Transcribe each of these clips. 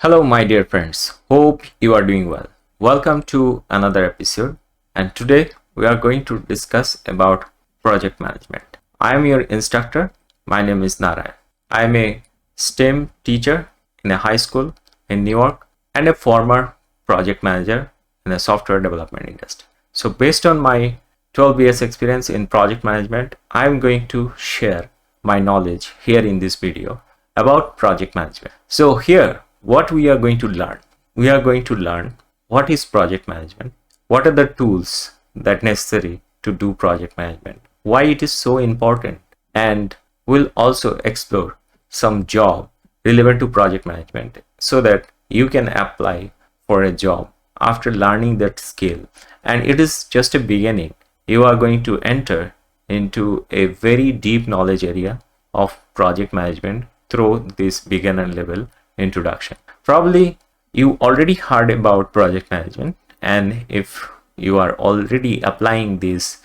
Hello, my dear friends. Hope you are doing well. Welcome to another episode. And today we are going to discuss about project management. I am your instructor. My name is Narayan. I am a STEM teacher in a high school in New York and a former project manager in the software development industry. So based on my 12 years experience in project management, I am going to share my knowledge here in this video about project management. So here, what we are going to learn? We are going to learn what is project management, what are the tools that necessary to do project management, why it is so important, and we'll also explore some job relevant to project management so that you can apply for a job after learning that skill. And it is just a beginning. You are going to enter into a very deep knowledge area of project management through this beginner level introduction. Probably you already heard about project management, and if you are already applying this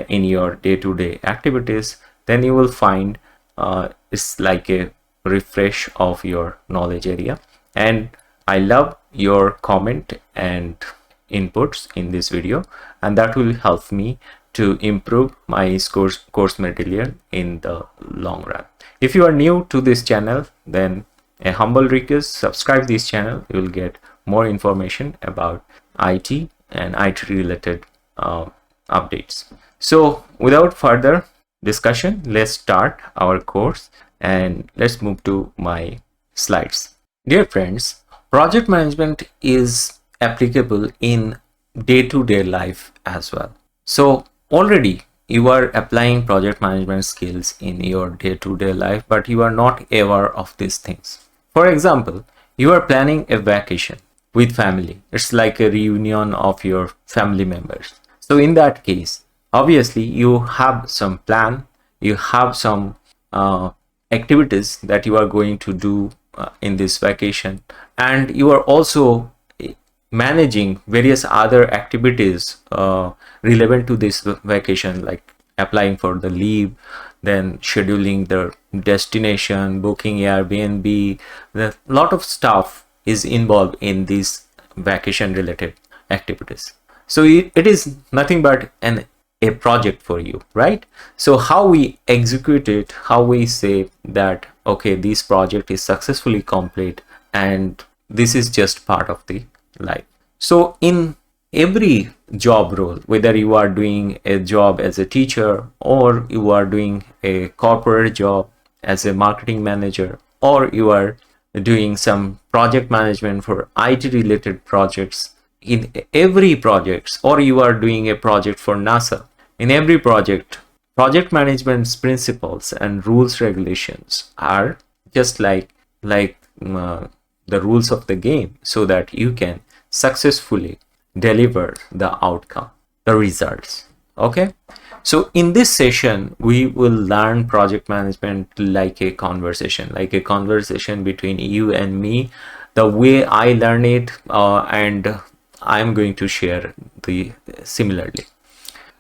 in your day-to-day activities, then you will find it's like a refresh of your knowledge area. And I love your comment and inputs in this video, and that will help me to improve my course material in the long run. If you are new to this channel, then a humble request, subscribe this channel. You will get more information about IT and IT related updates. So without further discussion, let's start our course and let's move to my slides. Dear friends, project management is applicable in day-to-day life as well. So already you are applying project management skills in your day-to-day life, but you are not aware of these things. For example, you are planning a vacation with family. It's like a reunion of your family members. So in that case, obviously you have some plan, you have some activities that you are going to do in this vacation, and you are also managing various other activities relevant to this vacation, like applying for the leave, then scheduling the destination, booking Airbnb. A lot of stuff is involved in these vacation related activities. So it is nothing but a project for you, right? So how we execute it, how we say that, okay, this project is successfully complete and this is just part of the life. So in every job role, whether you are doing a job as a teacher or you are doing a corporate job as a marketing manager, or you are doing some project management for IT related projects, in every project, or you are doing a project for NASA, in every project management's principles and rules regulations are just like the rules of the game, so that you can successfully deliver the outcome, the results. Okay, so in this session we will learn project management like a conversation between you and me, the way I learn it, and I'm going to share the similarly.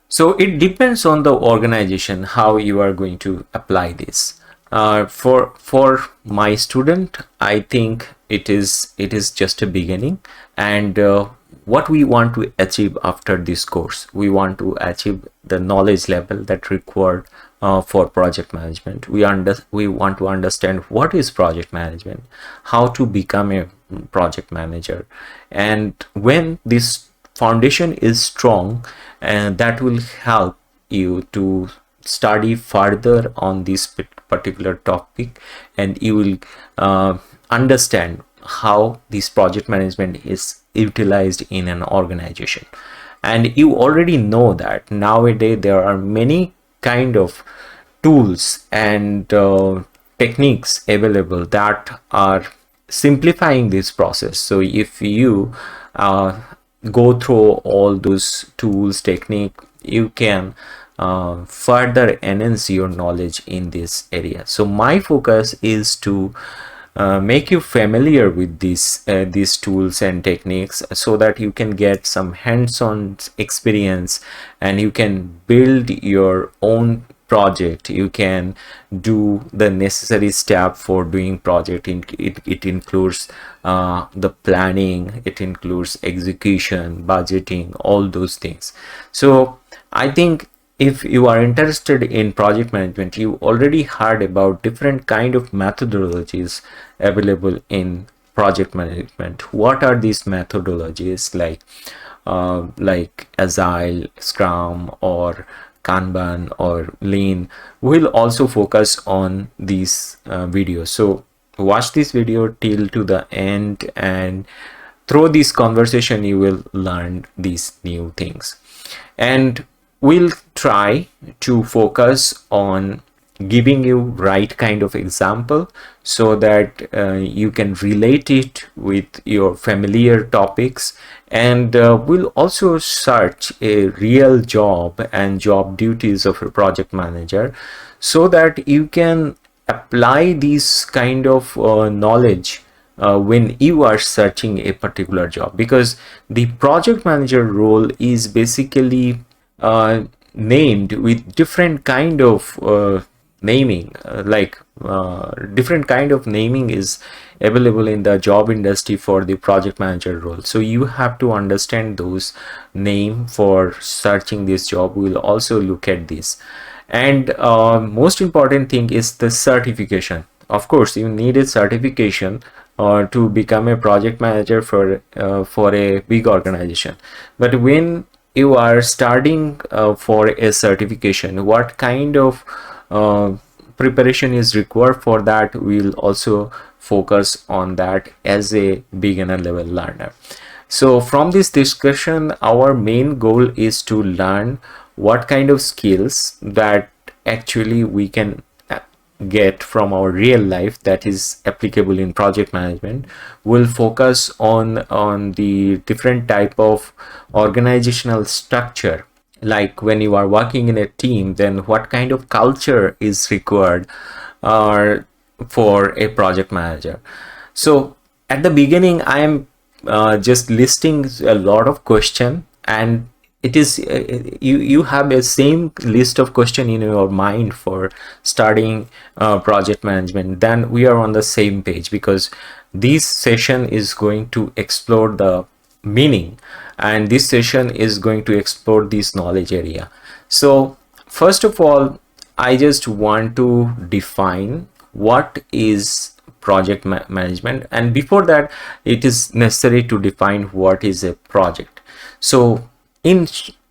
So it depends on the organization how you are going to apply this. For my student, I think it is just a beginning, and what we want to achieve after this course, we want to achieve the knowledge level that required for project management. We want to understand what is project management, how to become a project manager, and when this foundation is strong, that will help you to study further on this particular topic, and you will understand how this project management is utilized in an organization. And you already know that nowadays there are many kind of tools and techniques available that are simplifying this process. So if you go through all those tools, technique, you can further enhance your knowledge in this area. So my focus is to make you familiar with these tools and techniques, so that you can get some hands-on experience and you can build your own project. You can do the necessary step for doing project. It includes the planning, it includes execution, budgeting, all those things. So I think if you are interested in project management, you already heard about different kind of methodologies available in project management. What are these methodologies? Like Agile, Scrum, or Kanban, or Lean. We'll also focus on these videos. So watch this video till to the end, and through this conversation you will learn these new things. And we'll try to focus on giving you right kind of example so that you can relate it with your familiar topics. And we'll also search a real job and job duties of a project manager so that you can apply this kind of knowledge when you are searching a particular job, because the project manager role is basically named with different kind of naming, different kind of naming is available in the job industry for the project manager role. So you have to understand those name for searching this job. We'll also look at this. And most important thing is the certification. Of course, you need a certification to become a project manager for a big organization. But when you are starting for a certification, what kind of preparation is required for that? We'll also focus on that as a beginner level learner. So from this discussion, our main goal is to learn what kind of skills that actually we can get from our real life that is applicable in project management. We'll focus on the different type of organizational structure, like when you are working in a team, then what kind of culture is required for a project manager. So at the beginning, I am just listing a lot of question, and it is you have a same list of question in your mind for starting project management. Then we are on the same page, because this session is going to explore the meaning, and this session is going to explore this knowledge area. So first of all, I just want to define what is project management, and before that it is necessary to define what is a project. So in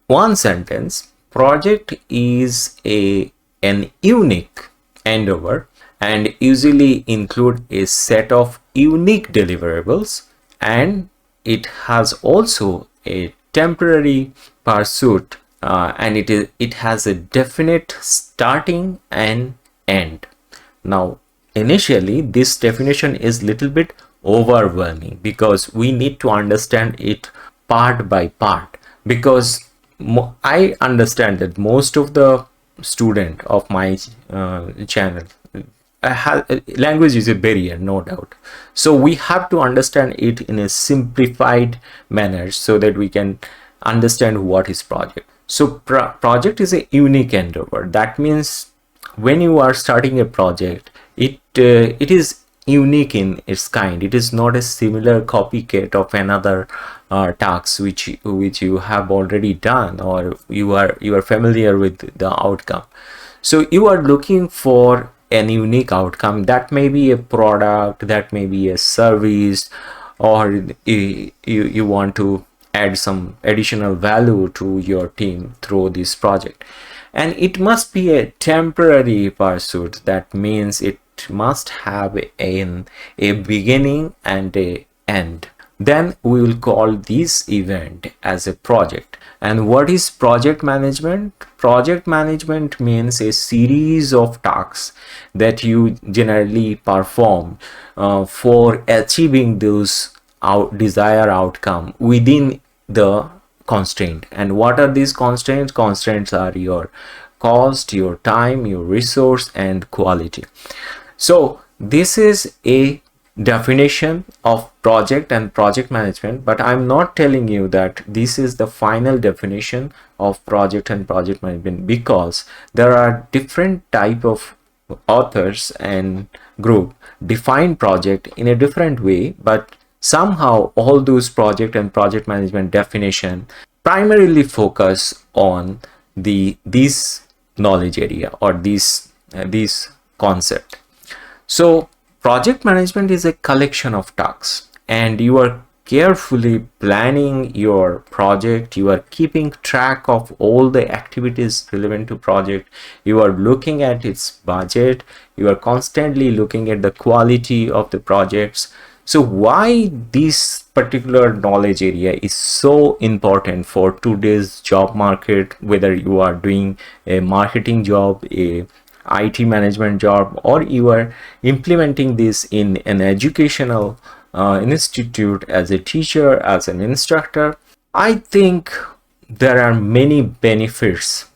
one sentence, project is an unique endeavor and usually include a set of unique deliverables, and it has also a temporary pursuit, and it has a definite starting and end. Now initially this definition is little bit overwhelming, because we need to understand it part by part, because I understand that most of the student of my channel language is a barrier, no doubt. So we have to understand it in a simplified manner so that we can understand what is project. So project is a unique endeavor. That means when you are starting a project, it is unique in its kind. It is not a similar copycat of another task which you have already done, or you are familiar with the outcome. So you are looking for an unique outcome. That may be a product, that may be a service, or you want to add some additional value to your team through this project. And it must be a temporary pursuit. That means it must have a beginning and a end. Then we will call this event as a project. And what is project management? Project management means a series of tasks that you generally perform for achieving those desired outcome within the constraint. And what are these constraints? Constraints are your cost, your time, your resource, and quality. So this is a definition of project and project management, but I'm not telling you that this is the final definition of project and project management, because there are different type of authors and group define project in a different way, but somehow all those project and project management definition primarily focus on this knowledge area or this concept. So project management is a collection of tasks, and you are carefully planning your project. You are keeping track of all the activities relevant to project. You are looking at its budget. You are constantly looking at the quality of the projects. So why this particular knowledge area is so important for today's job market, whether you are doing a marketing job, a IT management job, or you are implementing this in an educational institute as a teacher, as an instructor. I think there are many benefits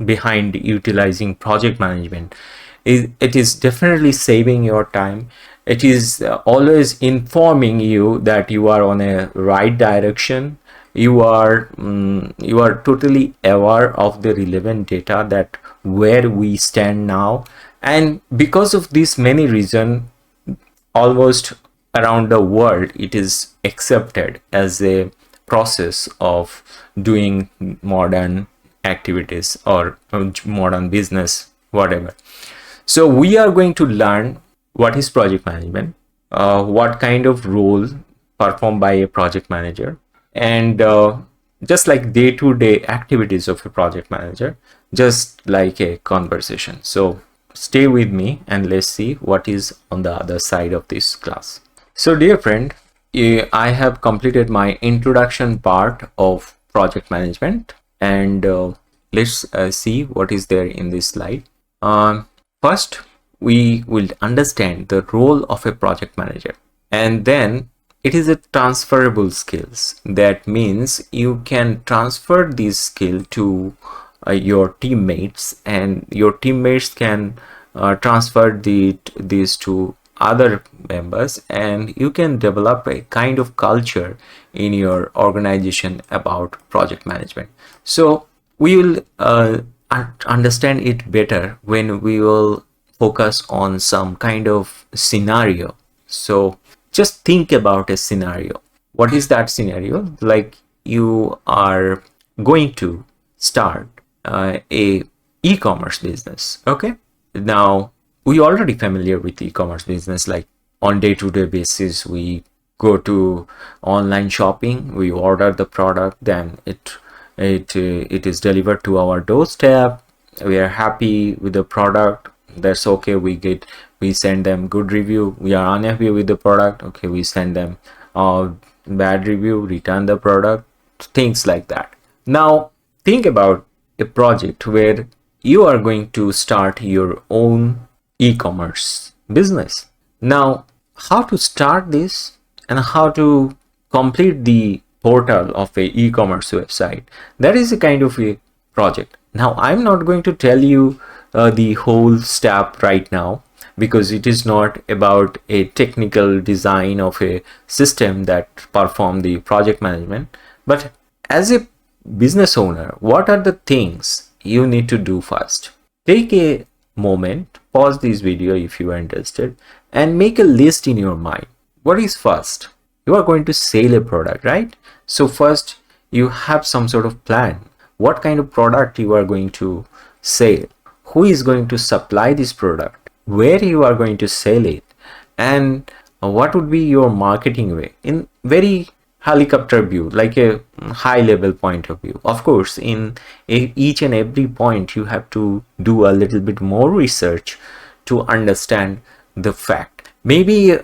behind utilizing project management. It is definitely saving your time. It is always informing you that you are on a right direction. You are totally aware of the relevant data, that where we stand now. And because of these many reasons, almost around the world, it is accepted as a process of doing modern activities or modern business, whatever. So we are going to learn what is project management, what kind of role performed by a project manager, and just like day-to-day activities of a project manager, just like a conversation. So stay with me and let's see what is on the other side of this class. So dear friend, I have completed my introduction part of project management, and let's see what is there in this slide. First, we will understand the role of a project manager, and then it is a transferable skills. That means you can transfer this skill to your teammates, and your teammates can transfer these to other members, and you can develop a kind of culture in your organization about project management. So we will understand it better when we will focus on some kind of scenario. So just think about a scenario. What is that scenario? Like, you are going to start a e-commerce business. Okay, now we already familiar with e-commerce business. Like, on day-to-day basis, we go to online shopping, we order the product, then it is delivered to our doorstep. We are happy with the product, that's okay. We send them good review. We are unhappy with the product, okay, we send them bad review, return the product, things like that. Now think about a project where you are going to start your own e-commerce business. Now, how to start this and how to complete the portal of a e-commerce website, that is a kind of a project. Now I'm not going to tell you the whole step right now, because it is not about a technical design of a system that perform the project management. But as a business owner, what are the things you need to do first? Take a moment, pause this video if you are interested, and make a list in your mind. What is first? You are going to sell a product, right? So first you have some sort of plan. What kind of product you are going to sell? Who is going to supply this product? Where you are going to sell it? And what would be your marketing way? In very helicopter view, like a high level point of view. Of course, in each and every point you have to do a little bit more research to understand the fact. Maybe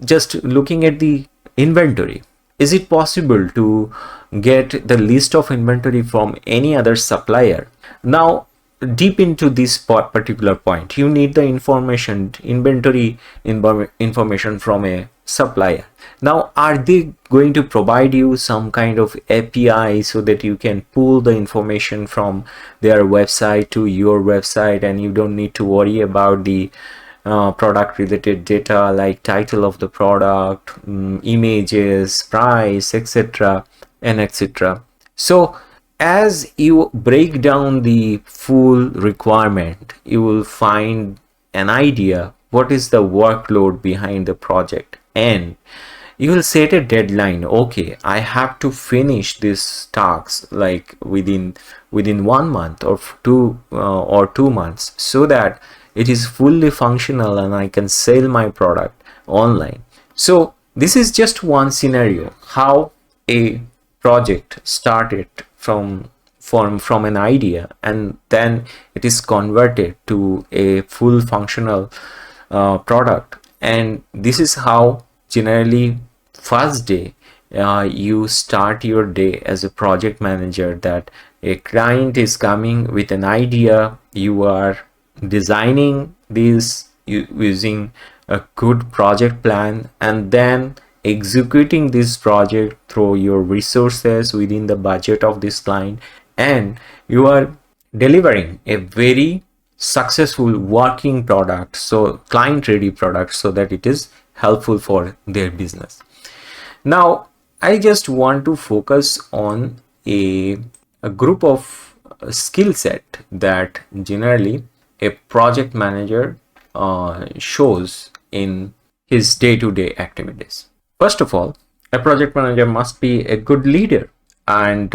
just looking at the inventory. Is it possible to get the list of inventory from any other supplier? Now, deep into this particular point, you need the information, inventory information from a supplier. Now, are they going to provide you some kind of API so that you can pull the information from their website to your website, and you don't need to worry about the product related data like title of the product, images, price, etc. and etc. So as you break down the full requirement, you will find an idea what is the workload behind the project, and you will set a deadline. Okay, I have to finish this task like within 1 month or 2 months, so that it is fully functional and I can sell my product online. So this is just one scenario how a project started from an idea, and then it is converted to a full functional product. And this is how generally first day you start your day as a project manager, that a client is coming with an idea, you are designing this using a good project plan, and then executing this project through your resources within the budget of this client, and you are delivering a very successful working product, so client ready product, so that it is helpful for their business. Now I just want to focus on a group of skill set that generally a project manager shows in his day-to-day activities. First of all, a project manager must be a good leader. And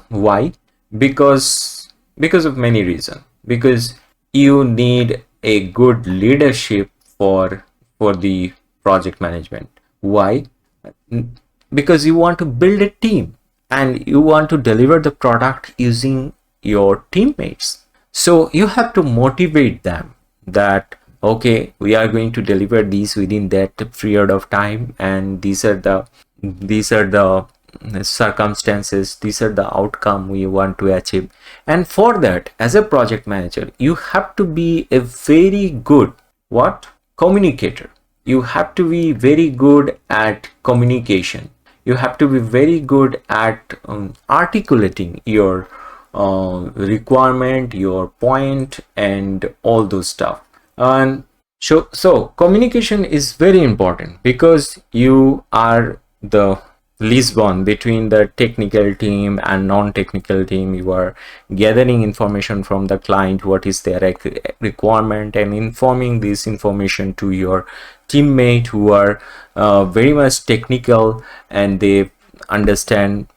why? Because of many reasons. Because you need a good leadership for the project management. Why? Because you want to build a team and you want to deliver the product using your teammates. So you have to motivate them that okay, we are going to deliver these within that period of time, and these are the circumstances, these are the outcome we want to achieve. And for that, as a project manager, you have to be a very good communicator. You have to be very good at communication. You have to be very good at articulating your requirement, your point, and all those stuff. And so communication is very important, because you are the Lisbon between the technical team and non-technical team. You are gathering information from the client, what is their requirement, and informing this information to your teammate who are very much technical, and they understand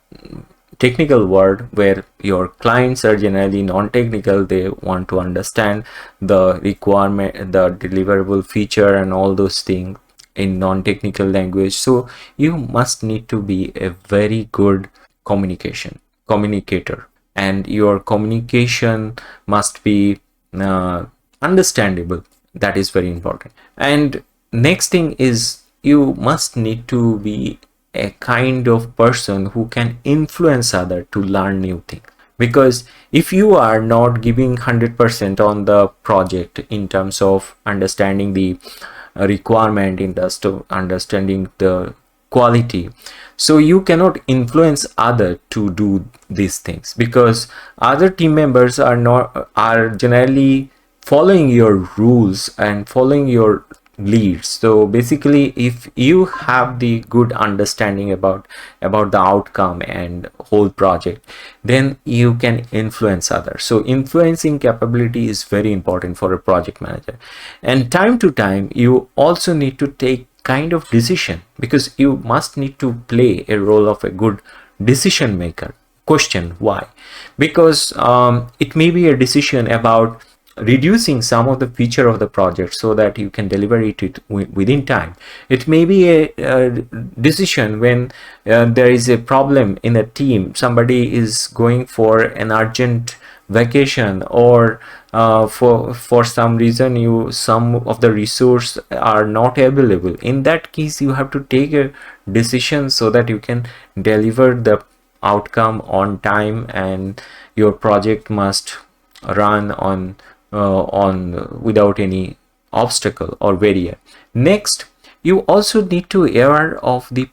technical word, where your clients are generally non-technical. They want to understand the requirement, the deliverable feature, and all those things in non-technical language. So you must need to be a very good communicator, and your communication must be understandable. That is very important. And next thing is, you must need to be a kind of person who can influence other to learn new things. Because if you are not giving 100% on the project in terms of understanding the requirement, in the understanding the quality, so you cannot influence other to do these things, because other team members are generally following your rules and following your leads. So basically, if you have the good understanding about the outcome and whole project, then you can influence others. So influencing capability is very important for a project manager. And time to time, you also need to take kind of decision, because you must need to play a role of a good decision maker. Question: why? Because it may be a decision about reducing some of the feature of the project so that you can deliver it within time. It may be a decision when there is a problem in a team, somebody is going for an urgent vacation, or for some reason some of the resource are not available. In that case, you have to take a decision so that you can deliver the outcome on time, and your project must run on without any obstacle or barrier. Next, you also need to aware of the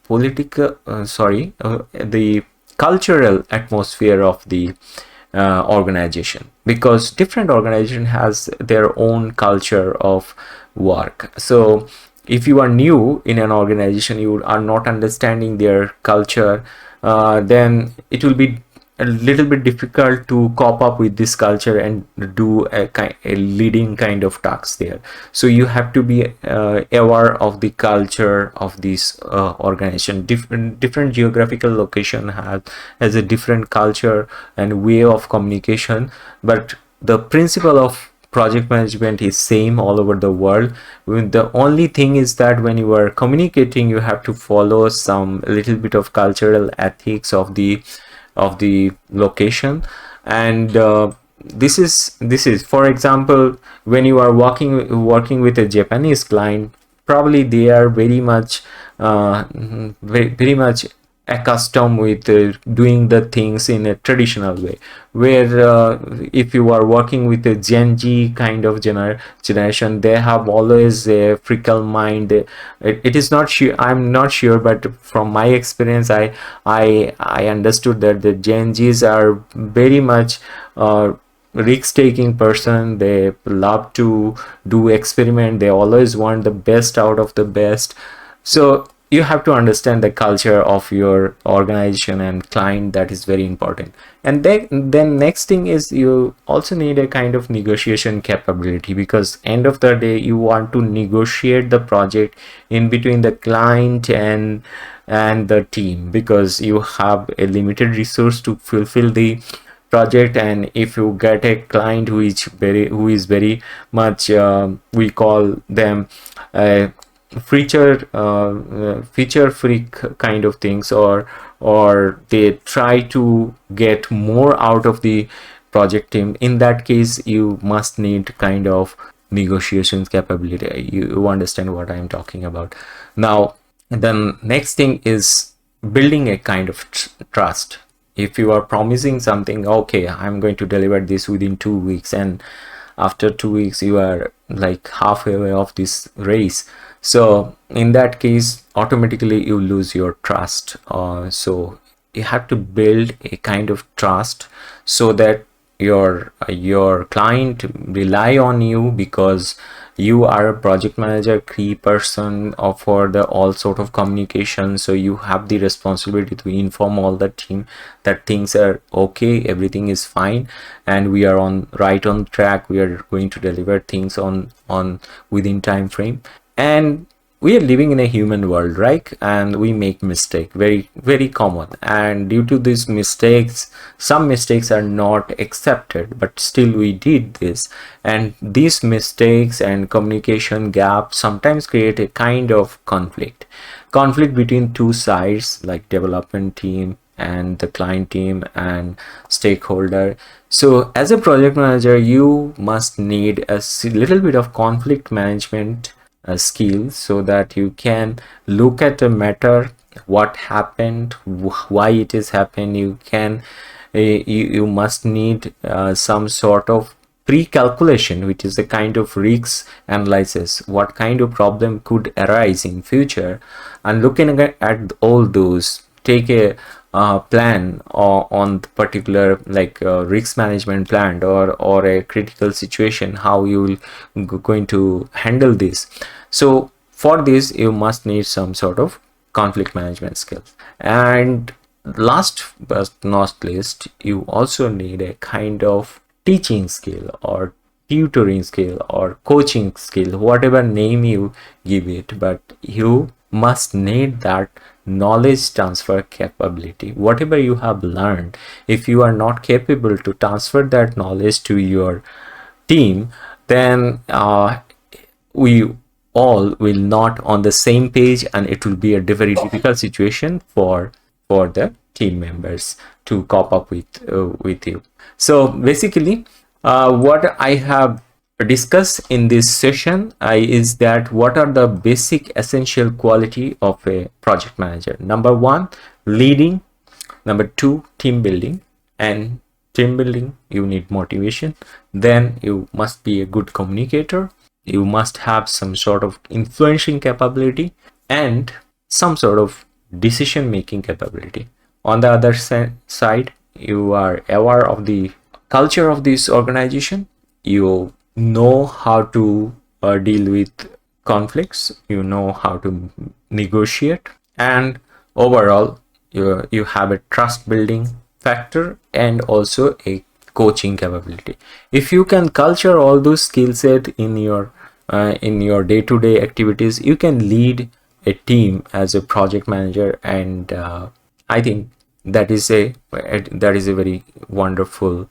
the cultural atmosphere of the organization, because different organization has their own culture of work. So if you are new in an organization, you are not understanding their culture, then it will be a little bit difficult to cope up with this culture and do a leading kind of tasks there. So you have to be aware of the culture of this organization. Different geographical location has a different culture and way of communication, but the principle of project management is same all over the world. The only thing is that when you are communicating, you have to follow some little bit of cultural ethics of the location. And this is for example, when you are working with a Japanese client, probably they are very much very much accustomed with doing the things in a traditional way, where if you are working with a Gen Z kind of generation, they have always a fickle mind. It is not sure, I'm not sure, but from my experience, I understood that the Gen Zs are very much risk-taking person. They love to do experiment. They always want the best out of the best. So you have to understand the culture of your organization and client. That is very important. And then next thing is you also need a kind of negotiation capability, because end of the day you want to negotiate the project in between the client and the team, because you have a limited resource to fulfill the project. And if you get a client who is very much we call them feature freak kind of things, or they try to get more out of the project team, in that case you must need kind of negotiations capability. You understand what I'm talking about. Now the next thing is building a kind of trust. If you are promising something, okay, I'm going to deliver this within 2 weeks, and after 2 weeks you are like halfway of this race, so in that case automatically you lose your trust. So you have to build a kind of trust so that your client rely on you, because you are a project manager, key person for the all sort of communication. So you have the responsibility to inform all the team that things are okay, everything is fine, and we are right on track. We are going to deliver things on within time frame. And we are living in a human world, right? And we make mistake, very very common, and due to these mistakes, some mistakes are not accepted, but still we did this. And these mistakes and communication gaps sometimes create a kind of conflict between two sides, like development team and the client team and stakeholder. So as a project manager, you must need a little bit of conflict management skill, so that you can look at a matter, what happened, why it is happened. You must need some sort of pre-calculation, which is a kind of risk analysis, what kind of problem could arise in future, and looking at all those, take a plan on the particular, like risk management plan, or a critical situation, how you will going to handle this. So for this you must need some sort of conflict management skills. And last but not least, you also need a kind of teaching skill or tutoring skill or coaching skill, whatever name you give it, but you must need that knowledge transfer capability. Whatever you have learned, if you are not capable to transfer that knowledge to your team, then we all will not on the same page, and it will be a very difficult situation for the team members to cope up with you. So basically what I have discuss in this session is that what are the basic essential quality of a project manager. Number one, leading. Number two, team building. And team building, you need motivation. Then you must be a good communicator. You must have some sort of influencing capability and some sort of decision making capability. On the other side, you are aware of the culture of this organization. You know how to deal with conflicts, you know how to negotiate, and overall you have a trust building factor and also a coaching capability. If you can culture all those skill set in your day-to-day activities, you can lead a team as a project manager, and I think that is a very wonderful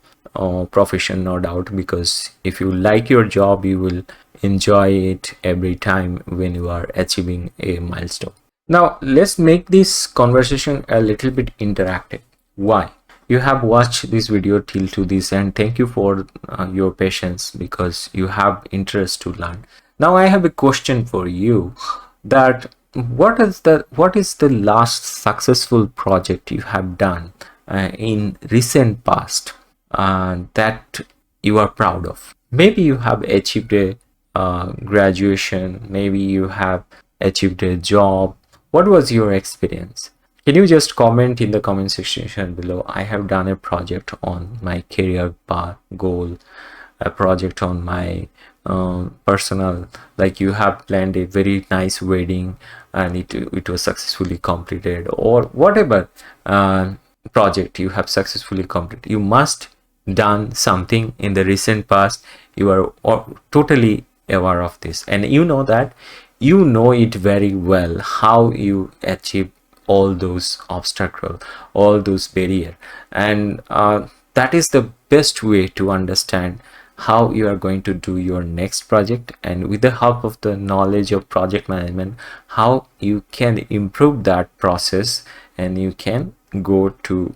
profession, no doubt, because if you like your job, you will enjoy it every time when you are achieving a milestone. Now let's make this conversation a little bit interactive. Why? You have watched this video till to this, and thank you for your patience, because you have interest to learn. Now I have a question for you, that what is the last successful project you have done in recent past that you are proud of? Maybe you have achieved a graduation, maybe you have achieved a job. What was your experience? Can you just comment in the comment section below? I have done a project on my career path goal, a project on my personal, like you have planned a very nice wedding and it was successfully completed, or whatever project you have successfully completed. You must done something in the recent past. You are totally aware of this, and you know that, you know it very well, how you achieve all those obstacles, all those barriers, and that is the best way to understand how you are going to do your next project, and with the help of the knowledge of project management, how you can improve that process, and you can go to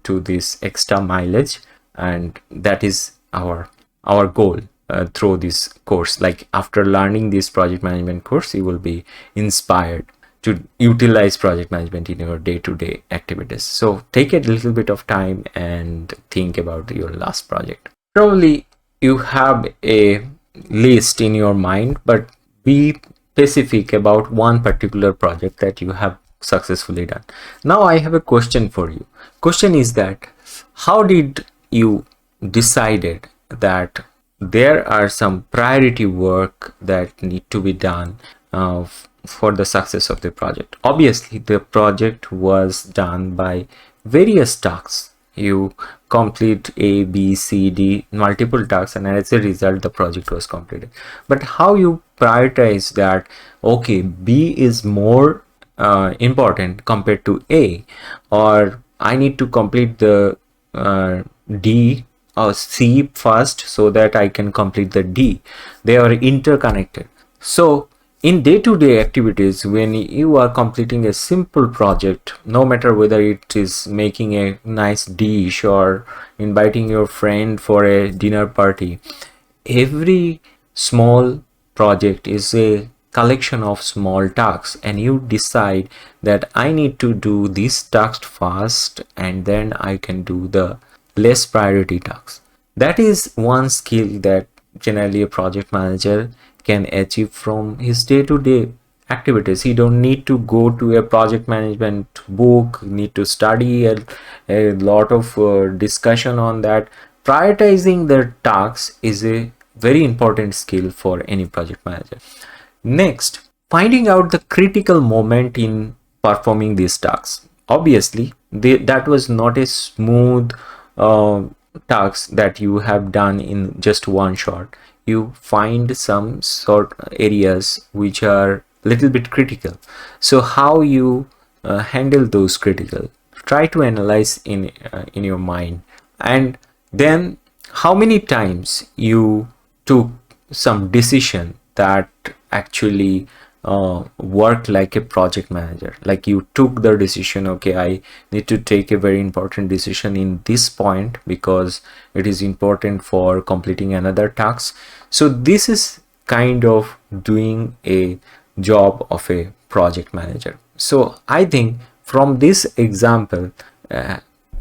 this extra mileage. And that is our goal through this course. Like after learning this project management course, you will be inspired to utilize project management in your day-to-day activities. So take a little bit of time and think about your last project. Probably you have a list in your mind, but be specific about one particular project that you have successfully done. Now I have a question for you. Question is that, how did you decided that there are some priority work that need to be done for the success of the project? Obviously the project was done by various tasks. You complete A, B, C, D, multiple tasks, and as a result the project was completed. But how you prioritize that, okay, B is more important compared to A, or I need to complete the D or C first so that I can complete the D. They are interconnected. So in day-to-day activities, when you are completing a simple project, no matter whether it is making a nice dish or inviting your friend for a dinner party, every small project is a collection of small tasks, and you decide that I need to do this task first and then I can do the less priority tasks. That is one skill that generally a project manager can achieve from his day-to-day activities. He don't need to go to a project management book, need to study a lot of discussion on that. Prioritizing the tasks is a very important skill for any project manager. Next, finding out the critical moment in performing these tasks. Obviously that was not a smooth tasks that you have done in just one shot. You find some sort areas which are little bit critical. So how you handle those critical, try to analyze in your mind. And then how many times you took some decision that actually work like a project manager. Like you took the decision, okay, I need to take a very important decision in this point because it is important for completing another task. So this is kind of doing a job of a project manager. So I think from this example,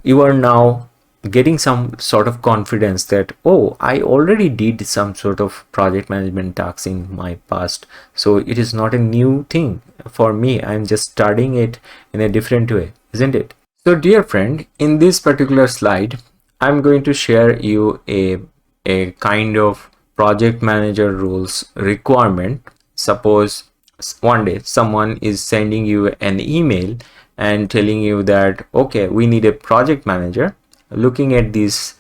you are now getting some sort of confidence that, oh, I already did some sort of project management tasks in my past, so it is not a new thing for me. I'm just studying it in a different way, isn't it? So dear friend, in this particular slide, I'm going to share you a kind of project manager roles requirement. Suppose one day someone is sending you an email and telling you that, okay, we need a project manager. Looking at this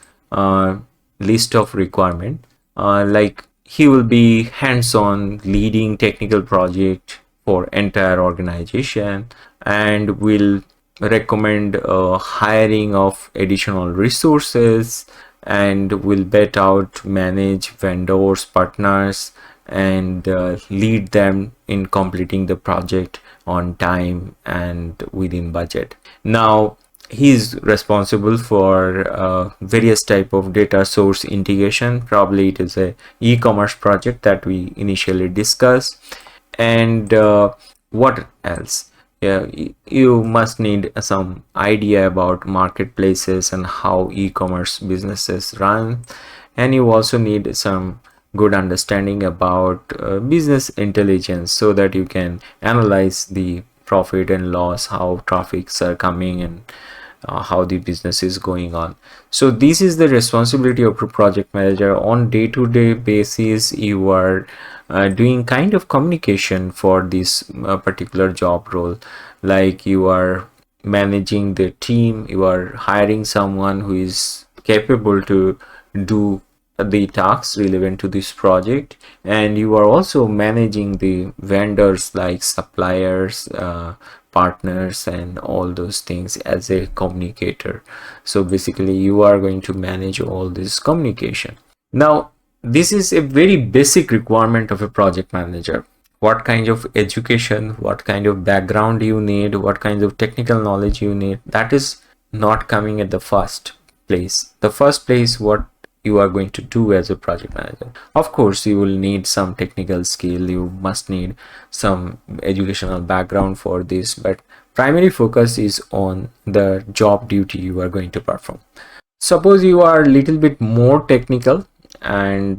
list of requirement, like he will be hands-on leading technical project for entire organization, and will recommend hiring of additional resources, and will bet out manage vendors, partners, and lead them in completing the project on time and within budget. Now he is responsible for various type of data source integration. Probably it is a e-commerce project that we initially discussed. And what else? Yeah, you must need some idea about marketplaces and how e-commerce businesses run, and you also need some good understanding about business intelligence, so that you can analyze the profit and loss, how traffics are coming, and how the business is going on. So this is the responsibility of a project manager. On day-to-day basis, you are doing kind of communication for this particular job role. Like you are managing the team, you are hiring someone who is capable to do the tasks relevant to this project, and you are also managing the vendors like suppliers, partners, and all those things as a communicator. So basically you are going to manage all this communication. Now this is a very basic requirement of a project manager. What kind of education, what kind of background you need, what kinds of technical knowledge you need, that is not coming at the first place. The first place, what you are going to do as a project manager. Of course, you will need some technical skill, you must need some educational background for this, but primary focus is on the job duty you are going to perform. Suppose you are a little bit more technical, and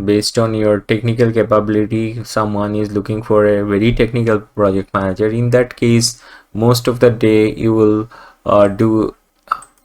based on your technical capability, someone is looking for a very technical project manager. In that case, most of the day you will do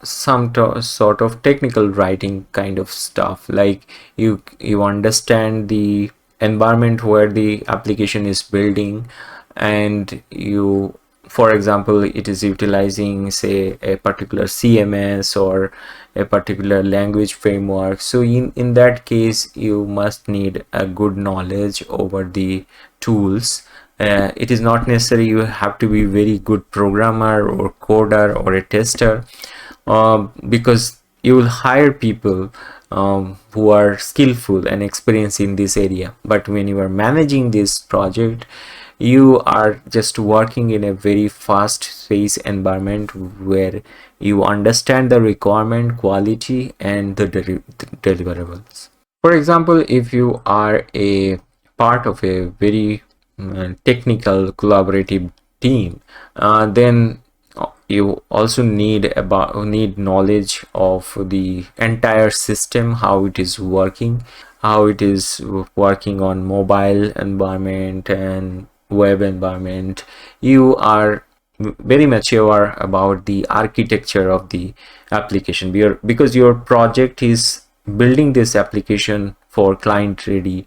some sort of technical writing kind of stuff, like you understand the environment where the application is building, and you, for example, it is utilizing say a particular CMS or a particular language framework. So in that case you must need a good knowledge over the tools. It is not necessary you have to be very good programmer or coder or a tester, because you will hire people who are skillful and experienced in this area. But when you are managing this project, you are just working in a very fast paced environment where you understand the requirement, quality, and the deliverables. For example, if you are a part of a very technical collaborative team, then you also need knowledge of the entire system, how it is working, how it is working on mobile environment and web environment. You are very mature about the architecture of the application, because your project is building this application for client ready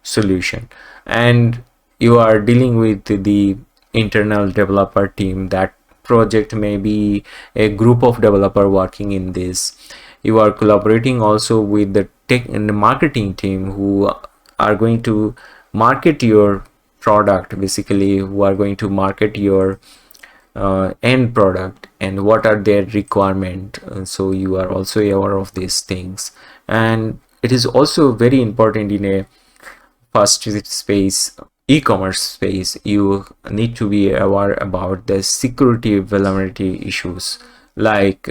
solution, and you are dealing with the internal developer team. That project may be a group of developer working in this. You are collaborating also with the tech and the marketing team, who are going to market your product, basically who are going to market your end product, and what are their requirement. So you are also aware of these things. And it is also very important in a fast space, e-commerce space, you need to be aware about the security vulnerability issues, like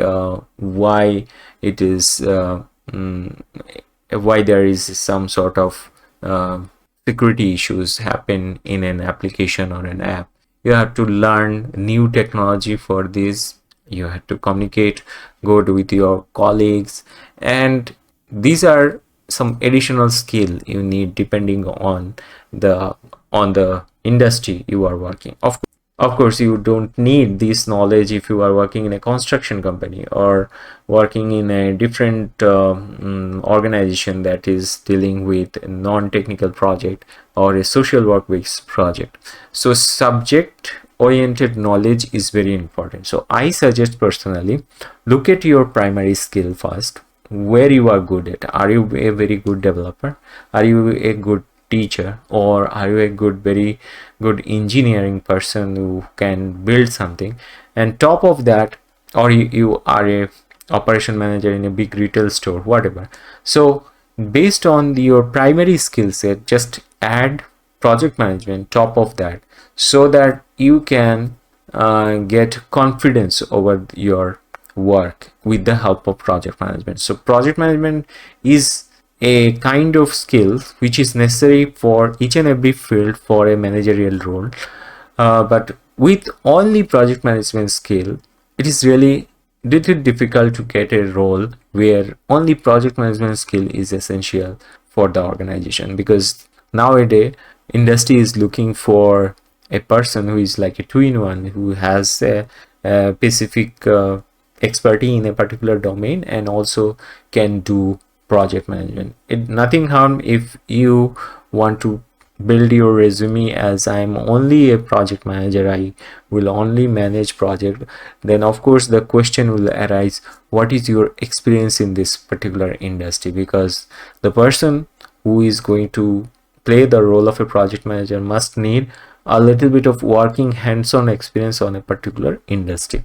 why it is why there is some sort of security issues happen in an application or an app. You have to learn new technology for this. You have to communicate good with your colleagues, and these are some additional skill you need depending on the industry you are working. Of course, Of course, you don't need this knowledge if you are working in a construction company or working in a different organization that is dealing with a non-technical project or a social work based project. So subject oriented knowledge is very important. So I suggest personally, look at your primary skill first, where you are good at. Are you a very good developer? Are you a good teacher, or are you a very good engineering person who can build something? And top of that, or you are a operation manager in a big retail store, whatever. So based on your primary skill set, just add project management top of that, so that you can get confidence over your work with the help of project management. So project management is a kind of skill which is necessary for each and every field for a managerial role. But with only project management skill, it is really little difficult to get a role where only project management skill is essential for the organization, because nowadays industry is looking for a person who is like a two-in-one, who has a specific expertise in a particular domain and also can do project management. It nothing harm if you want to build your resume as I'm only a project manager, I will only manage project. Then of course the question will arise, what is your experience in this particular industry? Because the person who is going to play the role of a project manager must need a little bit of working hands-on experience on a particular industry,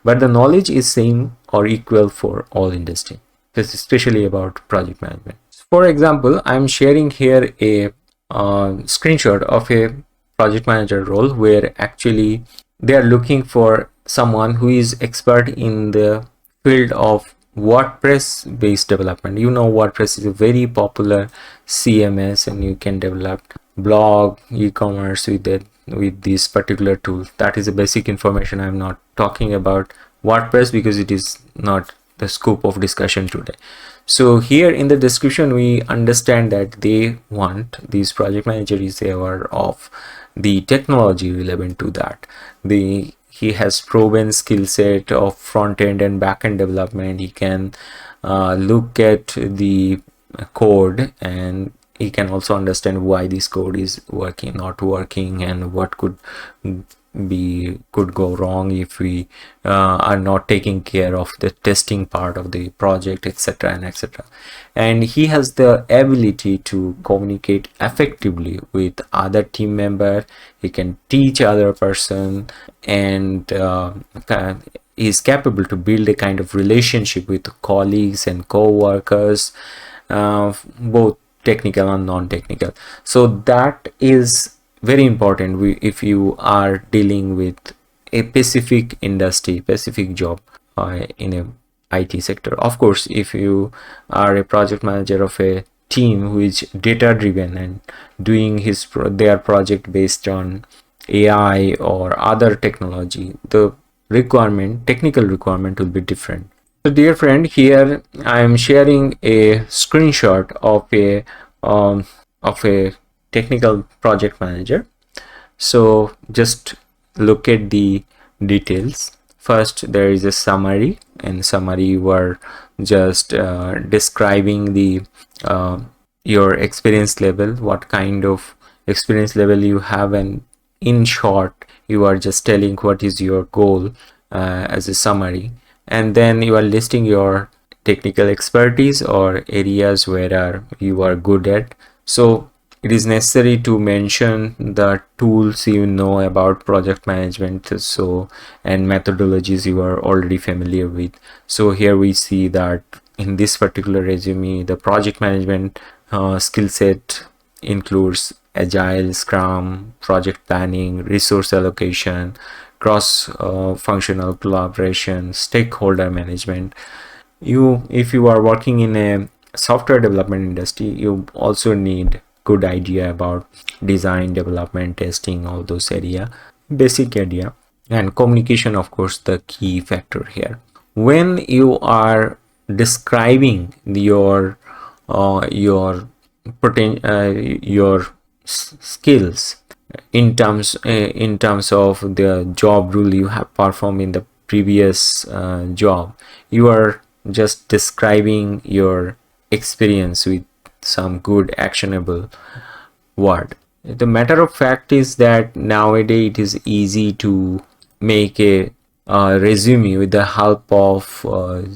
but the knowledge is same or equal for all industry, especially about project management. For example, I'm sharing here a screenshot of a project manager role where actually they are looking for someone who is expert in the field of WordPress based development. You know, WordPress is a very popular CMS and you can develop blog, e-commerce with it, with this particular tool. That is the basic information. I'm not talking about WordPress because it is not the scope of discussion today. So here in the description we understand that they want this project manager is aware of the technology relevant to that. He has proven skill set of front end and back end development. He can look at the code, and he can also understand why this code is working, not working, and what could go wrong if we are not taking care of the testing part of the project, etc. and etc. And he has the ability to communicate effectively with other team member. He can teach other person, and is capable to build a kind of relationship with colleagues and co-workers, both technical and non-technical. So that is very important if you are dealing with a specific industry, specific job in a IT sector. Of course, if you are a project manager of a team who is data driven and doing their project based on AI or other technology, the technical requirement will be different. So dear friend, here I am sharing a screenshot of a technical project manager. So just look at the details. First, there is a summary, and summary were just describing the your experience level, what kind of experience level you have, and in short you are just telling what is your goal as a summary, and then you are listing your technical expertise or areas where you are good at. So it is necessary to mention the tools you know about project management, so, and methodologies you are already familiar with. So here we see that in this particular resume, the project management skill set includes agile, scrum, project planning, resource allocation, cross functional collaboration, stakeholder management. If you are working in a software development industry, you also need good idea about design, development, testing, all those area, basic idea. And communication, of course, the key factor here. When you are describing your skills in terms of the job role you have performed in the previous job. You are just describing your experience with some good actionable word. The matter of fact is that nowadays it is easy to make a resume with the help of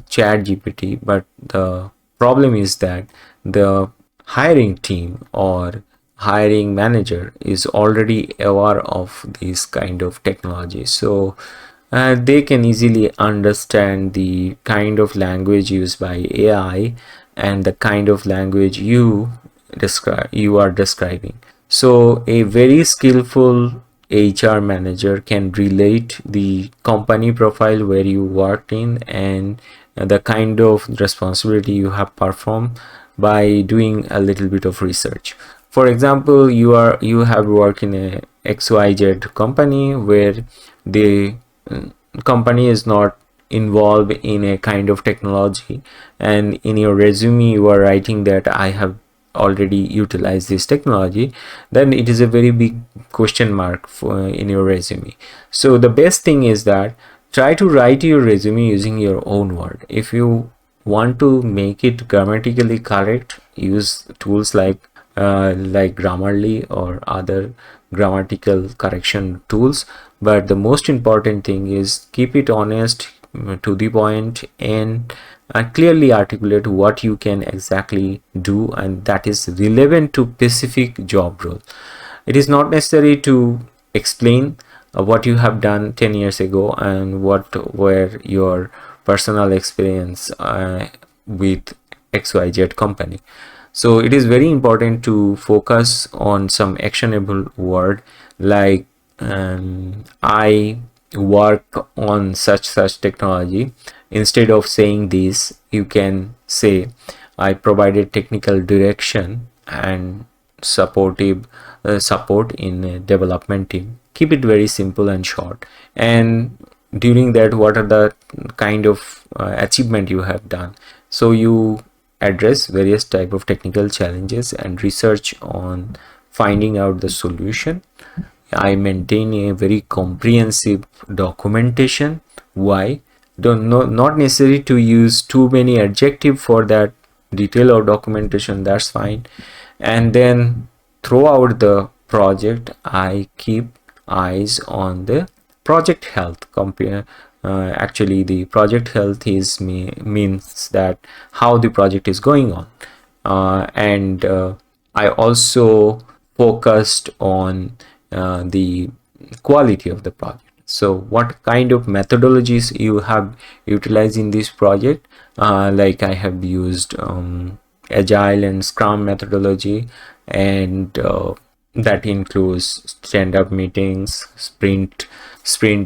chat gpt, but the problem is that the hiring team or hiring manager is already aware of this kind of technology, so they can easily understand the kind of language used by AI and the kind of language you are describing. So a very skillful HR manager can relate the company profile where you worked in and the kind of responsibility you have performed by doing a little bit of research. For example, you have worked in a XYZ company where the company is not involved in a kind of technology, and in your resume you are writing that I have already utilized this technology, then it is a very big question mark in your resume. So the best thing is that try to write your resume using your own word. If you want to make it grammatically correct, use tools like Grammarly or other grammatical correction tools, but the most important thing is keep it honest, to the point, and clearly articulate what you can exactly do and that is relevant to specific job role. It is not necessary to explain what you have done 10 years ago and what were your personal experience with XYZ company. So it is very important to focus on some actionable word like I work on such technology. Instead of saying this, you can say I provided technical direction and supportive support in a development team. Keep it very simple and short, and during that what are the kind of achievement you have done. So you address various type of technical challenges and research on finding out the solution. I maintain a very comprehensive documentation. Why? Not necessary to use too many adjective for that detail or documentation, that's fine. And then throughout the project I keep eyes on the project health. Actually the project health is means that how the project is going on, and I also focused on the quality of the project. So what kind of methodologies you have utilized in this project, like I have used agile and scrum methodology, and that includes stand-up meetings, sprint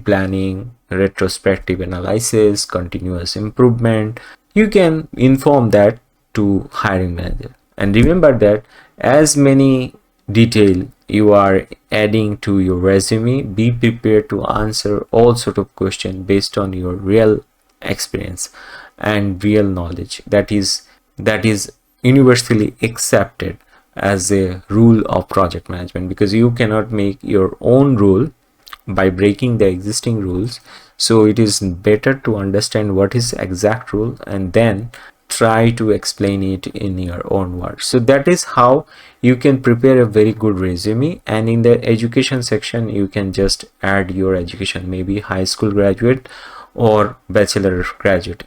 planning, retrospective analysis, continuous improvement. You can inform that to hiring manager, and remember that as many detail you are adding to your resume, be prepared to answer all sort of questions based on your real experience and real knowledge. That is universally accepted as a rule of project management, because you cannot make your own rule by breaking the existing rules. So it is better to understand what is exact rule and then try to explain it in your own words. So that is how you can prepare a very good resume. And in the education section you can just add your education, maybe high school graduate or bachelor graduate.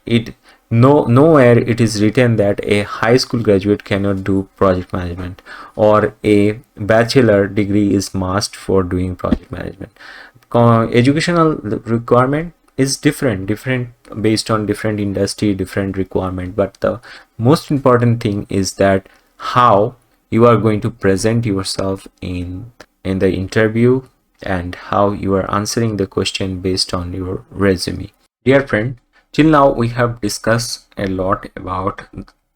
Nowhere it is written that a high school graduate cannot do project management or a bachelor degree is must for doing project management. Educational requirement is different based on different industry, different requirement, but the most important thing is that how you are going to present yourself in the interview and how you are answering the question based on your resume. Dear friend, till now we have discussed a lot about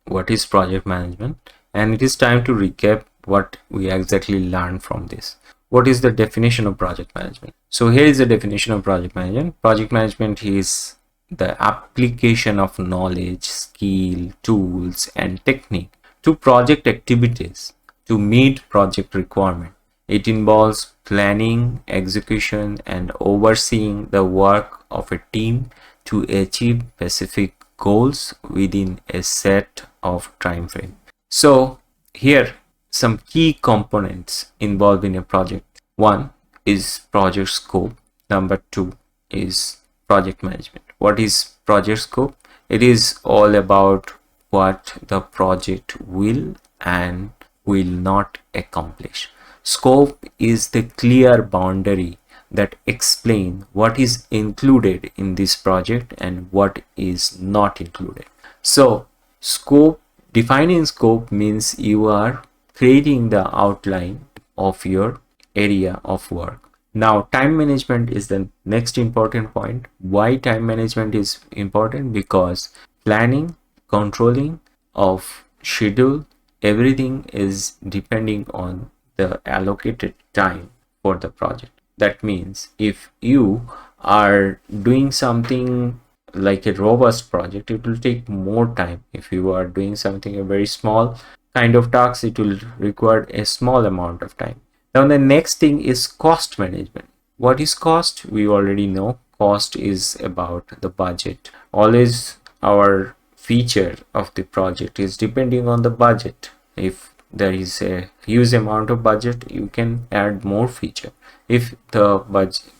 what is project management, and it is time to recap what we exactly learned from this. What is the definition of project management? So here is the definition of project management. Project management is the application of knowledge, skill, tools, and technique to project activities to meet project requirement. It involves planning, execution, and overseeing the work of a team to achieve specific goals within a set of time frame. So here some key components involved in a project. One is project scope. Number two is project management. What is project scope? It is all about what the project will and will not accomplish. Scope is the clear boundary that explain what is included in this project and what is not included. So scope, defining scope means you are creating the outline of your area of work. Now time management is the next important point. Why time management is important? Because planning, controlling of schedule, everything is depending on the allocated time for the project. That means if you are doing something like a robust project, it will take more time. If you are doing something a very small kind of task, it will require a small amount of time. Now the next thing is cost management. What is cost? We already know cost is about the budget. Always our feature of the project is depending on the budget. If there is a huge amount of budget, you can add more feature. If the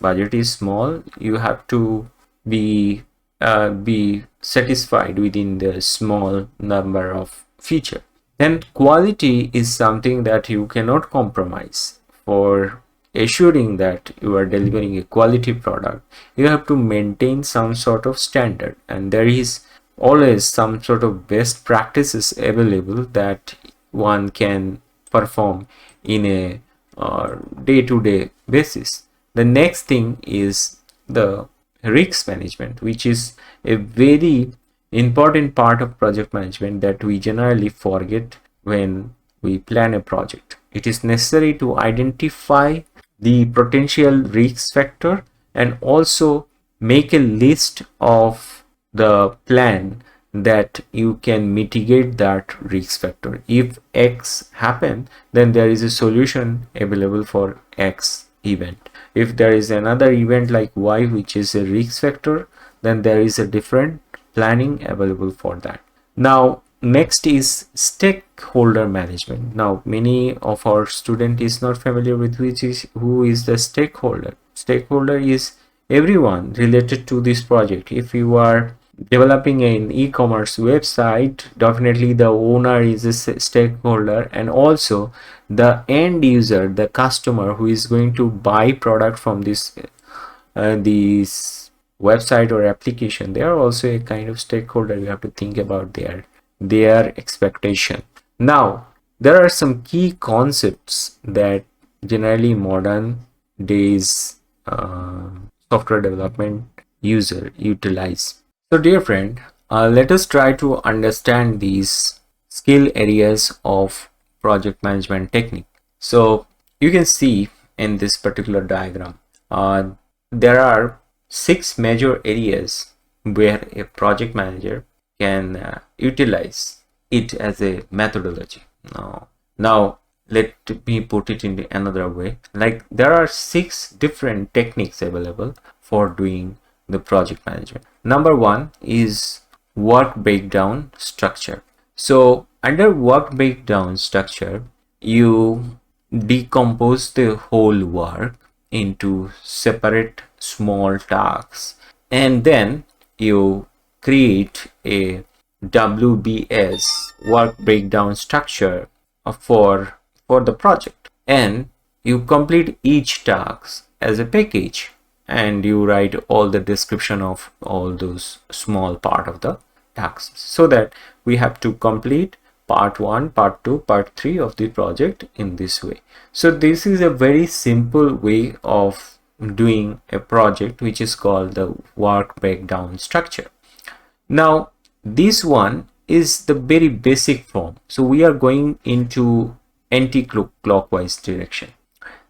budget is small, you have to be satisfied within the small number of feature. Then quality is something that you cannot compromise. For assuring that you are delivering a quality product, you have to maintain some sort of standard, and there is always some sort of best practices available that one can perform in a day-to-day basis. The next thing is the risk management, which is a very important part of project management that we generally forget when we plan a project. It is necessary to identify the potential risk factor and also make a list of the plan that you can mitigate that risk factor. If X happen, then there is a solution available for X event. If there is another event like Y, which is a risk factor, then there is a different planning available for that. Now next is stakeholder management. Now many of our student is not familiar with who is the stakeholder. Stakeholder is everyone related to this project. If you are developing an e-commerce website, definitely the owner is a stakeholder, and also the end user, the customer who is going to buy product from this website or application, they are also a kind of stakeholder. You have to think about their expectation. Now there are some key concepts that generally modern days software development user utilize. So dear friend, let us try to understand these skill areas of project management technique. So you can see in this particular diagram, there are 6 major areas where a project manager can utilize it as a methodology. Now let me put it in another way. Like there are 6 different techniques available for doing the project management. Number 1 is work breakdown structure. So under work breakdown structure, you decompose the whole work into separate small tasks, and then you create a WBS, work breakdown structure, for the project, and you complete each task as a package, and you write all the description of all those small part of the tasks, so that we have to complete part 1, part 2, part 3 of the project in this way. So this is a very simple way of doing a project, which is called the work breakdown structure. Now this one is the very basic form, so we are going into anti-clockwise direction.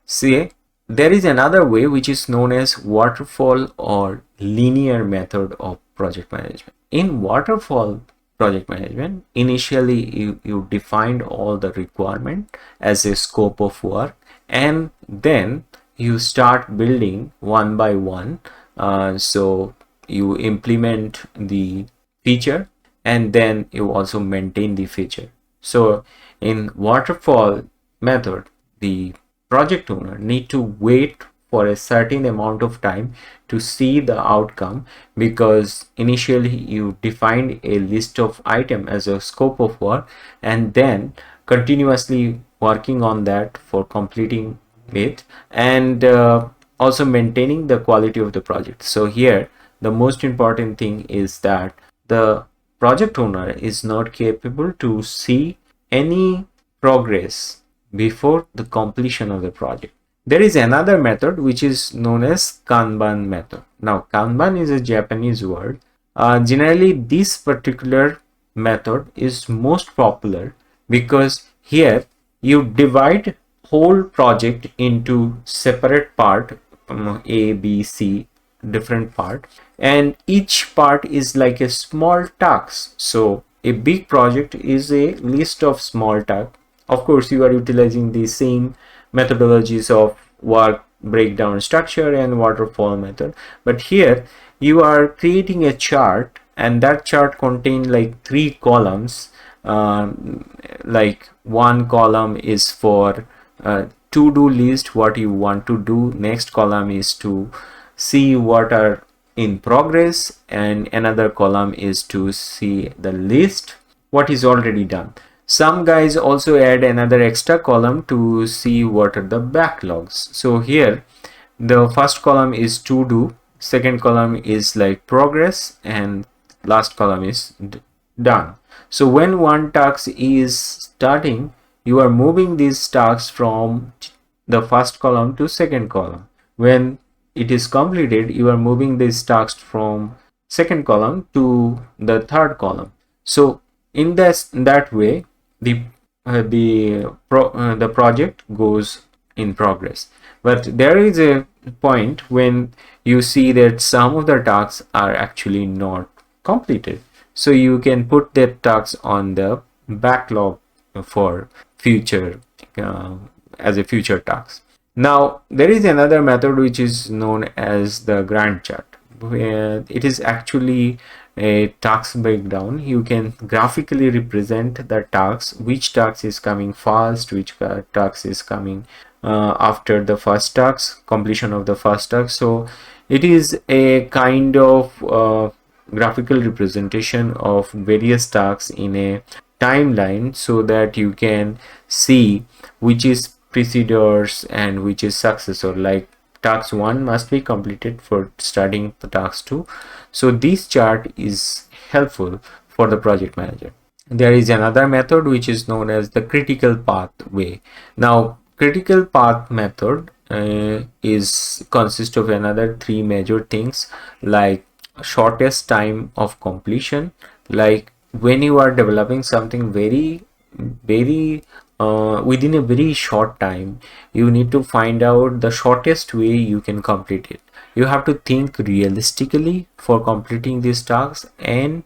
See, there is another way which is known as waterfall or linear method of project management. In waterfall project management, initially you defined all the requirement as a scope of work, and then you start building one by one. So you implement the feature and then you also maintain the feature. So in waterfall method, the project owner need to wait for a certain amount of time to see the outcome, because initially you defined a list of item as a scope of work and then continuously working on that for completing it, and also maintaining the quality of the project. So here the most important thing is that the project owner is not capable to see any progress before the completion of the project. There is another method which is known as Kanban method. Now, Kanban is a Japanese word. Generally, this particular method is most popular because here you divide whole project into separate part, A, B, C, different part, and each part is like a small task. So a big project is a list of small tasks. Of course, you are utilizing the same methodologies of work breakdown structure and waterfall method, but here you are creating a chart, and that chart contains like 3 columns. Like one column is for to-do list, what you want to do. Next column is to see what are in progress, and another column is to see the list what is already done. Some guys also add another extra column to see what are the backlogs. So here the first column is to do, second column is like progress, and last column is done. So when one task is starting, you are moving these tasks from the first column to second column. When it is completed, you are moving these tasks from second column to the third column. So in that way, the project goes in progress. But there is a point when you see that some of the tasks are actually not completed, so you can put that tasks on the backlog for future, as a future task. Now there is another method which is known as the Gantt chart, where it is actually a task breakdown. You can graphically represent the tasks, which task is coming fast, which task is coming after the first task, completion of the first task. So it is a kind of graphical representation of various tasks in a timeline, so that you can see which is preceders and which is successor. Like task 1 must be completed for starting the task 2. So this chart is helpful for the project manager. There is another method which is known as the critical path way. Now critical path method is consist of another 3 major things, like shortest time of completion. Like when you are developing something very within a very short time, you need to find out the shortest way you can complete it. You have to think realistically for completing these tasks, and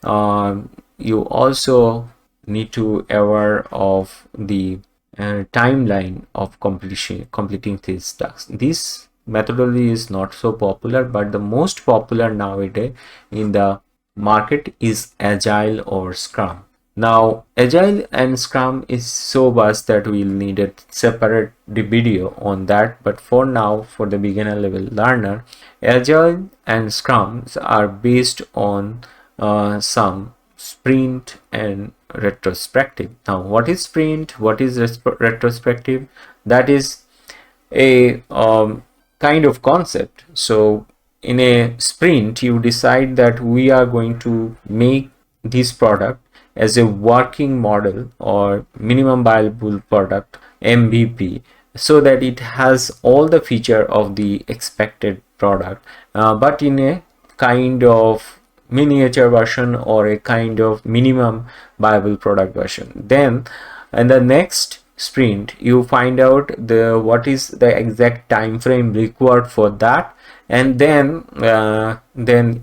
you also need to aware of the timeline of completing these tasks. This methodology is not so popular, but the most popular nowadays in the market is Agile or Scrum. Now Agile and Scrum is so vast that we'll need a separate video on that, but for now, for the beginner level learner, Agile and Scrums are based on some sprint and retrospective. Now what is sprint, what is retrospective? That is a kind of concept. So in a sprint, you decide that we are going to make this product as a working model or minimum viable product, MVP, so that it has all the feature of the expected product, but in a kind of miniature version or a kind of minimum viable product version. Then in the next sprint, you find out what is the exact time frame required for that, and then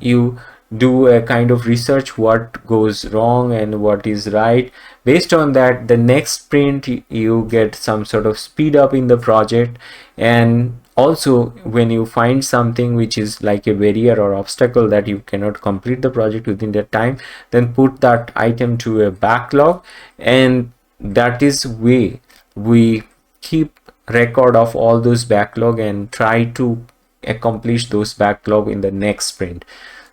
you do a kind of research what goes wrong and what is right, Based on that, the next sprint you get some sort of speed up in the project. And also, when you find something which is like a barrier or obstacle that you cannot complete the project within that time, then put that item to a backlog, and that is way we keep record of all those backlog and try to accomplish those backlog in the next sprint.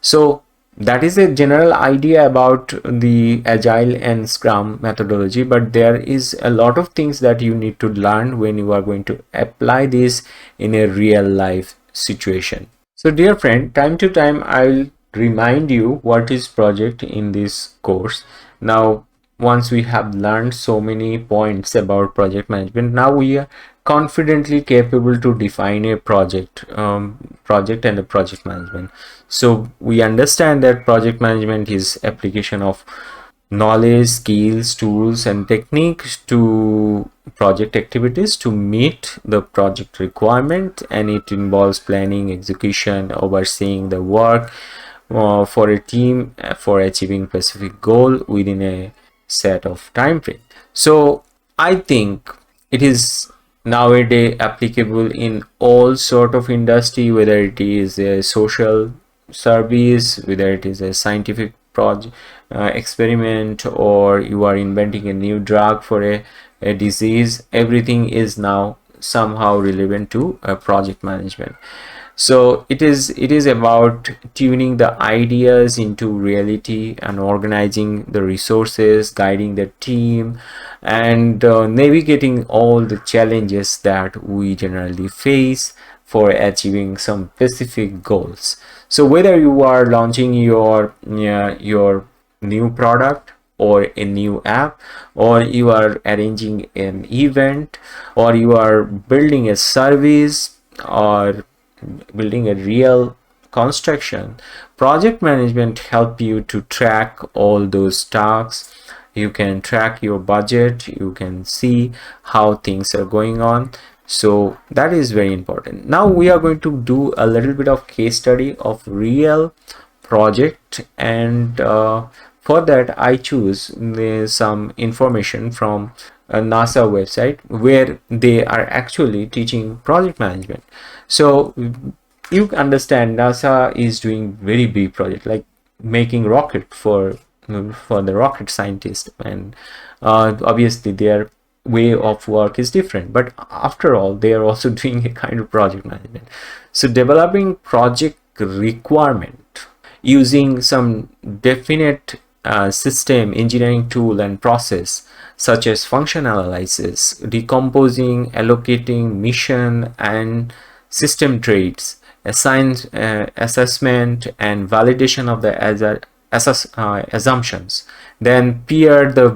So that is a general idea about the agile and scrum methodology, but there is a lot of things that you need to learn when you are going to apply this in a real life situation. So dear friend, time to time I'll remind you what is project in this course. Now once we have learned so many points about project management, now we are confidently capable to define a project and a project management. So we understand that project management is application of knowledge, skills, tools and techniques to project activities to meet the project requirement, and it involves planning, execution, overseeing the work for a team for achieving specific goal within a set of time frame. So I think it is nowadays applicable in all sort of industry, whether it is a social service, whether it is a scientific project experiment, or you are inventing a new drug for a disease. Everything is now somehow relevant to project management. So it is about tuning the ideas into reality and organizing the resources, guiding the team, and navigating all the challenges that we generally face for achieving some specific goals. So whether you are launching your new product or a new app, or you are arranging an event, or you are building a service, or building a real construction, project management help you to track all those tasks. You can track your budget, you can see how things are going on. So that is very important. Now we are going to do a little bit of case study of real project, and for that I choose some information from a NASA website where they are actually teaching project management. So you understand NASA is doing very big project like making rocket for the rocket scientist, and obviously their way of work is different, but after all they are also doing a kind of project management. So developing project requirement using some definite system, engineering tool and process such as function analysis, decomposing, allocating mission and system traits, assessment and validation of the assumptions, then peer the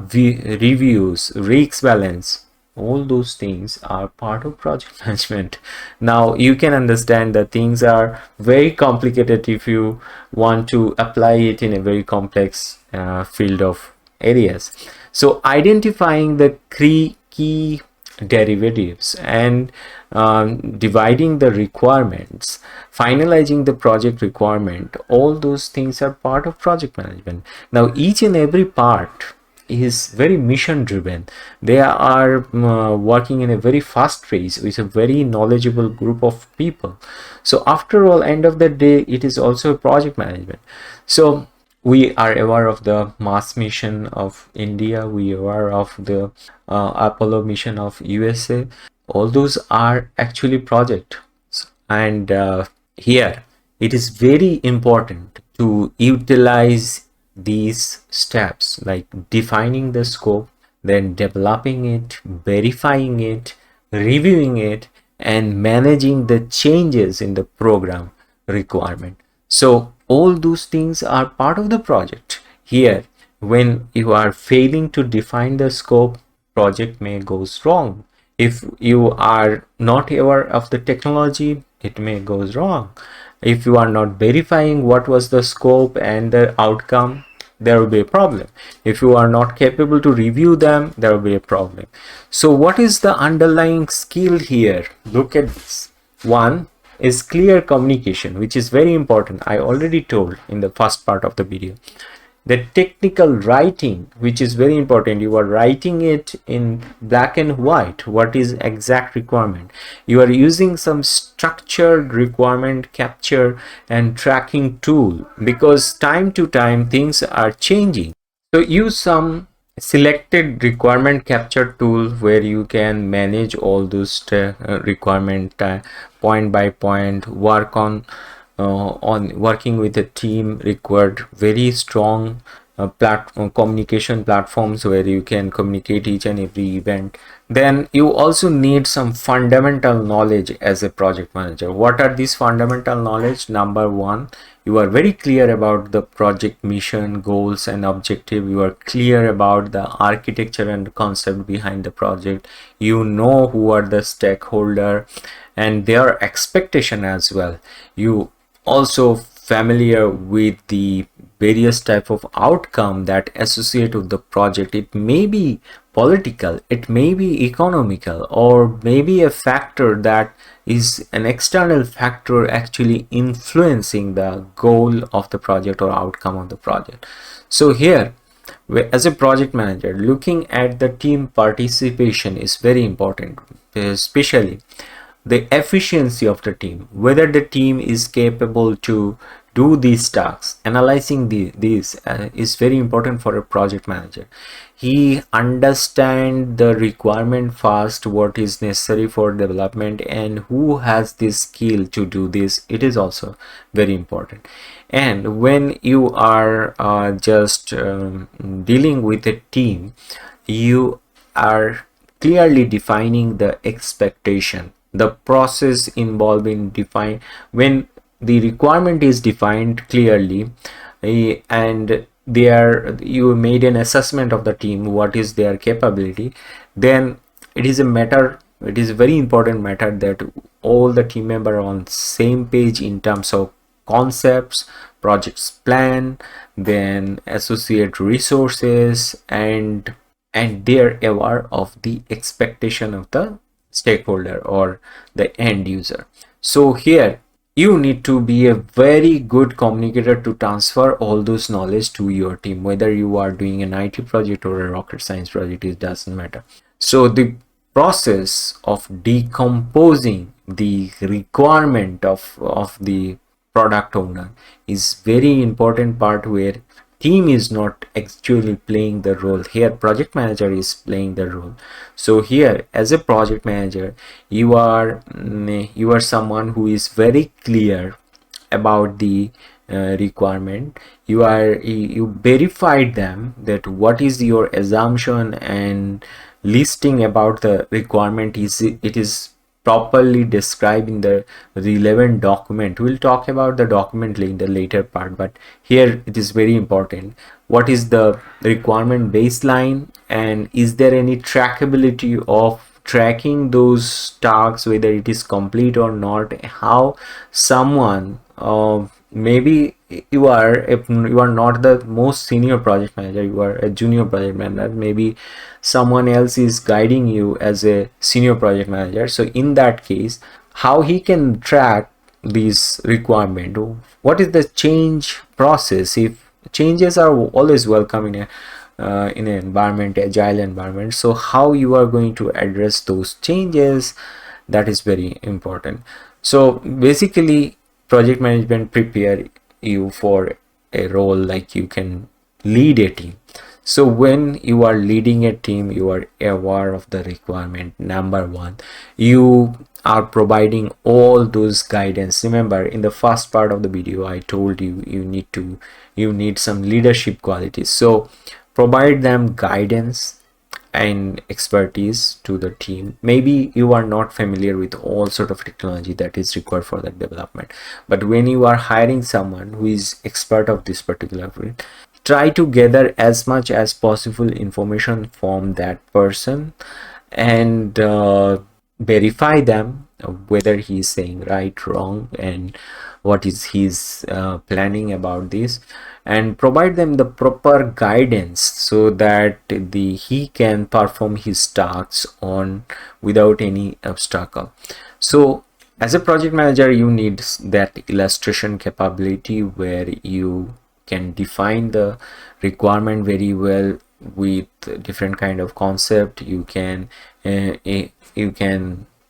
reviews, risks balance. All those things are part of project management. Now you can understand that things are very complicated if you want to apply it in a very complex field of areas. So identifying the key derivatives and dividing the requirements, finalizing the project requirement, all those things are part of project management. Now each and every part is very mission driven. They are working in a very fast pace with a very knowledgeable group of people. So after all, end of the day, it is also a project management. So we are aware of the Mars mission of India, we are aware of the Apollo mission of USA. All those are actually projects, and here it is very important to utilize these steps like defining the scope, then developing it, verifying it, reviewing it, and managing the changes in the program requirement. So all those things are part of the project. Here, when you are failing to define the scope, project may goes wrong. If you are not aware of the technology, it may goes wrong. If you are not verifying what was the scope and the outcome, there will be a problem. If you are not capable to review them, there will be a problem. So what is the underlying skill here? Look at this. One is clear communication, which is very important. I already told in the first part of the video. The technical writing, which is very important, you are writing it in black and white, what is exact requirement. You are using some structured requirement capture and tracking tool, because time to time things are changing. So use some selected requirement capture tool where you can manage all those requirement point by point, work on working with a team required very strong communication platforms where you can communicate each and every event. Then you also need some fundamental knowledge as a project manager. What are these fundamental knowledge? Number one, you are very clear about the project mission, goals and objective. You are clear about the architecture and concept behind the project. You know who are the stakeholder and their expectation as well. You also familiar with the various type of outcome that associate with the project. It may be political, it may be economical, or maybe a factor that is an external factor actually influencing the goal of the project or outcome of the project. So here, as a project manager, looking at the team participation is very important, especially the efficiency of the team, whether the team is capable to do these tasks. Analyzing these is very important for a project manager. He understand the requirement fast, what is necessary for development, and who has this skill to do this. It is also very important. And when you are just dealing with a team, you are clearly defining the expectation, the process involved in define. When the requirement is defined clearly, and you made an assessment of the team, what is their capability, then it is a very important matter that all the team members are on same page in terms of concepts, projects plan, then associate resources, and they're aware of the expectation of the stakeholder or the end user. So here you need to be a very good communicator to transfer all those knowledge to your team, whether you are doing an IT project or a rocket science project, it doesn't matter. So the process of decomposing the requirement of the product owner is very important part, where team is not actually playing the role. Here project manager is playing the role. So here, as a project manager, you are someone who is very clear about the requirement. You verified them, that what is your assumption and listing about the requirement is it is properly described in the relevant document. We'll talk about the document in the later part, but here it is very important. What is the requirement baseline, and is there any trackability of tracking those tasks, whether it is complete or not? How someone maybe you are not the most senior project manager, you are a junior project manager, maybe someone else is guiding you as a senior project manager. So in that case, how he can track these requirement? What is the change process? If changes are always welcome in an environment, agile environment, so how you are going to address those changes, that is very important. So basically project management prepare you for a role like you can lead a team. So when you are leading a team, you are aware of the requirement. Number one, you are providing all those guidance. Remember, in the first part of the video I told you you need some leadership qualities. So provide them guidance and expertise to the team. Maybe you are not familiar with all sort of technology that is required for that development, but when you are hiring someone who is expert of this particular field, try to gather as much as possible information from that person, and verify them, whether he is saying right, wrong, and what is his planning about this, and provide them the proper guidance so that he can perform his tasks on without any obstacle. So as a project manager, you need that illustration capability, where you can define the requirement very well with different kind of concept. You can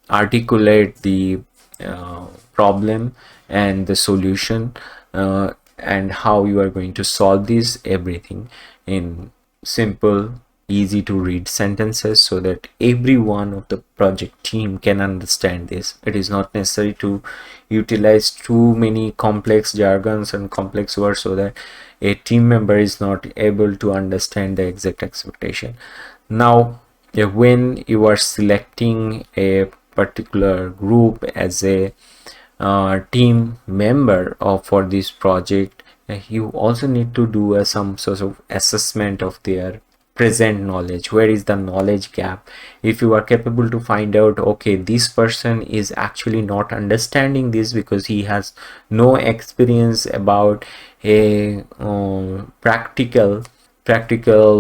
articulate the problem and the solution, and how you are going to solve this everything in simple, easy to read sentences, so that every one of the project team can understand this. It is not necessary to utilize too many complex jargons and complex words so that a team member is not able to understand the exact expectation. Now, when you are selecting a particular group as a team member for this project, you also need to do some sort of assessment of their present knowledge. Where is the knowledge gap? If you are capable to find out, okay, this person is actually not understanding this because he has no experience about a practical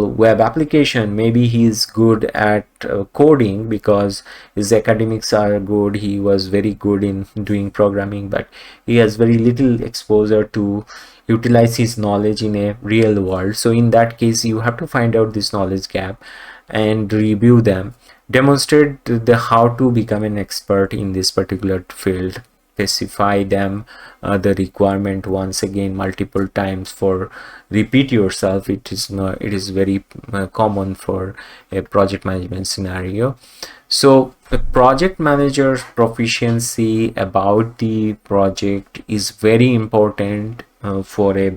web application. Maybe he's good at coding because his academics are good, he was very good in doing programming, but he has very little exposure to utilize his knowledge in a real world. So in that case, you have to find out this knowledge gap and review them, demonstrate the how to become an expert in this particular field, specify them the requirement once again multiple times. For repeat yourself, it is very common for a project management scenario. So a project manager's proficiency about the project is very important for a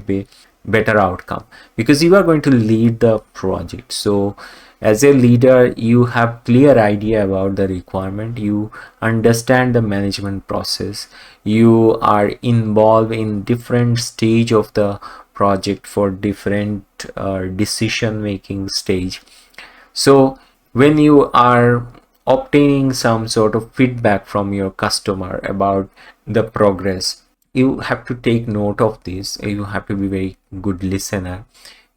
better outcome, because you are going to lead the project. So as a leader, you have clear idea about the requirement, you understand the management process, you are involved in different stage of the project for different decision making stage. So when you are obtaining some sort of feedback from your customer about the progress, you have to take note of this. You have to be very good listener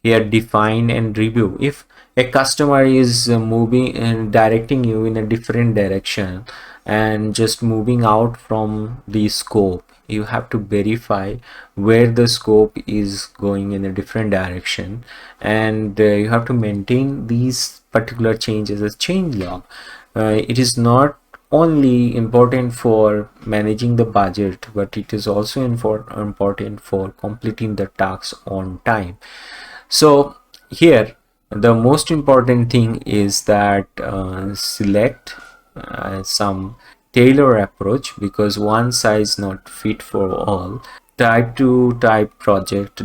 here. Define and review. If a customer is moving and directing you in a different direction and just moving out from the scope, you have to verify where the scope is going in a different direction, and you have to maintain these particular changes as change log. It is not only important for managing the budget, but it is also important for completing the tasks on time. So here the most important thing is that select some tailor approach, because one size not fit for all. Type to type project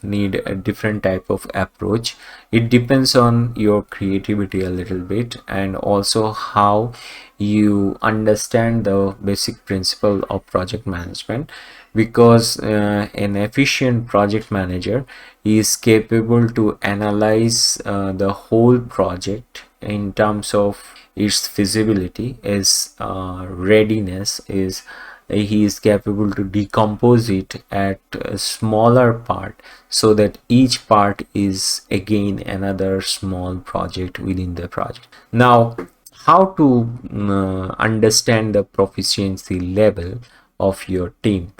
need a different type of approach. It depends on your creativity a little bit, and also how you understand the basic principle of project management, because an efficient project manager is capable to analyze the whole project in terms of its feasibility, its readiness, is he is capable to decompose it at a smaller part, so that each part is again another small project within the project. Now, how to understand the proficiency level of your team?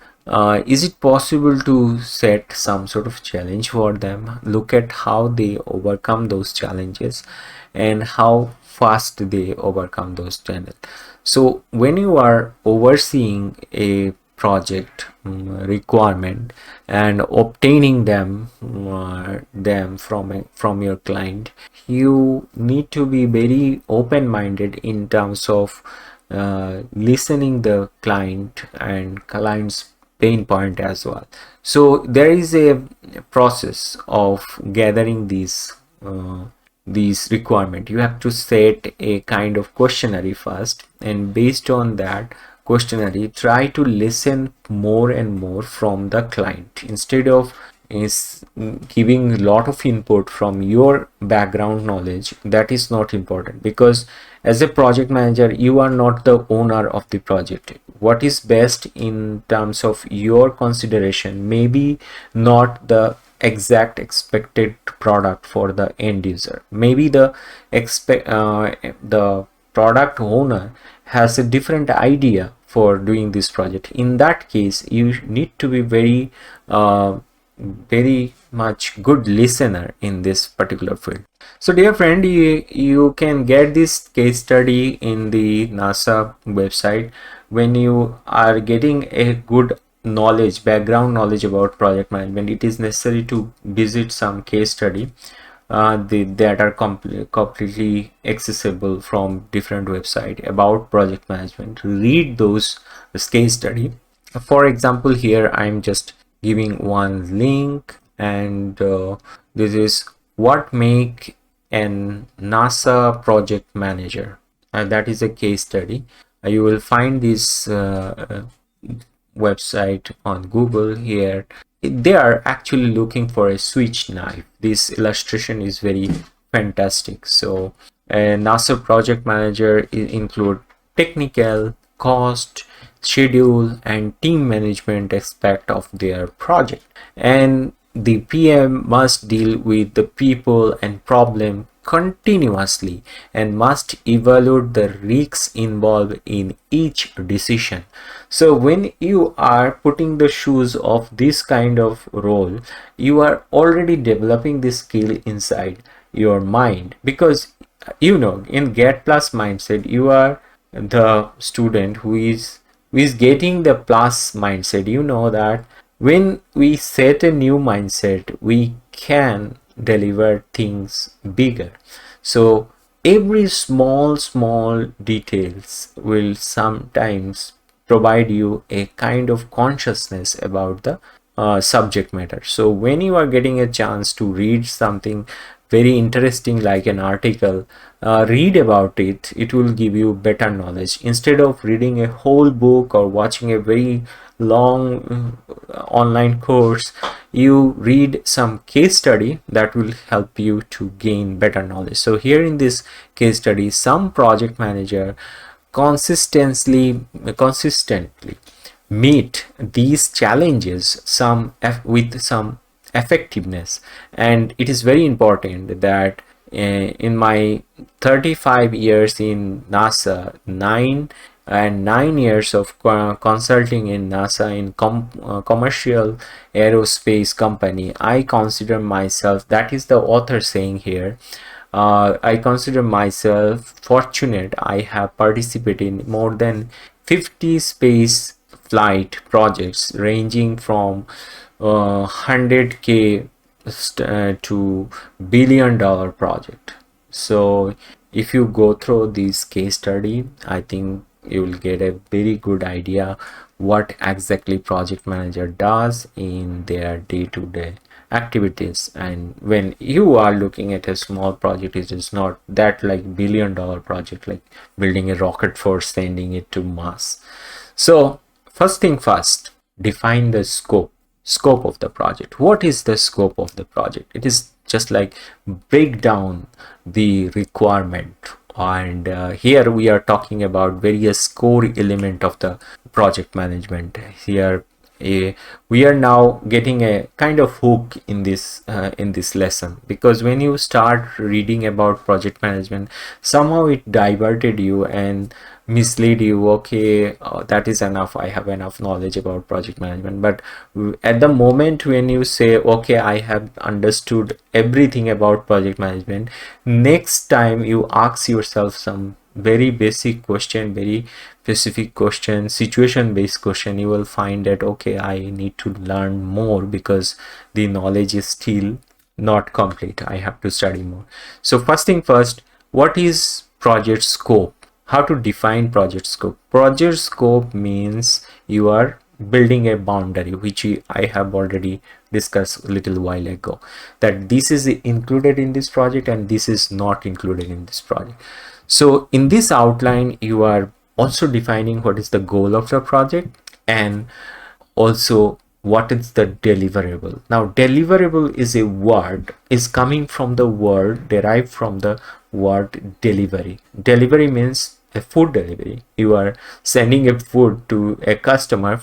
Is it possible to set some sort of challenge for them? Look at how they overcome those challenges and how fast they overcome those challenges. So when you are overseeing a project requirement and obtaining them from your client, you need to be very open-minded in terms of listening the client and client's pain point as well. So there is a process of gathering these requirement. You have to set a kind of questionnaire first, and based on that questionnaire, try to listen more and more from the client, instead of giving a lot of input from your background knowledge. That is not important, because as a project manager, you are not the owner of the project. What is best in terms of your consideration may be not the exact expected product for the end user. Maybe the product owner has a different idea for doing this project. In that case, you need to be very very much good listener in this particular field. So dear friend, you can get this case study in the NASA website. When you are getting a good knowledge, background knowledge about project management, it is necessary to visit some case study that are completely accessible from different website about project management. Read those case study. For example, here I'm just giving one link, and this is what make an NASA project manager. That is a case study. You will find this website on Google here. They are actually looking for a switch knife. This illustration is very fantastic. So a NASA project manager include technical, cost, schedule, and team management aspect of their project, and the PM must deal with the people and problem continuously and must evaluate the risks involved in each decision. So when you are putting the shoes of this kind of role, you are already developing this skill inside your mind, because in get plus mindset you are the student who is getting the plus mindset. You know that when we set a new mindset, we can deliver things bigger. So every small details will sometimes provide you a kind of consciousness about the subject matter. So when you are getting a chance to read something very interesting like an article, read about it. It will give you better knowledge instead of reading a whole book or watching a very long online course. You read some case study that will help you to gain better knowledge. So here in this case study, some project manager consistently meet these challenges with some effectiveness. And it is very important that in my 35 years in NASA, 9 years of consulting in NASA in commercial aerospace company, I consider myself, that is the author saying here, I consider myself fortunate. I have participated in more than 50 space flight projects ranging from 100K to $1 billion project. So if you go through this case study, I think you will get a very good idea what exactly project manager does in their day-to-day activities. And when you are looking at a small project, it is not that like $1 billion project, like building a rocket for sending it to Mars. So first thing first, define the scope of the project. What is the scope of the project? It is just like break down the requirement. And here we are talking about various core element of the project management. Here we are now getting a kind of hook in this lesson, because when you start reading about project management, somehow it diverted you and mislead you. Okay, that is enough, I have enough knowledge about project management. But at the moment when you say, okay, I have understood everything about project management, next time you ask yourself some very basic question, very specific question, situation based question, you will find that okay, I need to learn more because the knowledge is still not complete. I have to study more. So first thing first, what is project scope? How to define project scope? Project scope means you are building a boundary, which I have already discussed a little while ago, that this is included in this project and this is not included in this project. So in this outline, you are also defining what is the goal of the project and also what is the deliverable. Now deliverable is a word, is coming from the word, derived from the word delivery. Delivery means a food delivery. You are sending a food to a customer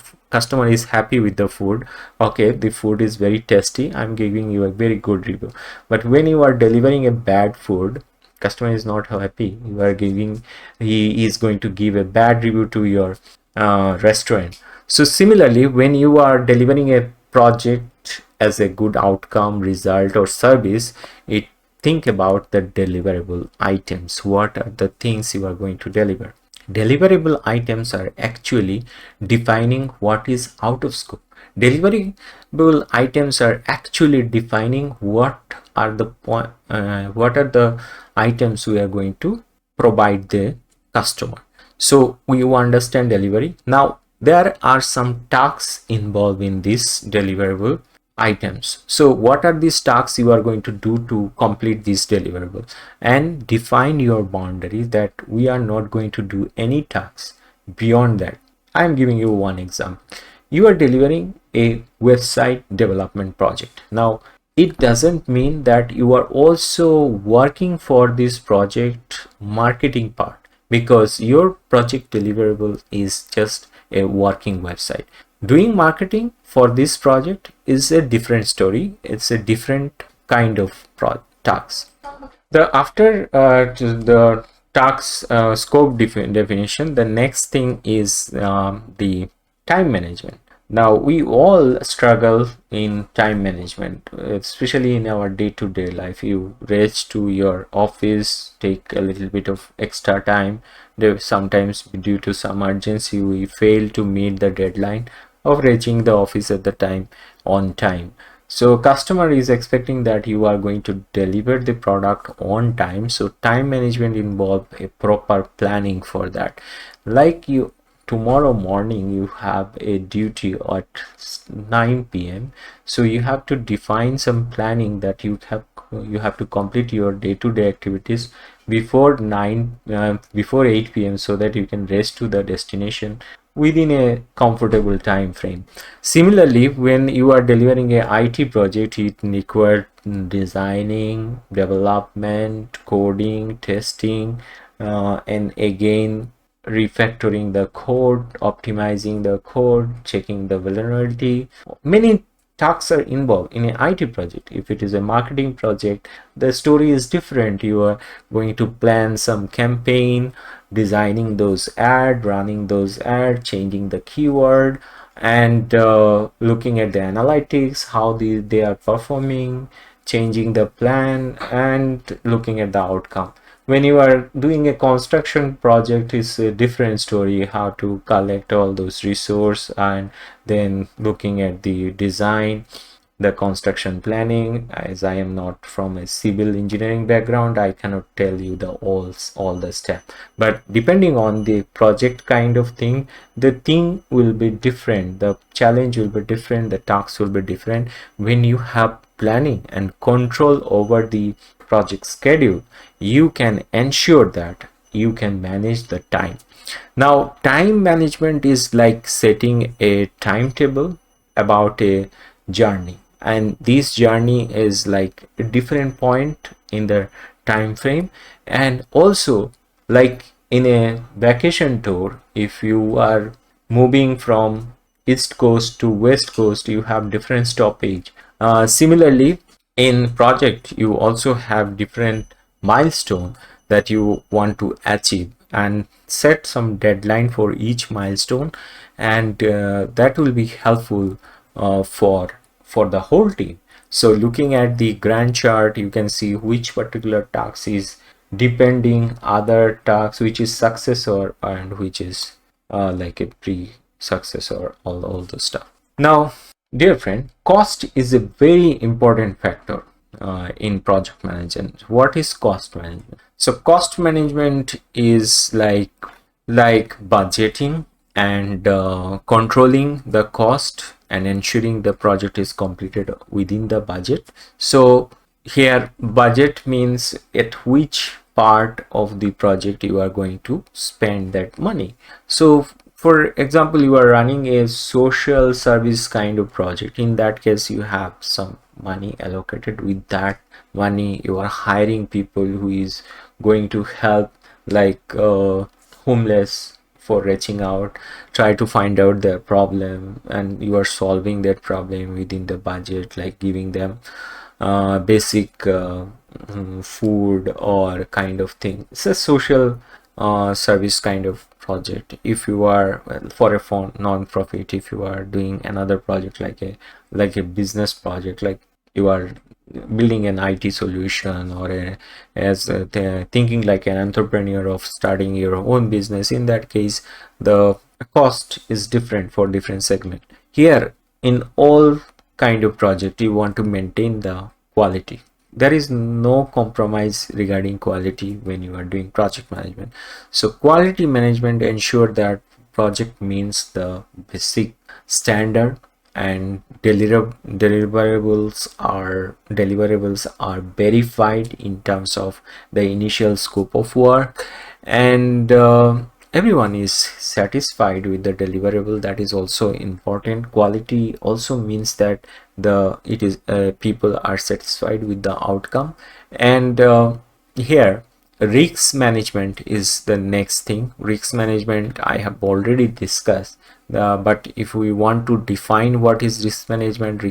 is happy with the food. Okay, the food is very tasty, I'm giving you a very good review. But when you are delivering a bad food, customer is not happy. You are giving, he is going to give a bad review to your restaurant. So similarly, when you are delivering a project as a good outcome, result, or service, it think about the deliverable items. What are the things you are going to deliver? Deliverable items are actually defining what is out of scope. Deliverable items are actually defining what are the what are the items we are going to provide the customer. So we understand delivery. Now there are some tasks involved in this deliverable items. So what are these tasks you are going to do to complete these deliverables, and define your boundary that we are not going to do any tasks beyond that. I am giving you one example. You are delivering a website development project. Now it doesn't mean that you are also working for this project marketing part, because your project deliverable is just a working website. Doing marketing for this project is a different story. It's a different kind of task. The after the task scope definition, the next thing is the time management. Now we all struggle in time management, especially in our day-to-day life. You reach to your office, take a little bit of extra time. There sometimes due to some urgency we fail to meet the deadline of reaching the office at the time on time. So customer is expecting that you are going to deliver the product on time. So time management involves a proper planning for that. Like you, tomorrow morning you have a duty at 9 p.m. so you have to define some planning that you have to complete your day-to-day activities before 8 p.m. so that you can race to the destination within a comfortable time frame. Similarly, when you are delivering a IT project, it requires designing, development, coding, testing, and again refactoring the code, optimizing the code, checking the vulnerability. Many tasks are involved in an IT project. If it is a marketing project, the story is different. You are going to plan some campaign, designing those ads, running those ads, changing the keyword, and looking at the analytics, how they are performing, changing the plan, and looking at the outcome. When you are doing a construction project, is a different story, how to collect all those resources, and then looking at the design, the construction planning. As I am not from a civil engineering background, I cannot tell you the all the steps, but depending on the project kind of thing, the thing will be different, the challenge will be different, the tasks will be different. When you have planning and control over the project schedule, you can ensure that you can manage the time. Now time management is like setting a timetable about a journey, and this journey is like a different point in the time frame. And also, like in a vacation tour, if you are moving from east coast to west coast, you have different stoppage. Similarly, in project you also have different milestone that you want to achieve, and set some deadline for each milestone, and that will be helpful for the whole team. So looking at the Gantt chart, you can see which particular task is depending other tasks, which is successor and which is like a pre-successor, all the stuff. Now dear friend, cost is a very important factor in project management. What is cost management? So cost management is like budgeting and controlling the cost and ensuring the project is completed within the budget. So here budget means at which part of the project you are going to spend that money. So for example, you are running a social service kind of project. In that case, you have some money allocated. With that money, you are hiring people who is going to help, like homeless, for reaching out, try to find out their problem, and you are solving that problem within the budget, like giving them basic food or kind of thing. It's a social service kind of project, if you are, well, for a non-profit, if you are doing another project like a business project, like you are building an IT solution, or thinking like an entrepreneur of starting your own business, in that case the cost is different for different segment. Here, in all kind of project, you want to maintain the quality. There is no compromise regarding quality when you are doing project management. So quality management ensure that project means the basic standard, and deliverables are verified in terms of the initial scope of work, and everyone is satisfied with the deliverable. That is also important. Quality also means that people are satisfied with the outcome. And here, risk management is the next thing. Risk management I have already discussed, but if we want to define what is risk management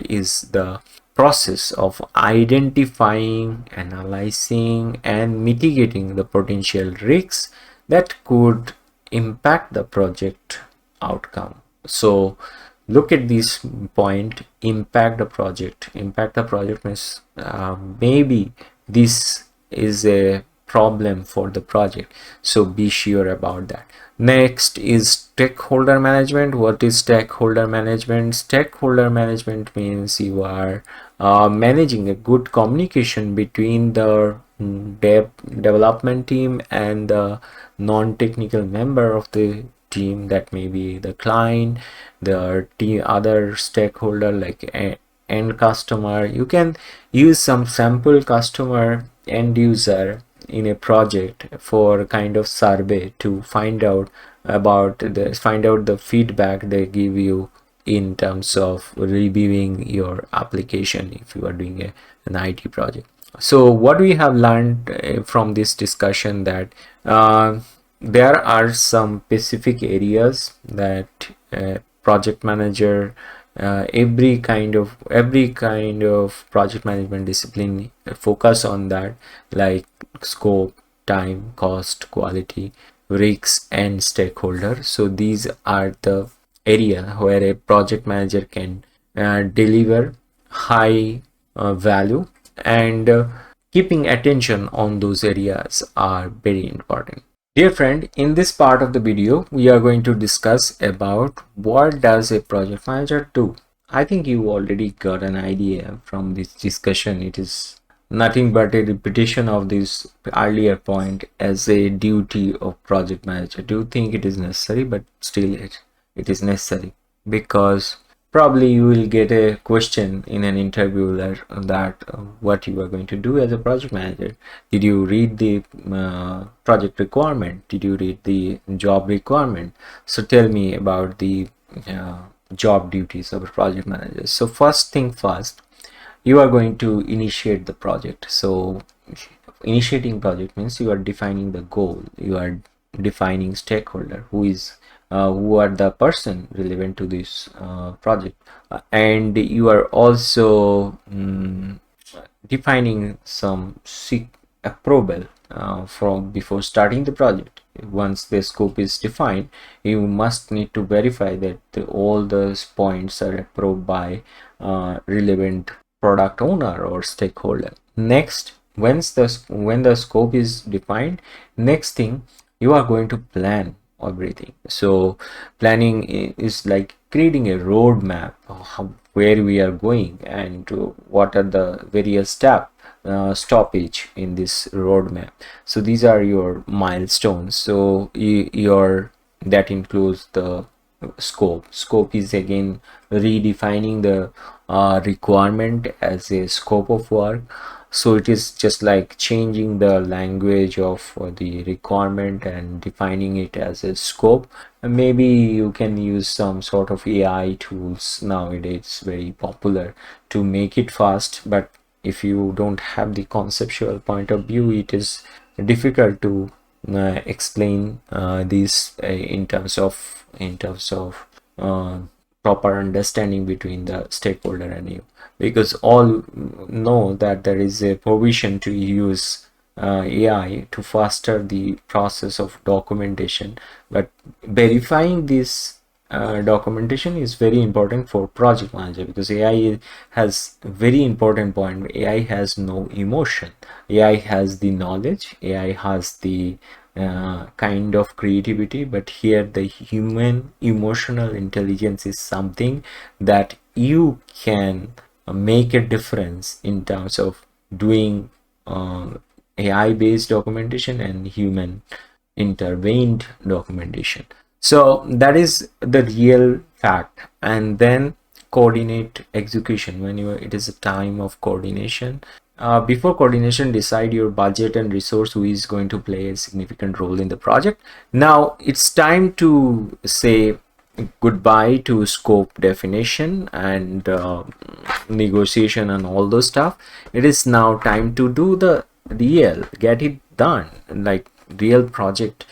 is the process of identifying, analyzing, and mitigating the potential risks that could impact the project outcome. So look at this point: impact the project means maybe this is a problem for the project, so be sure about that. Next is stakeholder management. What is stakeholder management? Stakeholder management means you are managing a good communication between the development team and the non-technical member of the team, that may be the client, the other stakeholder like end customer. You can use some sample customer, end user, in a project for kind of survey to find out the feedback they give you in terms of reviewing your application if you are doing an IT project. So what we have learned from this discussion, that there are some specific areas that project manager, every kind of project management discipline focus on that, like scope, time, cost, quality, risks, and stakeholder. So these are the area where a project manager can deliver high value, and keeping attention on those areas are very important. Dear friend, in this part of the video, we are going to discuss about what does a project manager do. I think you already got an idea from this discussion. It is nothing but a repetition of this earlier point as a duty of project manager. Do you think it is necessary? But still it is necessary, because probably you will get a question in an interview that what you are going to do as a project manager. Did you read the project requirement? Did you read the job requirement? So tell me about the job duties of a project manager. So first thing first, you are going to initiate the project. So initiating project means you are defining the goal, you are defining stakeholder, who are the person relevant to this project, and you are also defining some approval from before starting the project. Once the scope is defined, you must need to verify that all those points are approved by relevant product owner or stakeholder. Next, when the scope is defined, next thing, you are going to plan everything. So planning is like creating a roadmap of where we are going, and what are the various stoppage in this roadmap. So these are your milestones. So that includes the scope is again redefining the requirement as a scope of work. So it is just like changing the language of the requirement and defining it as a scope. And maybe you can use some sort of AI tools nowadays, very popular, to make it fast. But if you don't have the conceptual point of view, it is difficult to explain this in terms of proper understanding between the stakeholder and you, because all know that there is a provision to use AI to faster the process of documentation, but verifying this documentation is very important for project manager, because AI has very important point. AI has no emotion. AI has the knowledge. AI has the kind of creativity, but here the human emotional intelligence is something that you can make a difference in terms of doing AI based documentation and human intervened documentation. So that is the real fact. And then coordinate execution. When you, it is a time of coordination. Before coordination, decide your budget and resource, who is going to play a significant role in the project. Now it's time to say goodbye to scope definition and negotiation and all those stuff. It is now time to do the real, get it done, like real project,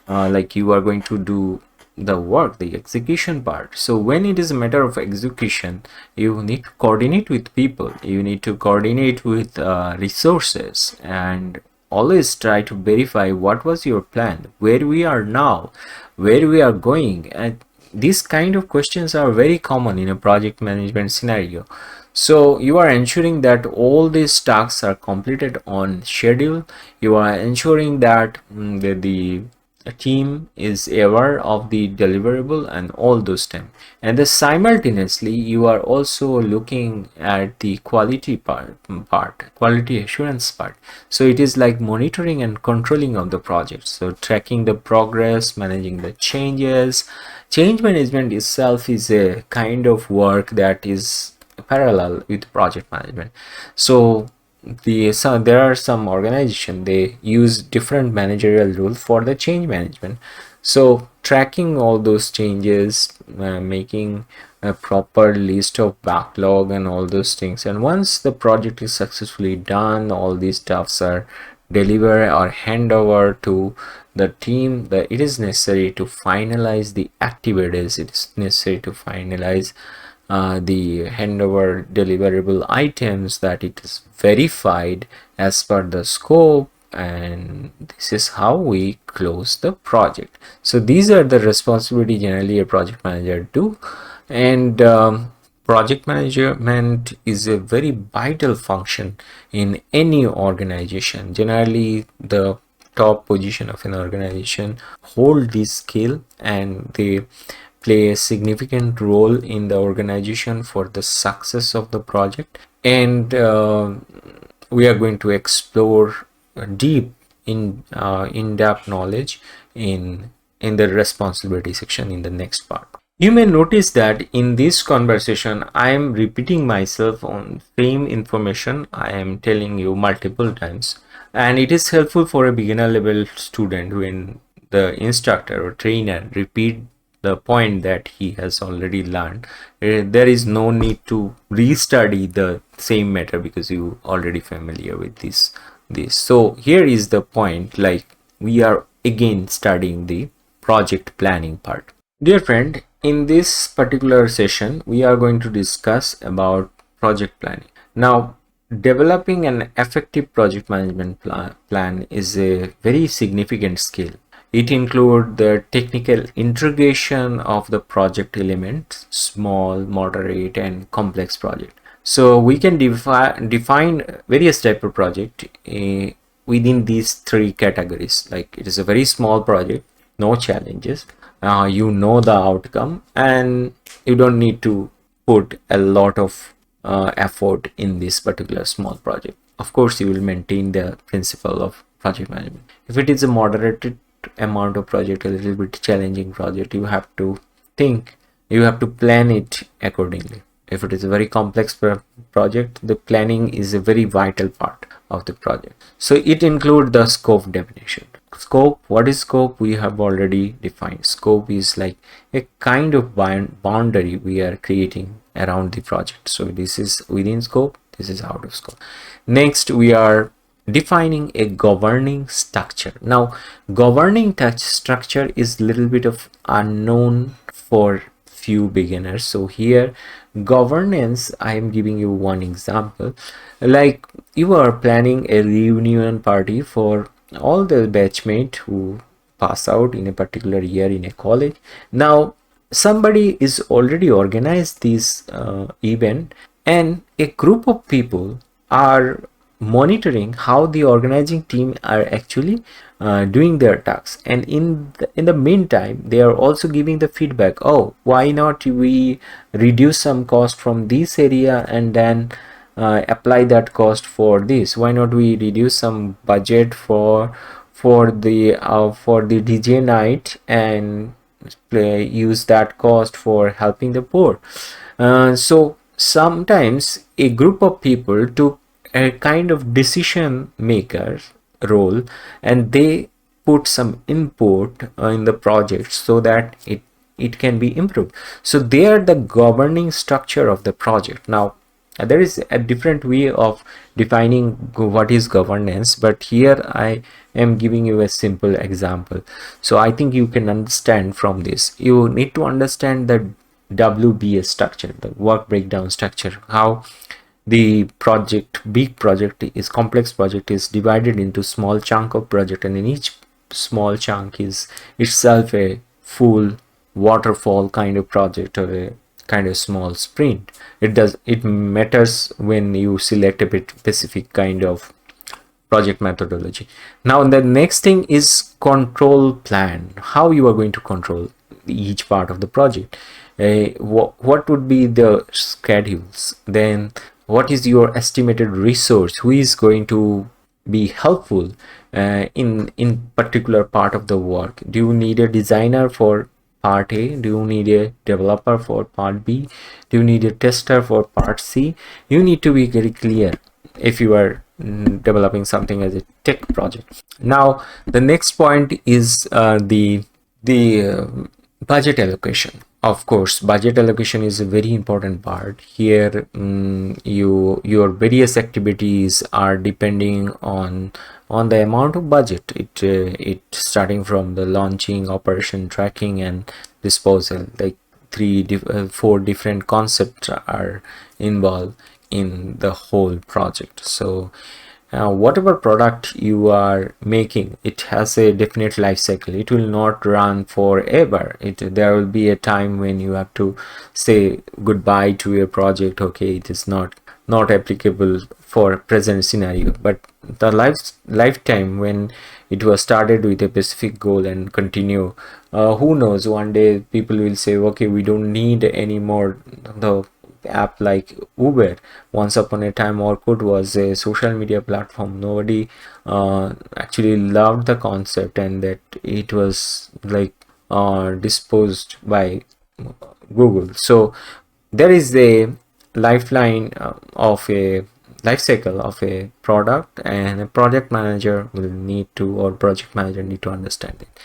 like you are going to do the work, the execution part. So when it is a matter of execution, you need to coordinate with people, you need to coordinate with resources, and always try to verify what was your plan, where we are now, where we are going. And these kind of questions are very common in a project management scenario. So you are ensuring that all these tasks are completed on schedule. You are ensuring that the team is aware of the deliverable and all those things. And then simultaneously you are also looking at the quality quality assurance part. So it is like monitoring and controlling of the project, so tracking the progress, managing the changes. Change management itself is a kind of work that is parallel with project management. So there are some organization, they use different managerial rules for the change management. So tracking all those changes, making a proper list of backlog and all those things. And once the project is successfully done, all these stuffs are delivered or hand over to the team, that it is necessary to finalize the activities, it is necessary to finalize the handover deliverable items, that it is verified as per the scope, and this is how we close the project. So these are the responsibility generally a project manager do. And project management is a very vital function in any organization. Generally the top position of an organization hold this skill, and they play a significant role in the organization for the success of the project. And we are going to explore deep in-depth knowledge in the responsibility section in the next part. You may notice that in this conversation I am repeating myself on same information I am telling you multiple times, and it is helpful for a beginner level student when the instructor or trainer repeat the point that he has already learned. There is no need to restudy the same matter because you already familiar with this. So here is the point, like we are again studying the project planning part. Dear friend, in this particular session we are going to discuss about project planning. Now developing an effective project management plan is a very significant skill. It includes the technical integration of the project elements, small, moderate, and complex project. So we can define various type of project within these three categories. Like it is a very small project, no challenges, you know the outcome, and you don't need to put a lot of effort in this particular small project. Of course, you will maintain the principle of project management. If it is a moderated amount of project, a little bit challenging project, you have to think, you have to plan it accordingly. If it is a very complex project, the planning is a very vital part of the project. So it includes the scope definition. Scope, what is scope? We have already defined. Scope is like a kind of boundary we are creating around the project. So this is within scope, this is out of scope. Next, we are defining a governing structure. Now governing structure is little bit of unknown for few beginners. So here governance, I am giving you one example. Like you are planning a reunion party for all the batchmate who pass out in a particular year in a college. Now somebody is already organized this event, and a group of people are monitoring how the organizing team are actually doing their tasks, and in the meantime they are also giving the feedback. Oh, why not we reduce some cost from this area and then apply that cost for this? Why not we reduce some budget for the DJ night and use that cost for helping the poor? So sometimes a group of people took a kind of decision maker role, and they put some input in the project so that it can be improved. So they are the governing structure of the project. Now there is a different way of defining what is governance, but here I am giving you a simple example, so I think you can understand from this. You need to understand the WBS structure, the work breakdown structure, how the big project is complex project is divided into small chunk of project, and in each small chunk is itself a full waterfall kind of project or a kind of small sprint. It matters when you select a bit specific kind of project methodology. Now the next thing is control plan, how you are going to control each part of the project. What would be the schedules, then what is your estimated resource, who is going to be helpful in particular part of the work. Do you need a designer for part A? Do you need a developer for part B? Do you need a tester for part C? You need to be very clear if you are developing something as a tech project. Now the next point is the budget allocation. Of course, budget allocation is a very important part here. Your various activities are depending on the amount of budget. It starting from the launching, operation, tracking, and disposal. Like four different concepts are involved in the whole project. So whatever product you are making, it has a definite life cycle. It will not run forever. There will be a time when you have to say goodbye to your project. Okay, it is not applicable for present scenario, but the lifetime when it was started with a specific goal and continue, who knows, one day people will say, okay, we don't need any more the app like Uber. Once upon a time Orkut was a social media platform. Nobody actually loved the concept, and that it was like disposed by Google. So there is a lifeline of a life cycle of a product, and a project manager will need to, or project manager need to understand it.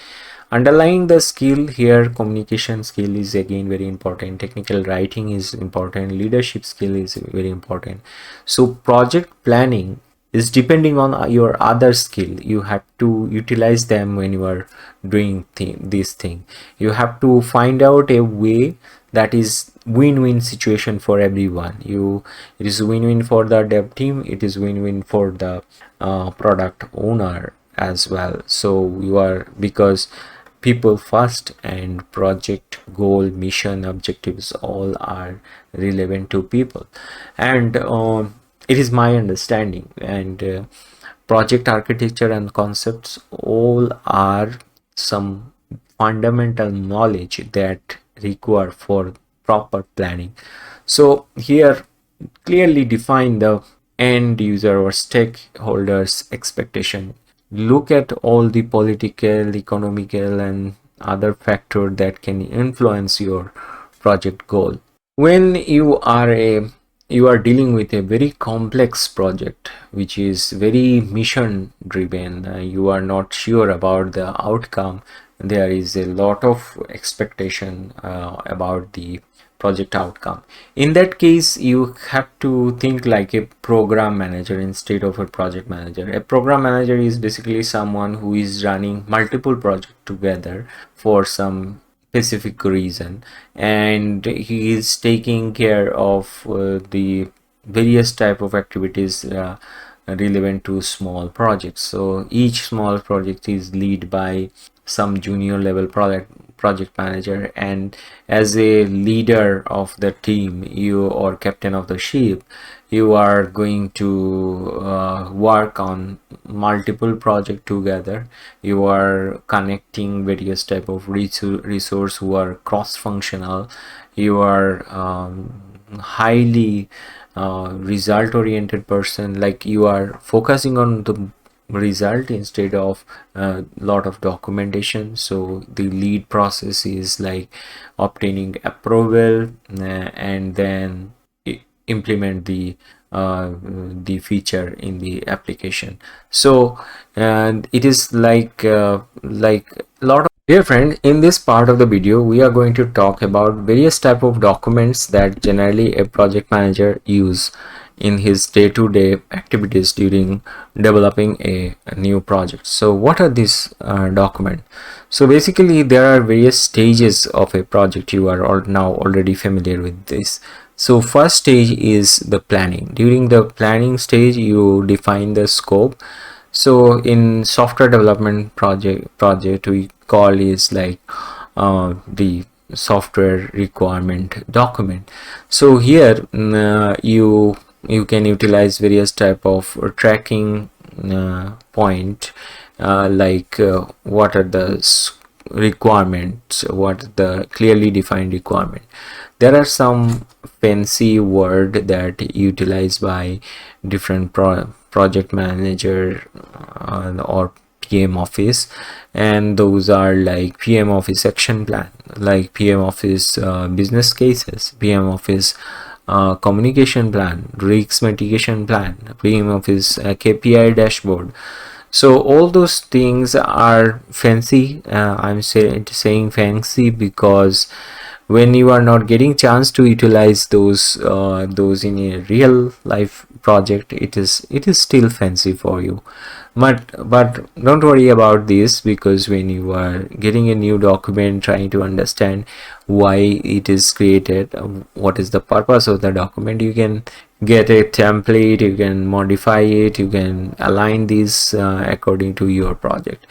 Underlying the skill here, communication skill is again very important, technical writing is important, leadership skill is very important. So project planning is depending on your other skill. You have to utilize them when you are doing this thing. You have to find out a way that is win-win situation for everyone. It is win-win for the dev team, it is win-win for the product owner as well. So you are, because people first and project goal, mission, objectives all are relevant to people. And it is my understanding, and project architecture and concepts all are some fundamental knowledge that require for proper planning. So here clearly define the end user or stakeholders expectation. Look at all the political, economical, and other factors that can influence your project goal. When you are dealing with a very complex project which is very mission driven, you are not sure about the outcome, there is a lot of expectation about the project outcome. In that case, you have to think like a program manager instead of a project manager. A program manager is basically someone who is running multiple projects together for some specific reason, and he is taking care of the various type of activities relevant to small projects. So each small project is led by some junior level project manager, and as a leader of the team, you or captain of the ship, you are going to work on multiple projects together. You are connecting various type of resource who are cross functional. You are highly result oriented person, like you are focusing on the result instead of a lot of documentation. So the lead process is like obtaining approval and then implement the feature in the application. So and it is like a lot of. Dear friend, in this part of the video we are going to talk about various type of documents that generally a project manager use in his day-to-day activities during developing a new project. So what are these documents? So basically there are various stages of a project. You are all now already familiar with this. So first stage is the planning. During the planning stage you define the scope. So in software development project we call is like the software requirement document. So here you can utilize various type of tracking point, like what are the requirements, what the clearly defined requirement. There are some fancy word that utilized by different project manager or PM office, and those are like PM office action plan, like PM office business cases, PM office communication plan, risk mitigation plan, PM office KPI dashboard. So all those things are fancy. I'm saying fancy because when you are not getting chance to utilize those in a real life project, it is still fancy for you. But don't worry about this, because when you are getting a new document, trying to understand why it is created, what is the purpose of the document, you can get a template, you can modify it, you can align this according to your project.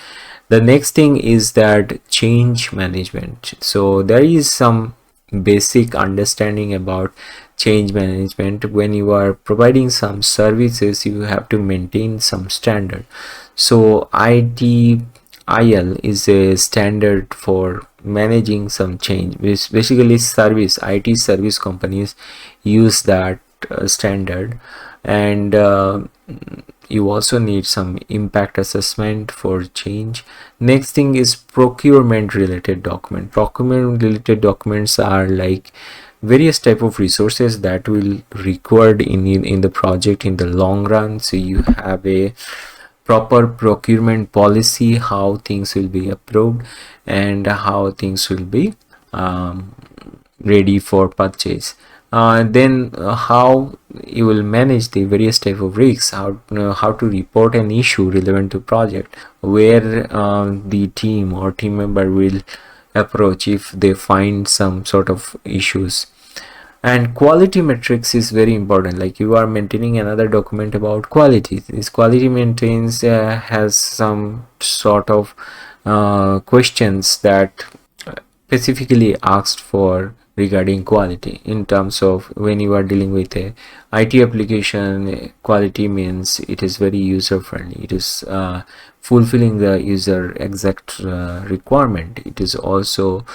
The next thing is that change management. So there is some basic understanding about change management. When you are providing some services, you have to maintain some standard. So ITIL is a standard for managing some change. Basically IT service companies use that standard. And you also need some impact assessment for change. Next thing is procurement related documents are like various type of resources that will required in the project in the long run. So you have a proper procurement policy, how things will be approved and how things will be ready for purchase. Then how you will manage the various type of risks, how to report an issue relevant to project, where the team or team member will approach if they find some sort of issues. And quality metrics is very important, like you are maintaining another document about quality. This quality maintains has some sort of questions that specifically asked for regarding quality, in terms of when you are dealing with a IT application. Quality means it is very user friendly, it is fulfilling the user exact requirement, it is also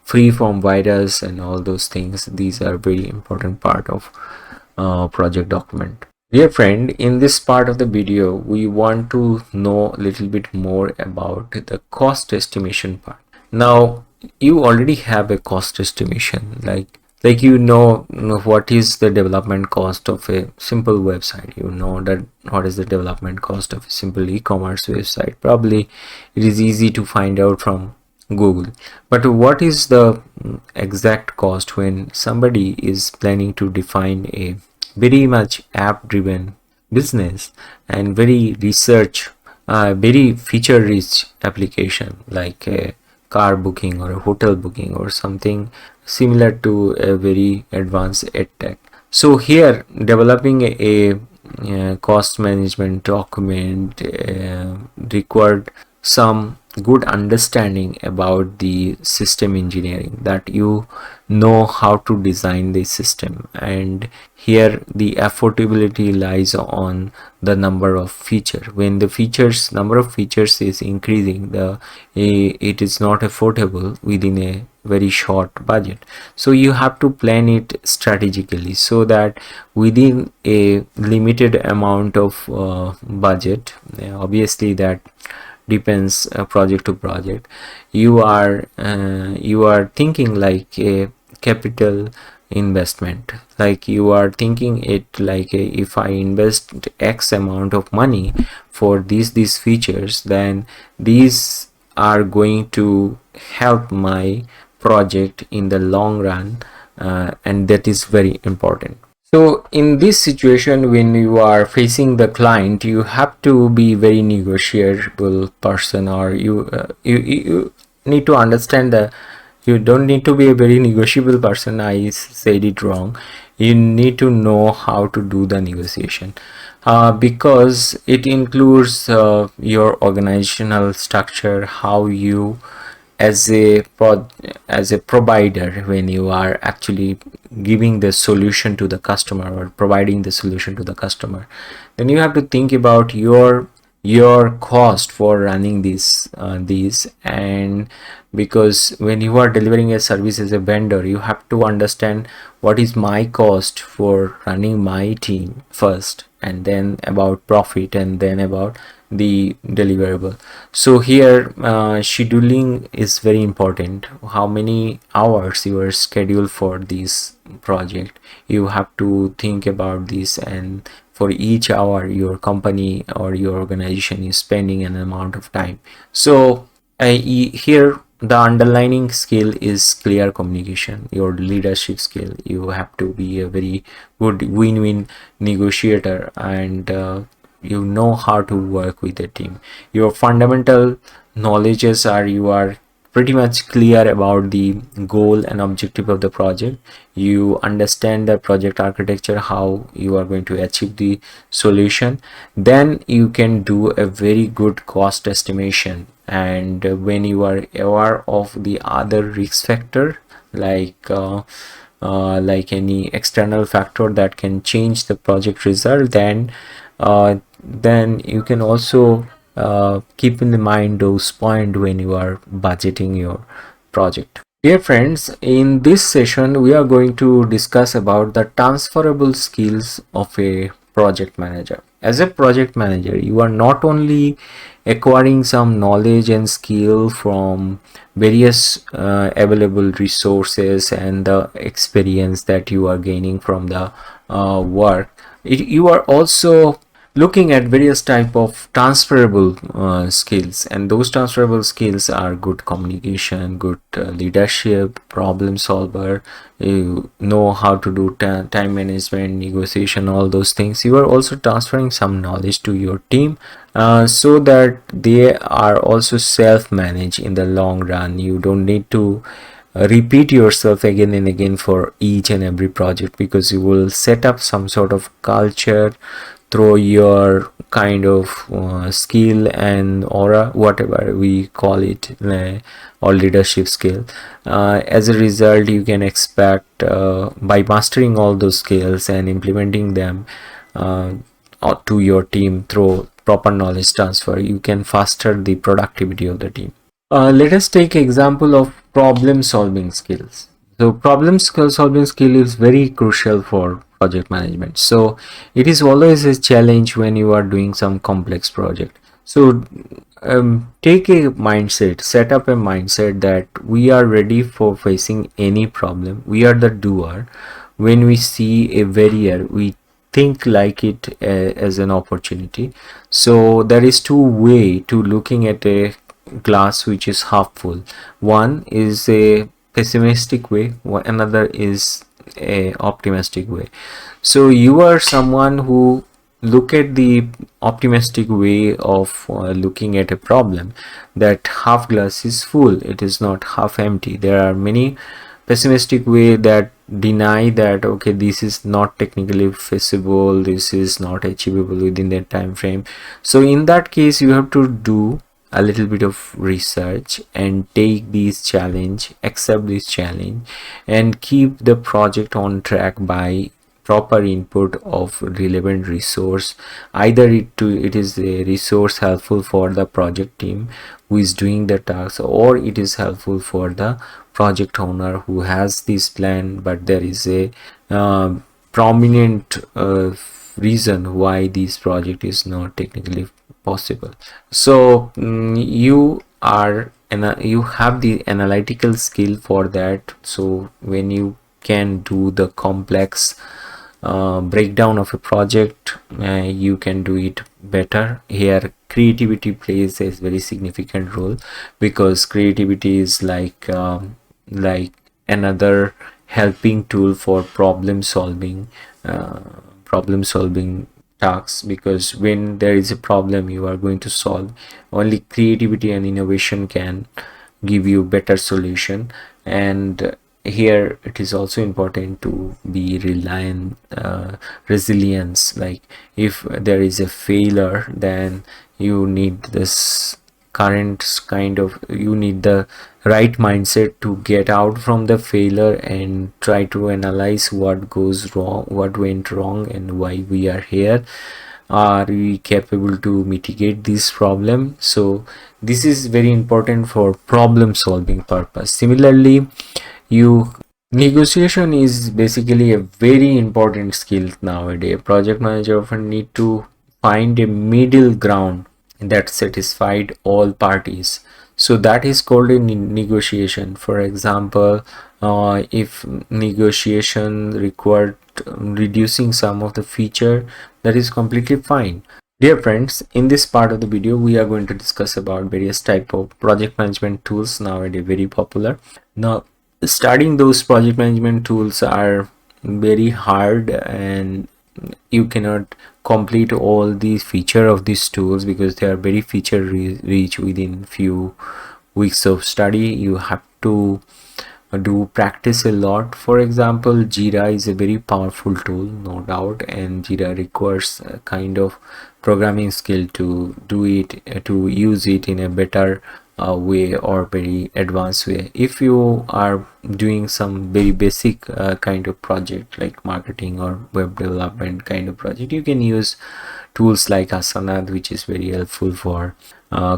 free from virus and all those things. These are very important part of project document. Dear friend, in this part of the video we want to know a little bit more about the cost estimation part. Now you already have a cost estimation, like you know what is the development cost of a simple website, you know that what is the development cost of a simple e-commerce website. Probably it is easy to find out from Google. But what is the exact cost when somebody is planning to define a very much app driven business and very research very feature rich application, like a car booking or a hotel booking or something similar to a very advanced edtech. So here developing a cost management document required some good understanding about the system engineering, that you know how to design the system, and here the affordability lies on the number of features. When the number of features is increasing, it is not affordable within a very short budget. So you have to plan it strategically, so that within a limited amount of budget, obviously that depends project to project, you are thinking like a capital investment, like you are thinking it like if I invest x amount of money for these features, then these are going to help my project in the long run, and that is very important. So in this situation, when you are facing the client, you have to be very negotiable person, or you need to understand that you don't need to be a very negotiable person. I said it wrong. You need to know how to do the negotiation, because it includes your organizational structure, how you as a provider, when you are actually giving the solution to the customer or providing the solution to the customer, then you have to think about your cost for running these. And because when you are delivering a service as a vendor, you have to understand what is my cost for running my team first, and then about profit, and then about the deliverable. So here scheduling is very important. How many hours you are scheduled for this project, you have to think about this, and for each hour your company or your organization is spending an amount of time. So here the underlining skill is clear communication, your leadership skill. You have to be a very good win-win negotiator, and you know how to work with a team. Your fundamental knowledges are, you are pretty much clear about the goal and objective of the project. You understand the project architecture, how you are going to achieve the solution. Then you can do a very good cost estimation, and when you are aware of the other risk factor, like any external factor that can change the project result, then you can also keep in mind those points when you are budgeting your project. Dear friends, in this session we are going to discuss about the transferable skills of a project manager. As a project manager, you are not only acquiring some knowledge and skill from various available resources and the experience that you are gaining from the work. You are also looking at various type of transferable skills, and those transferable skills are good communication, good leadership, problem solver. You know how to do time management, negotiation, all those things. You are also transferring some knowledge to your team, so that they are also self-managed in the long run. You don't need to repeat yourself again and again for each and every project, because you will set up some sort of culture through your kind of skill and aura, whatever we call it, or leadership skill. As a result, you can expect by mastering all those skills and implementing them to your team through proper knowledge transfer, you can foster the productivity of the team. Let us take example of problem solving skills. So solving skill is very crucial for project management. So it is always a challenge when you are doing some complex project. So take a mindset, set up a mindset that we are ready for facing any problem. We are the doer. When we see a barrier, we think like it as an opportunity. So there is two way to looking at a glass which is half full. One is a pessimistic way, another is a optimistic way. So you are someone who look at the optimistic way of looking at a problem, that half glass is full, it is not half empty. There are many pessimistic way that deny that okay, this is not technically feasible, this is not achievable within that time frame. So in that case you have to do a little bit of research and take this challenge, accept this challenge, and keep the project on track by proper input of relevant resource. Either it is a resource helpful for the project team who is doing the task, or it is helpful for the project owner who has this plan, but there is a prominent reason why this project is not technically possible. So you have the analytical skill for that. So when you can do the complex breakdown of a project, you can do it better. Here creativity plays a very significant role, because creativity is like another helping tool for problem solving tasks, because when there is a problem you are going to solve, only creativity and innovation can give you better solution. And here it is also important to be resilience. Like if there is a failure, then you need this you need the right mindset to get out from the failure and try to analyze what goes wrong, what went wrong, and why we are here. Are we capable to mitigate this problem? So this is very important for problem solving purpose. Similarly, you negotiation is basically a very important skill nowadays. Project manager often need to find a middle ground that satisfied all parties. So that is called a negotiation. For example, if negotiation required reducing some of the feature, that is completely fine. Dear friends, in this part of the video we are going to discuss about various type of project management tools nowadays very popular. Now studying those project management tools are very hard, and you cannot complete all these feature of these tools because they are very feature rich. Within few weeks of study you have to do practice a lot. For example, Jira is a very powerful tool, no doubt, and Jira requires a kind of programming skill to do it, to use it in a better way or very advanced way. If you are doing some very basic kind of project like marketing or web development kind of project, you can use tools like Asana, which is very helpful for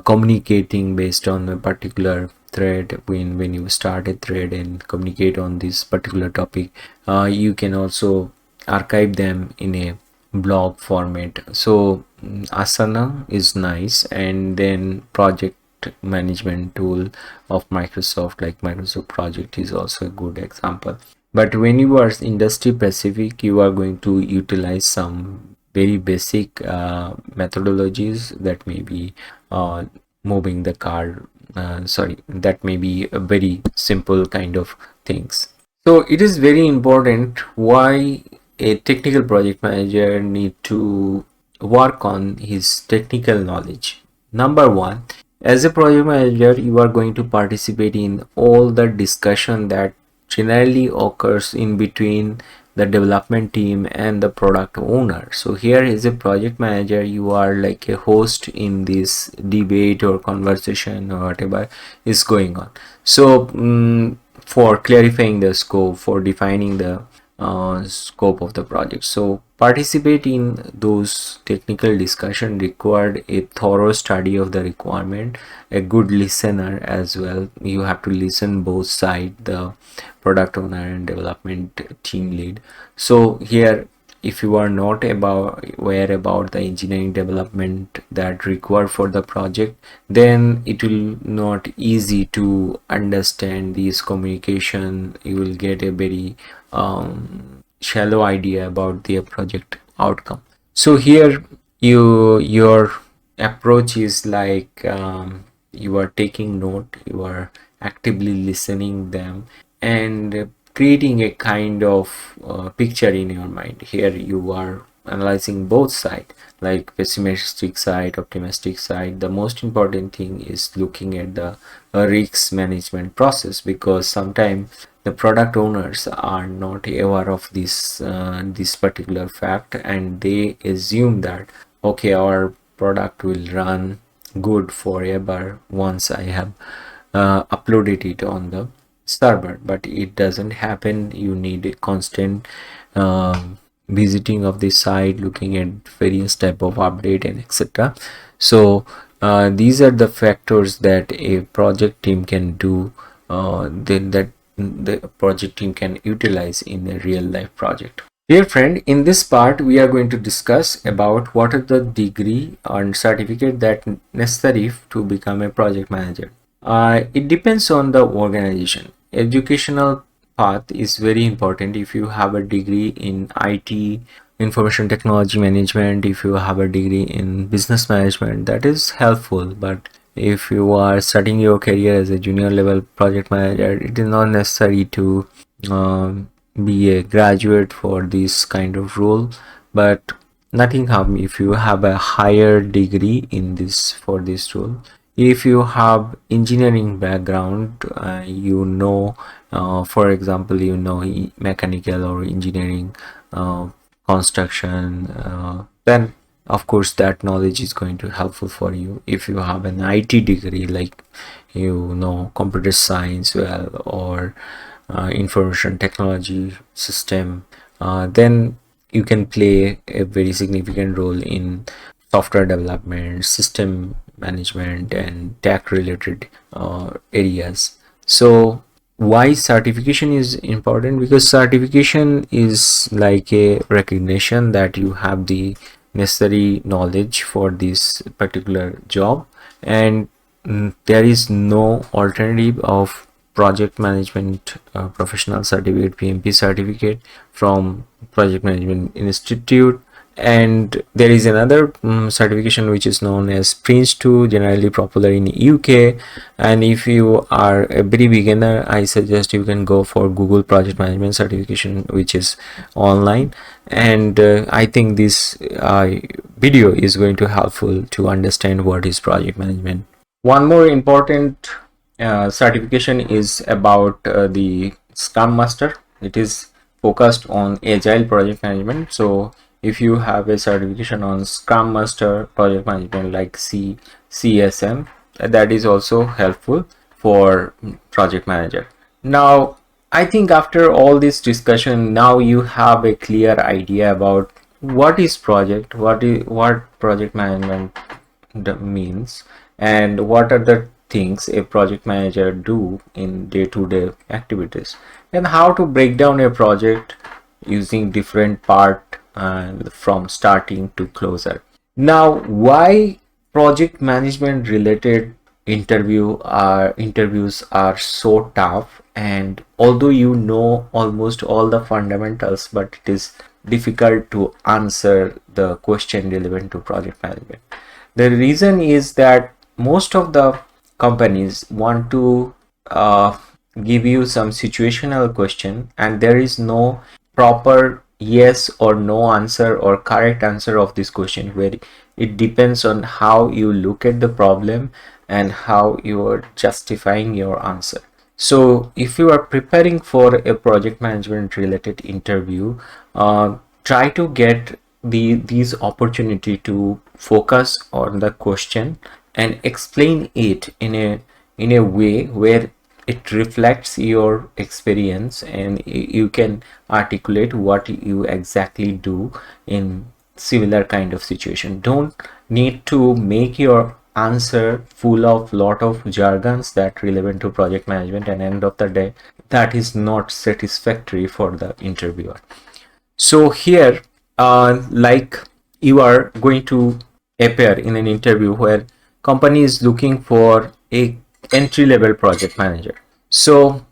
communicating based on a particular thread. When you start a thread and communicate on this particular topic, you can also archive them in a blog format. So Asana is nice. And then project management tool of Microsoft like Microsoft Project is also a good example. But when you are industry specific, you are going to utilize some very basic methodologies that may be moving the car, that may be a very simple kind of things. So it is very important why a technical project manager need to work on his technical knowledge. Number one, as a project manager, you are going to participate in all the discussion that generally occurs in between the development team and the product owner. So here as a project manager, you are like a host in this debate or conversation or whatever is going on. So for clarifying the scope, for defining the scope of the project, so participate in those technical discussion required a thorough study of the requirement, a good listener as well. You have to listen both sides, the product owner and development team lead. So here, if you are not aware about the engineering development that required for the project, then it will not easy to understand this communication. You will get a very shallow idea about the project outcome. So here your approach is like you are taking note, you are actively listening them, and creating a kind of picture in your mind. Here you are analyzing both sides, like pessimistic side, optimistic side. The most important thing is looking at the risk management process, because sometimes the product owners are not aware of this particular fact, and they assume that okay, our product will run good forever once I have uploaded it on the server. But it doesn't happen. You need a constant visiting of the site, looking at various type of update and etc. So these are the factors that a project team can do, then that the project team can utilize in a real life project. Dear friend, in this part we are going to discuss about what are the degree and certificate that necessary to become a project manager. It depends on the organization. Educational path is very important. If you have a degree in IT, information technology management, if you have a degree in business management, that is helpful. But if you are starting your career as a junior level project manager, it is not necessary to be a graduate for this kind of role. But nothing harm if you have a higher degree in this for this role. If you have engineering background, for example, mechanical or engineering, construction, then of course that knowledge is going to helpful for you. If you have an IT degree, like computer science well, or information technology system, then you can play a very significant role in software development, system management, and tech related areas. So why certification is important? Because certification is like a recognition that you have the necessary knowledge for this particular job, and there is no alternative of project management professional certificate, PMP certificate from Project Management Institute. And there is another certification which is known as Prince 2, generally popular in UK. And if you are a very beginner, I suggest you can go for Google Project Management certification, which is online. And I think this video is going to helpful to understand what is project management. One more important certification is about the Scrum Master. It is focused on agile project management. So if you have a certification on Scrum Master project management like CSM, that is also helpful for project manager. Now I think after all this discussion, now you have a clear idea about what is what project management means, and what are the things a project manager do in day-to-day activities, and how to break down a project using different part from starting to closure. Now, why project management related interviews are so tough, and although you know almost all the fundamentals, but it is difficult to answer the question relevant to project management. The reason is that most of the companies want to give you some situational question, and there is no proper yes or no answer or correct answer of this question, where it depends on how you look at the problem and how you are justifying your answer. So if you are preparing for a project management related interview, try to get these opportunity to focus on the question and explain it in a way where it reflects your experience, and you can articulate what you exactly do in similar kind of situation. Don't need to make your answer full of lot of jargons that relevant to project management, and end of the day that is not satisfactory for the interviewer. So here like you are going to appear in an interview where company is looking for a entry-level project manager. So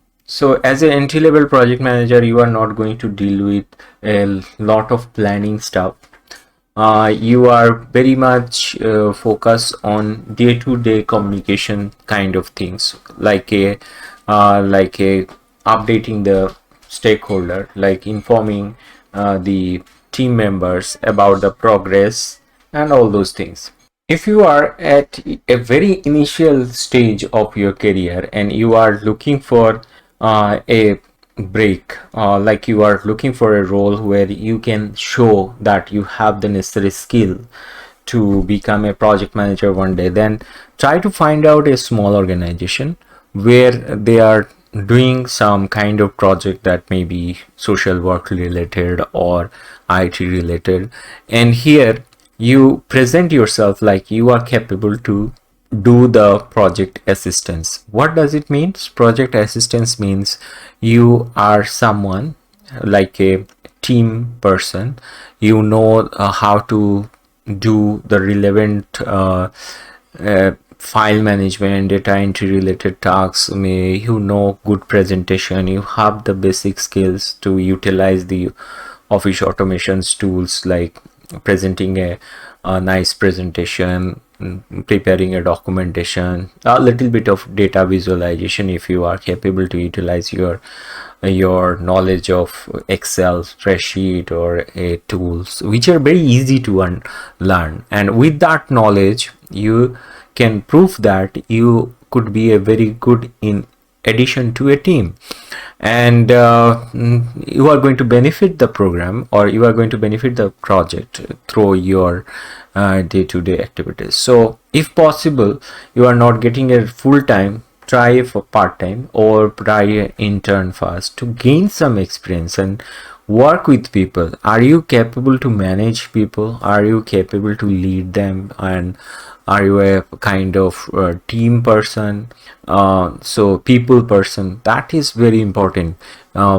as an entry-level project manager, you are not going to deal with a lot of planning stuff. You are very much focused on day-to-day communication kind of things, like a updating the stakeholder, like informing the team members about the progress and all those things. If you are at a very initial stage of your career and you are looking for a break, like you are looking for a role where you can show that you have the necessary skill to become a project manager one day, then try to find out a small organization where they are doing some kind of project that may be social work related or IT related, and here you present yourself like you are capable to do the project assistance. What does it mean? Project assistance means you are someone like a team person. You know how to do the relevant file management, data entry related tasks. You know good presentation, you have the basic skills to utilize the office automations tools like presenting a nice presentation, preparing a documentation, a little bit of data visualization if you are capable to utilize your knowledge of Excel spreadsheet or a tools which are very easy to learn, and with that knowledge you can prove that you could be a very good in addition to a team, and you are going to benefit the program or you are going to benefit the project through your day-to-day activities. So if possible you are not getting a full-time, try for part-time or try an intern first to gain some experience and work with people. Are you capable to manage people? Are you capable to lead them? And are you a kind of team person? So people person, that is very important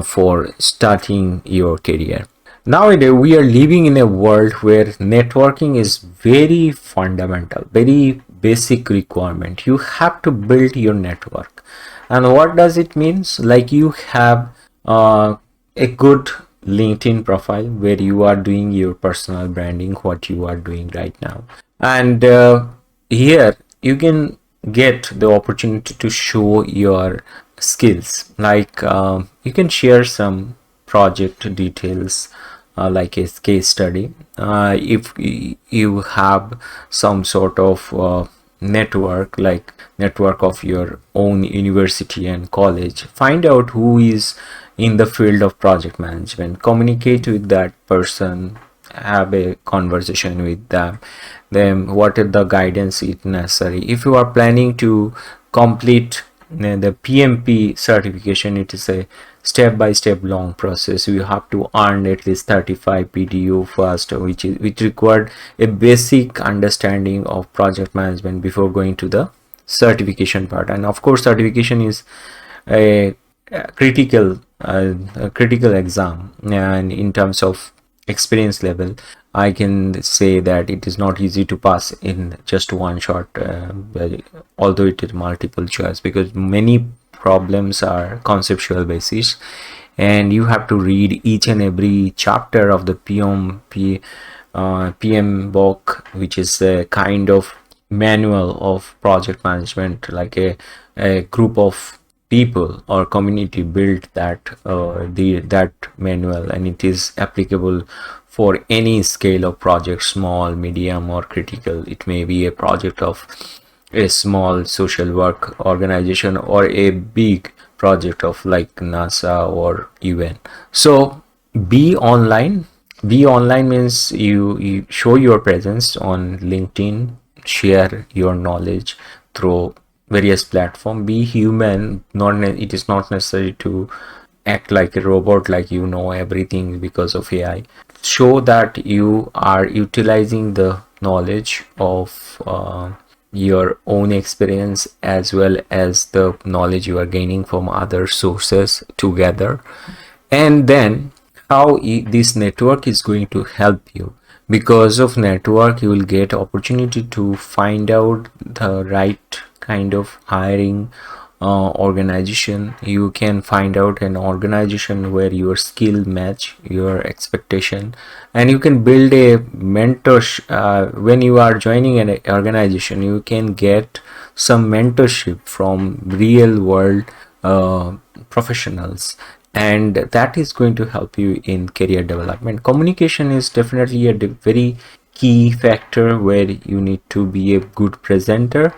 for starting your career. Nowadays we are living in a world where networking is very fundamental, very basic requirement. You have to build your network. And what does it means? Like you have a good LinkedIn profile where you are doing your personal branding, what you are doing right now, and here you can get the opportunity to show your skills, like you can share some project details, like a case study. If you have some sort of network, like network of your own university and college, find out who is in the field of project management, communicate with that person, have a conversation with them, what is the guidance is necessary. If you are planning to complete the PMP certification, it is a step-by-step long process. You have to earn at least 35 PDU first, which required a basic understanding of project management before going to the certification part. And of course certification is a critical exam, and in terms of experience level I can say that it is not easy to pass in just one shot, although it is multiple choice, because many problems are conceptual basis and you have to read each and every chapter of the PM book, which is a kind of manual of project management, like a group of people or community built that that manual, and it is applicable for any scale of project, small, medium or critical. It may be a project of a small social work organization or a big project of like NASA or UN. So be online. Be online means you show your presence on LinkedIn, share your knowledge through various platform. Be human. It is not necessary to act like a robot, like you know everything because of AI. Show that you are utilizing the knowledge of your own experience as well as the knowledge you are gaining from other sources together, and then how this network is going to help you. Because of network you will get opportunity to find out the right kind of hiring organization. You can find out an organization where your skill match your expectation, and you can build a mentor. When you are joining an organization you can get some mentorship from real world professionals, and that is going to help you in career development. Communication is definitely a very key factor where you need to be a good presenter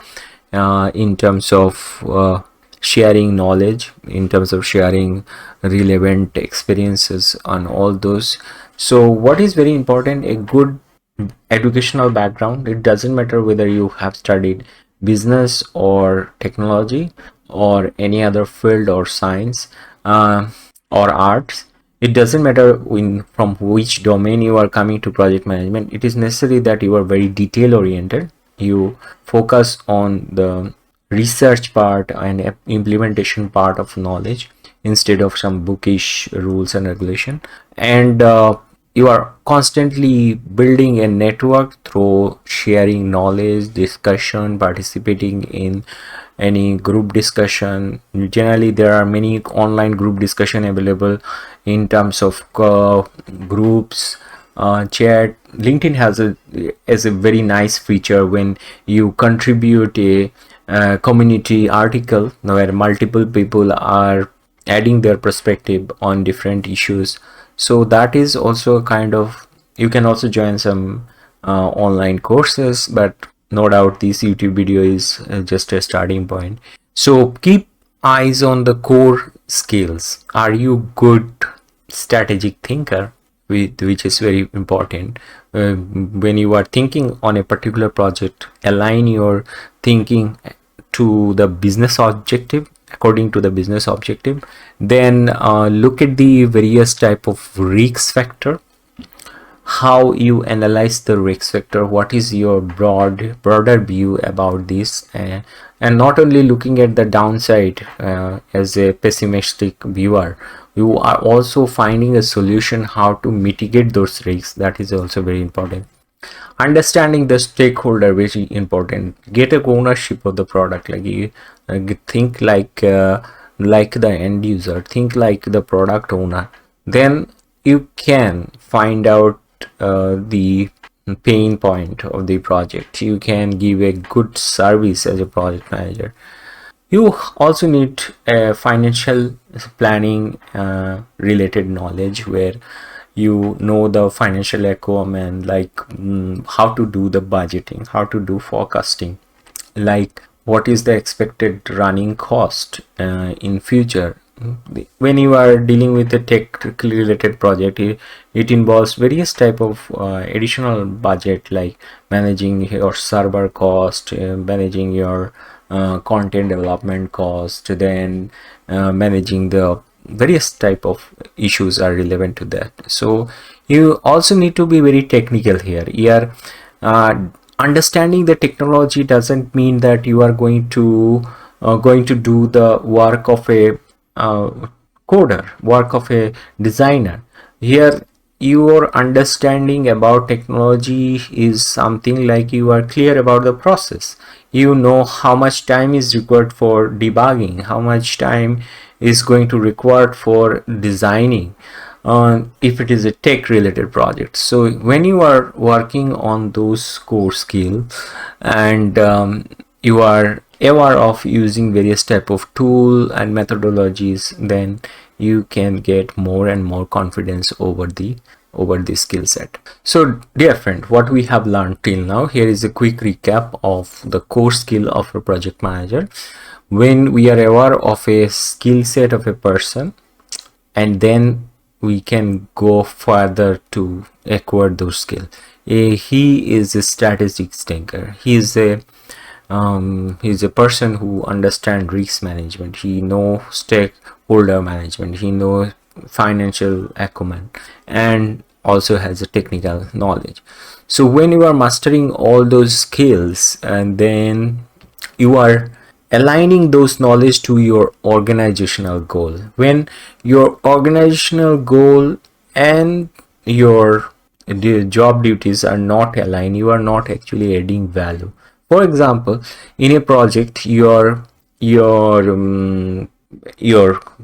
in terms of sharing knowledge, in terms of sharing relevant experiences on all those. So what is very important, a good educational background. It doesn't matter whether you have studied business or technology or any other field or science or arts. It doesn't matter from which domain you are coming to project management. It is necessary that you are very detail oriented. You focus on the research part and implementation part of knowledge instead of some bookish rules and regulation. And you are constantly building a network through sharing knowledge, discussion, participating in any group discussion. Generally there are many online group discussion available in terms of groups, chat. LinkedIn has a very nice feature when you contribute a community article where multiple people are adding their perspective on different issues. So that is also a kind of, you can also join some online courses, but no doubt this YouTube video is just a starting point. So keep eyes on the core skills. Are you good strategic thinker, which is very important. When you are thinking on a particular project, align your thinking to the business objective, according to the business objective. Then look at the various type of risk factor, how you analyze the risk factor, what is your broader view about this, and not only looking at the downside as a pessimistic viewer, you are also finding a solution how to mitigate those risks. That is also very important. Understanding the stakeholder, very important. Get a ownership of the product, like you think like the end user, think like the product owner. Then you can find out the pain point of the project. You can give a good service as a project manager. You also need financial planning related knowledge, where you know the financial acumen, like how to do the budgeting, how to do forecasting, like what is the expected running cost in future. When you are dealing with a tech related project, it involves various type of additional budget, like managing your server cost, managing your content development cost, then managing the various type of issues are relevant to that. So you also need to be very technical here. Understanding the technology doesn't mean that you are going to do the work of a coder, work of a designer. Here your understanding about technology is something like you are clear about the process. You know how much time is required for debugging, how much time is going to required for designing, if it is a tech related project. So when you are working on those core skills, and you are aware of using various type of tool and methodologies, then you can get more and more confidence over the skill set. So dear friend, what we have learned till now, here is a quick recap of the core skill of a project manager. When we are aware of a skill set of a person, and then we can go further to acquire those skills. He is a strategic thinker. He's a person who understands risk management. He knows stakeholder management. He knows financial acumen, and also has a technical knowledge. So when you are mastering all those skills, and then you are aligning those knowledge to your organizational goal. When your organizational goal and your job duties are not aligned, you are not actually adding value. For example, in a project, your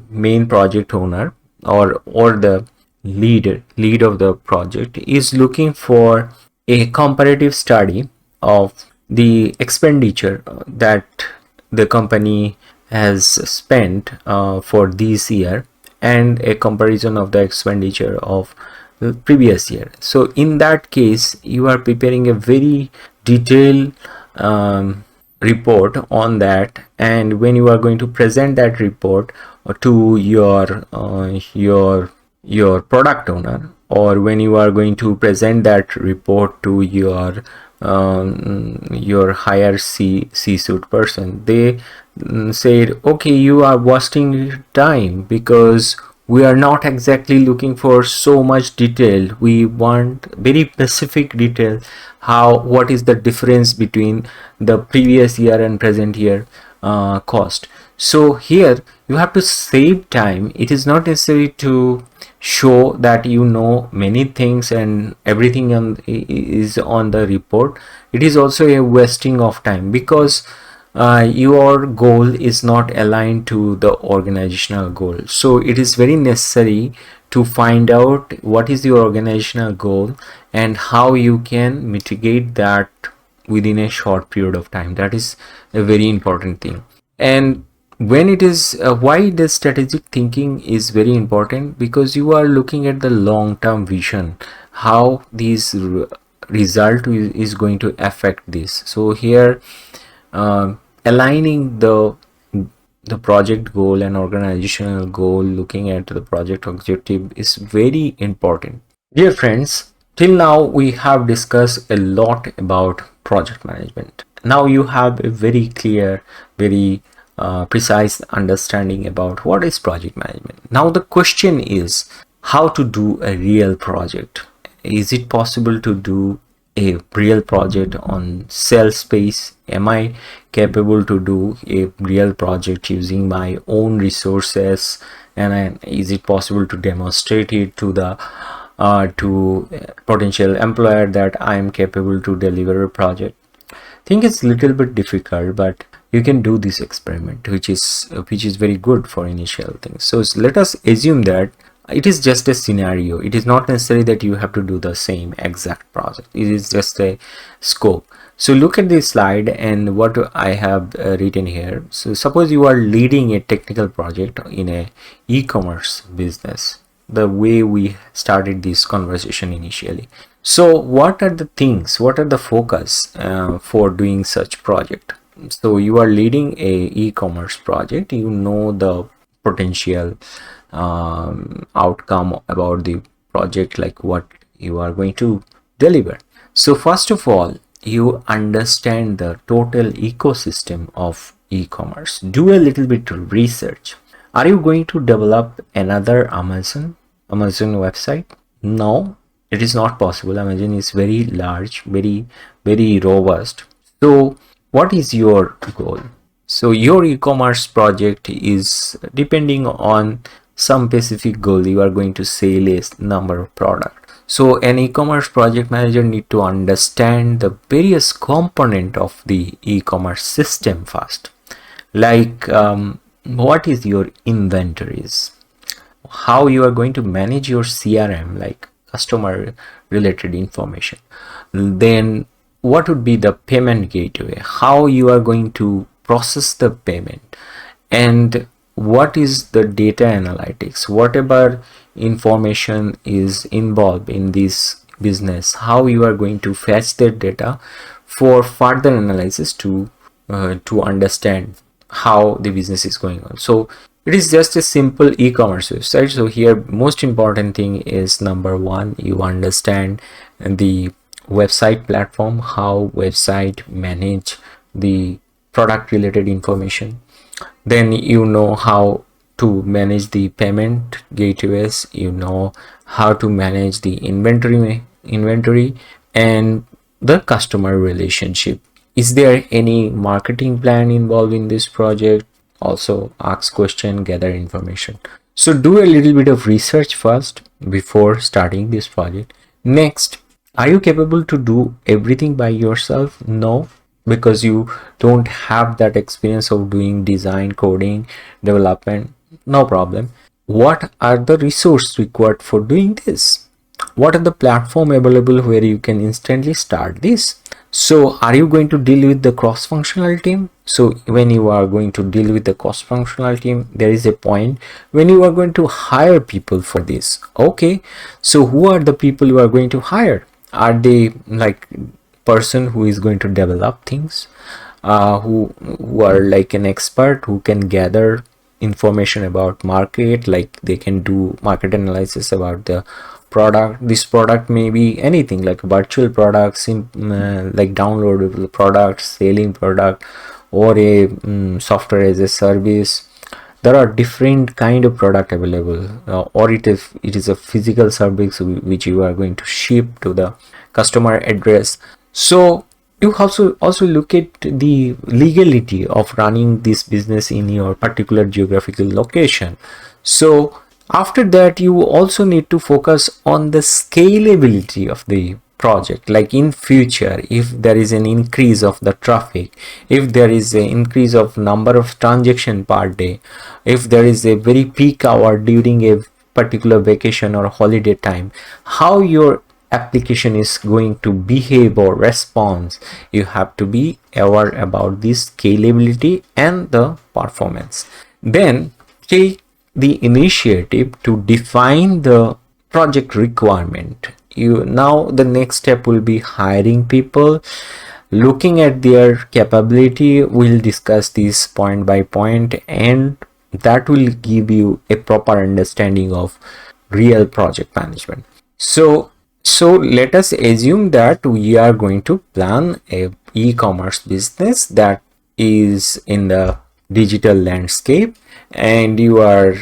main project owner, or the lead of the project, is looking for a comparative study of the expenditure that the company has spent for this year, and a comparison of the expenditure of the previous year. So in that case, you are preparing a very detailed report on that, and when you are going to present that report to your product owner, or when you are going to present that report to your higher C-suite person, they said, okay, you are wasting time because we are not exactly looking for so much detail. We want very specific detail. What is the difference between the previous year and present year cost? So here you have to save time. It is not necessary to show that you know many things and everything is on the report. It is also a wasting of time because your goal is not aligned to the organizational goal. So it is very necessary to find out what is your organizational goal and how you can mitigate that within a short period of time. That is a very important thing. And when it is why the strategic thinking is very important, because you are looking at the long-term vision, how this result is going to affect this. So here aligning the project goal and organizational goal, looking at the project objective, is very important. Dear friends, till now we have discussed a lot about project management. Now you have a very clear, very precise understanding about what is project management. Now the question is how to do a real project. Is it possible to do a real project on sales space? Am I capable to do a real project using my own resources? And is it possible to demonstrate it to the to potential employer that I am capable to deliver a project? I think it's a little bit difficult, but you can do this experiment, which is very good for initial things. So let us assume that it is just a scenario. It is not necessary that you have to do the same exact project. It is just a scope. So look at this slide and what I have written here. So suppose you are leading a technical project in a e-commerce business, the way we started this conversation initially. So what are the things, what are the focus for doing such project? So you are leading a e-commerce project, you know the potential outcome about the project, like what you are going to deliver. So first of all, you understand the total ecosystem of e-commerce. Do a little bit of research. Are you going to develop another Amazon website? No, it is not possible. Amazon is very large, very robust. So what is your goal? So your e-commerce project is depending on some specific goal. You are going to sell a number of products. So an e-commerce project manager need to understand the various component of the e-commerce system first, like what is your inventories, how you are going to manage your CRM, like customer related information, then what would be the payment gateway, how you are going to process the payment, and what is the data analytics, whatever information is involved in this business, how you are going to fetch that data for further analysis to understand how the business is going on. So it is just a simple e-commerce website. So here most important thing is, number one, you understand the website platform, how website manage the product related information. Then you know how to manage the payment gateways, you know how to manage the inventory and the customer relationship. Is there any marketing plan involved in this project? Also ask question, gather information. So do a little bit of research first before starting this project. Next, are you capable to do everything by yourself? No, because you don't have that experience of doing design, coding, development. No problem. What are the resources required for doing this? What are the platform available where you can instantly start this? So are you going to deal with the cross-functional team? So when you are going to deal with the cross-functional team, there is a point when you are going to hire people for this. Okay, so who are the people you are going to hire? Are they like person who is going to develop things, who are like an expert who can gather information about market, like they can do market analysis about the product. This product may be anything like virtual products, like downloadable products, selling product, or a software as a service. There are different kind of product available, or it is a physical service which you are going to ship to the customer address. So you also look at the legality of running this business in your particular geographical location. So after that, you also need to focus on the scalability of the project. Like in future, if there is an increase of the traffic, if there is an increase of number of transaction per day, if there is a very peak hour during a particular vacation or holiday time, how your application is going to behave or respond, you have to be aware about this scalability and the performance. Then take the initiative to define the project requirement. Now the next step will be hiring people, looking at their capability. We'll discuss this point by point, and that will give you a proper understanding of real project management. So let us assume that we are going to plan a e-commerce business that is in the digital landscape, and you are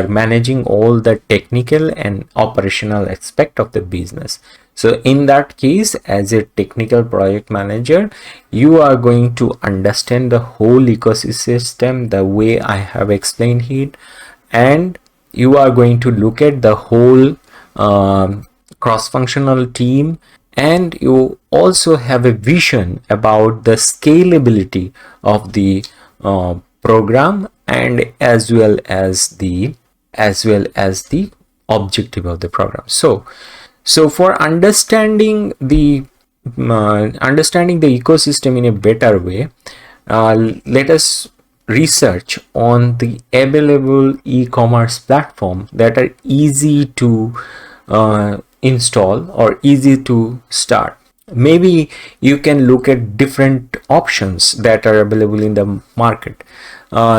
managing all the technical and operational aspect of the business. So in that case, as a technical project manager, you are going to understand the whole ecosystem the way I have explained it, and you are going to look at the whole cross-functional team, and you also have a vision about the scalability of the program, and as well as the objective of the program. So for understanding the ecosystem in a better way, let us research on the available e-commerce platform that are easy to install or easy to start. Maybe you can look at different options that are available in the market.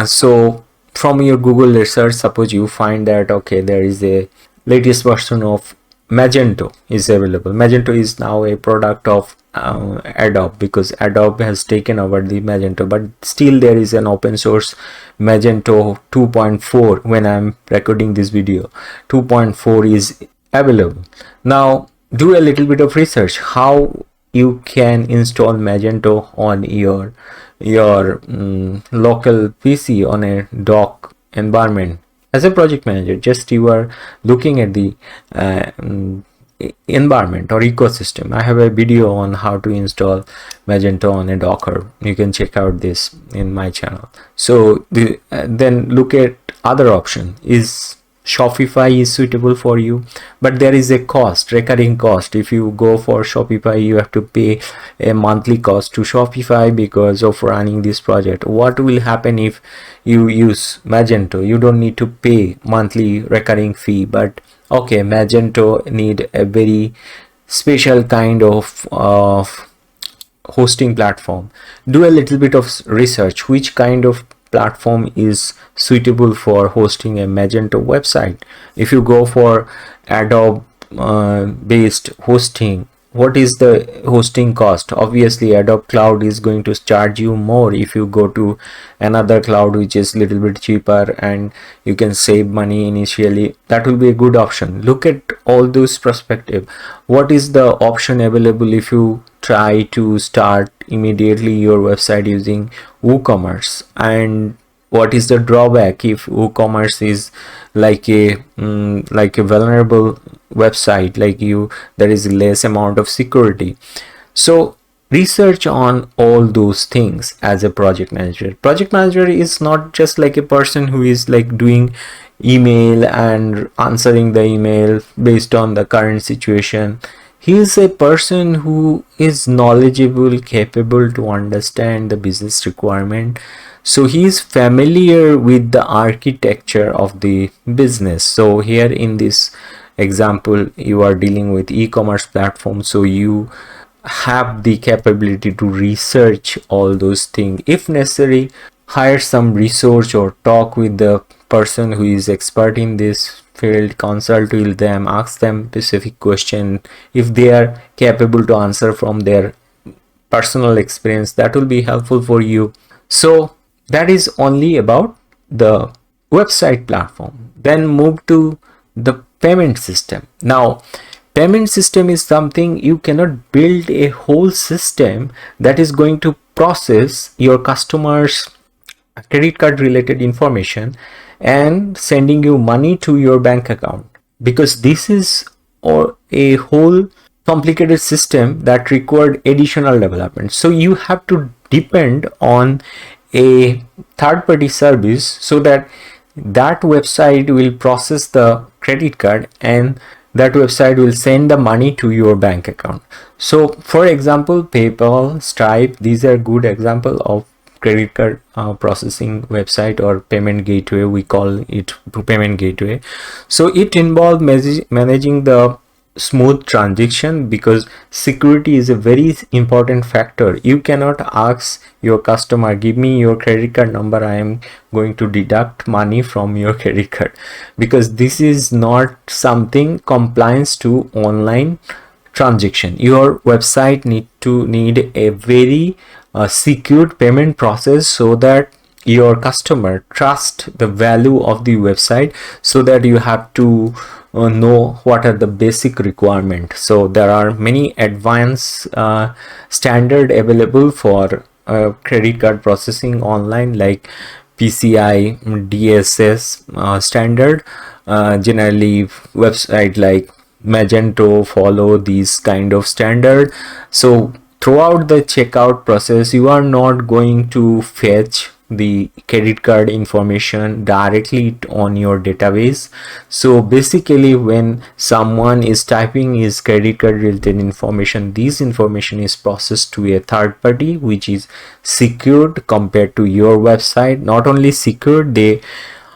So from your Google research, suppose you find that okay, there is a latest version of Magento is available. Magento is now a product of Adobe, because Adobe has taken over the Magento, but still there is an open source Magento 2.4. when I'm recording this video, 2.4 is available. Now do a little bit of research how you can install Magento on your local PC on a dock environment. As a project manager, just you are looking at the environment or ecosystem. I have a video on how to install Magento on a Docker. You can check out this in my channel. So then look at other option. Is Shopify is suitable for you? But there is a cost, recurring cost. If you go for Shopify, you have to pay a monthly cost to Shopify because of running this project. What will happen if you use Magento? You don't need to pay monthly recurring fee, but okay, Magento need a very special kind of hosting platform. Do a little bit of research which kind of platform is suitable for hosting a Magento website. If you go for Adobe based hosting, what is the hosting cost? Obviously Adobe Cloud is going to charge you more. If you go to another cloud which is little bit cheaper and you can save money initially, that will be a good option. Look at all those perspective. What is the option available if you try to start immediately your website using WooCommerce, and what is the drawback if WooCommerce is like a vulnerable website, like there is less amount of security. So research on all those things as a project manager. Project manager is not just like a person who is like doing email and answering the email based on the current situation. he is a person who is knowledgeable, capable to understand the business requirement. So he is familiar with the architecture of the business. So here in this example, you are dealing with e-commerce platform, so you have the capability to research all those things. If necessary, hire some research or talk with the person who is expert in this field, consult with them, ask them specific question. If they are capable to answer from their personal experience, that will be helpful for you. So that is only about the website platform. Then move to the payment system. Now payment system is something you cannot build a whole system that is going to process your customers credit card related information and sending you money to your bank account, because this is or a whole complicated system that required additional development. So you have to depend on a third party service so that that website will process the credit card and that website will send the money to your bank account. So for example, PayPal, Stripe, these are good example of credit card processing website or payment gateway. We call it payment gateway. So it involves managing the smooth transaction, because security is a very important factor. You cannot ask your customer, give me your credit card number, I am going to deduct money from your credit card, because this is not something compliance to online transaction. Your website need a very secured payment process so that your customer trust the value of the website, so that you have to know what are the basic requirements. So there are many advanced standard available for credit card processing online, like PCI DSS standard. Generally website like Magento follow these kind of standard. So throughout the checkout process, you are not going to fetch the credit card information directly on your database. So basically when someone is typing his credit card related information, this information is processed to a third party, which is secured compared to your website. Not only secured, they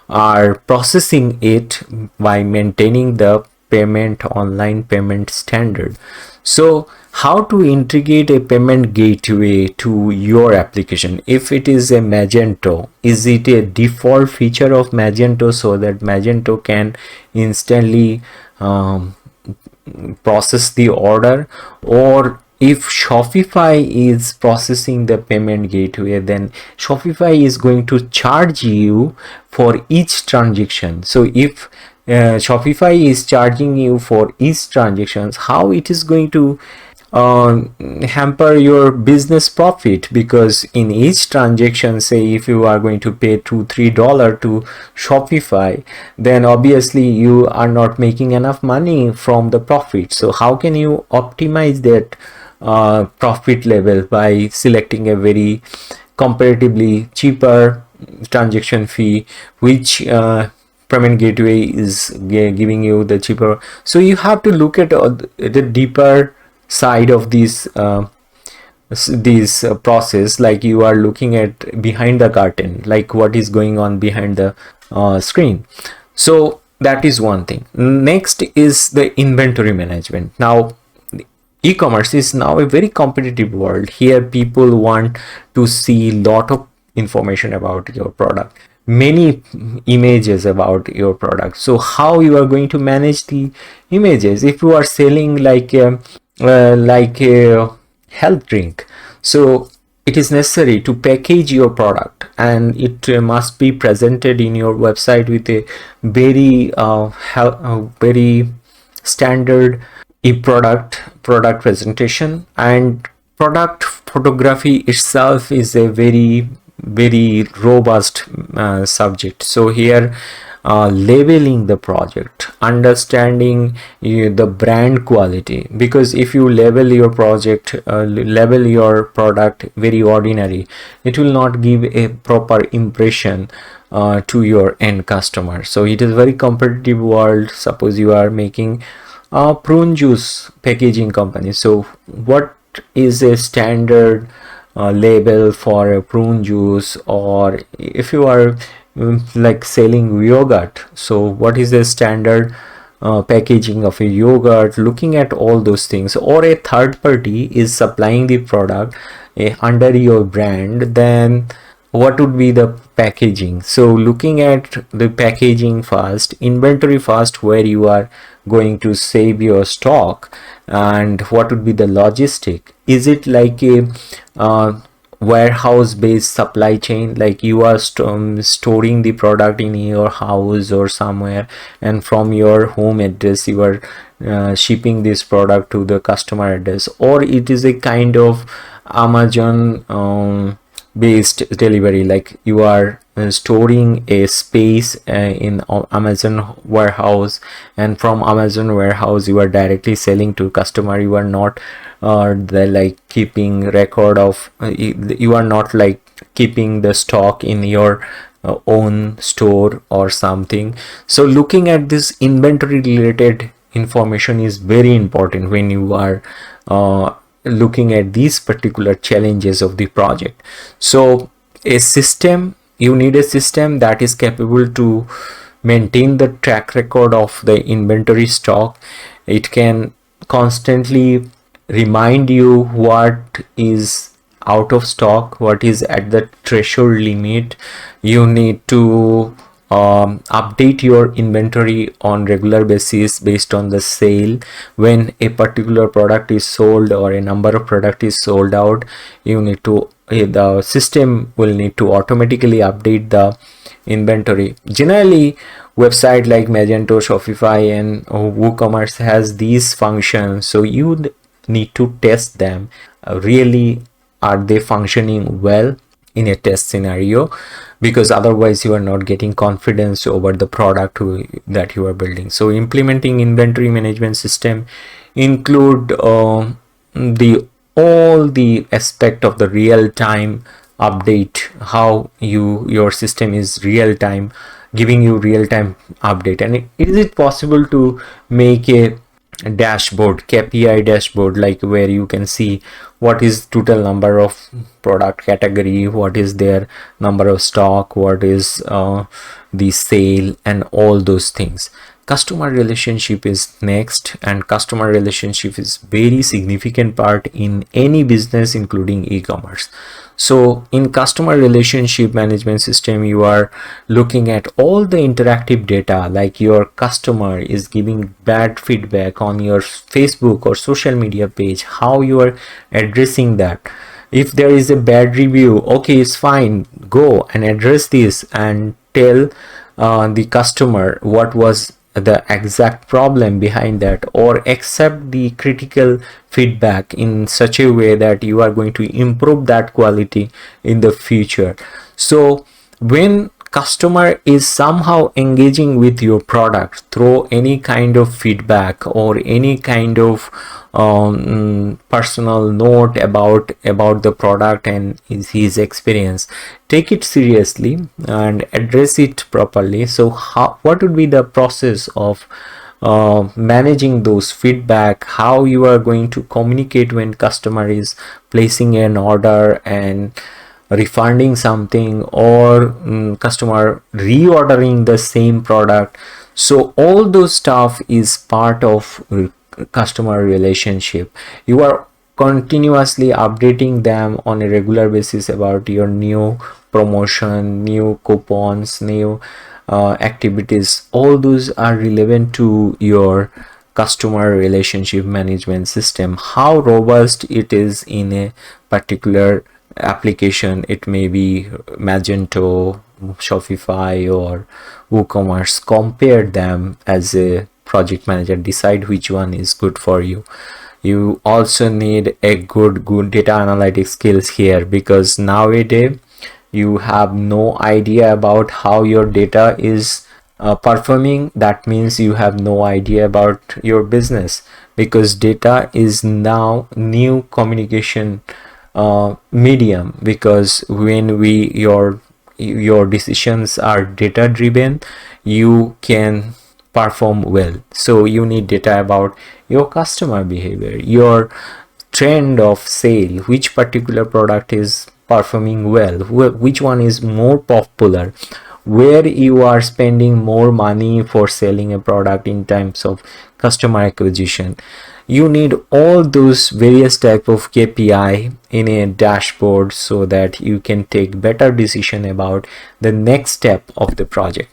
are processing it by maintaining the online payment standard. So how to integrate a payment gateway to your application? If it is a Magento, is it a default feature of Magento so that Magento can instantly process the order? Or if Shopify is processing the payment gateway, then Shopify is going to charge you for each transaction. So if Shopify is charging you for each transactions, how it is going to hamper your business profit? Because in each transaction, say if you are going to pay $2-3 to Shopify, then obviously you are not making enough money from the profit. So how can you optimize that profit level? By selecting a very comparatively cheaper transaction fee, which payment gateway is giving you the cheaper. So you have to look at the deeper side of this process, like you are looking at behind the curtain, like what is going on behind the screen. So that is one thing. Next is the inventory management. Now e-commerce is now a very competitive world. Here people want to see lot of information about your product, many images about your product. So how you are going to manage the images? If you are selling like a health drink, so it is necessary to package your product, and it must be presented in your website with a very very standard product presentation. And product photography itself is a very robust subject. So here labeling the project, understanding the brand quality, because if you label your label your product very ordinary, it will not give a proper impression to your end customer. So it is very competitive world. Suppose you are making Prune juice packaging company. So what is a standard label for a prune juice? Or if you are like selling yogurt, so what is the standard packaging of a yogurt? Looking at all those things, or a third party is supplying the product under your brand, then what would be the packaging? So looking at the packaging first, inventory first, where you are going to save your stock, and what would be the logistic? Is it like a warehouse based supply chain, like you are storing the product in your house or somewhere, and from your home address you are shipping this product to the customer address? Or it is a kind of Amazon based delivery, like you are storing a space in Amazon warehouse, and from Amazon warehouse you are directly selling to customer. You are not like keeping record of you are not like keeping the stock in your own store or something. So looking at this inventory related information is very important when you are looking at these particular challenges of the project. So a system, you need a system that is capable to maintain the track record of the inventory stock. It can constantly remind you what is out of stock, what is at the threshold limit. You need to update your inventory on regular basis based on the sale. When a particular product is sold or a number of product is sold out, you need to the system will need to automatically update the inventory. Generally website like Magento, Shopify and WooCommerce has these functions, so you need to test them. Really, are they functioning well in a test scenario? Because otherwise you are not getting confidence over the product that you are building. So implementing inventory management system include the all the aspect of the real time update, how your system is real time, giving you real time update. And is it possible to make a dashboard, KPI dashboard, like where you can see what is total number of product category, what is their number of stock, what is the sale, and all those things. Customer relationship is next, and customer relationship is very significant part in any business, including e-commerce. So in customer relationship management system, you are looking at all the interactive data, like your customer is giving bad feedback on your Facebook or social media page, how you are addressing that. If there is a bad review, okay, it's fine, go and address this and tell the customer what was the exact problem behind that, or accept the critical feedback in such a way that you are going to improve that quality in the future. So when customer is somehow engaging with your product through any kind of feedback or any kind of personal note about the product and his experience, take it seriously and address it properly. So what would be the process of managing those feedback, how you are going to communicate when customer is placing an order and refunding something, or customer reordering the same product. So all those stuff is part of customer relationship. You are continuously updating them on a regular basis about your new promotion, new coupons, new activities. All those are relevant to your customer relationship management system. How robust it is in a particular application, it may be Magento, Shopify or WooCommerce. Compare them as a project manager, decide which one is good for you. You also need a good data analytics skills here, because nowadays you have no idea about how your data is performing. That means you have no idea about your business, because data is now new communication medium. Because when your decisions are data driven, you can perform well. So you need data about your customer behavior, your trend of sale, which particular product is performing well, which one is more popular, where you are spending more money for selling a product in terms of customer acquisition. You need all those various type of KPI in a dashboard so that you can take better decision about the next step of the project.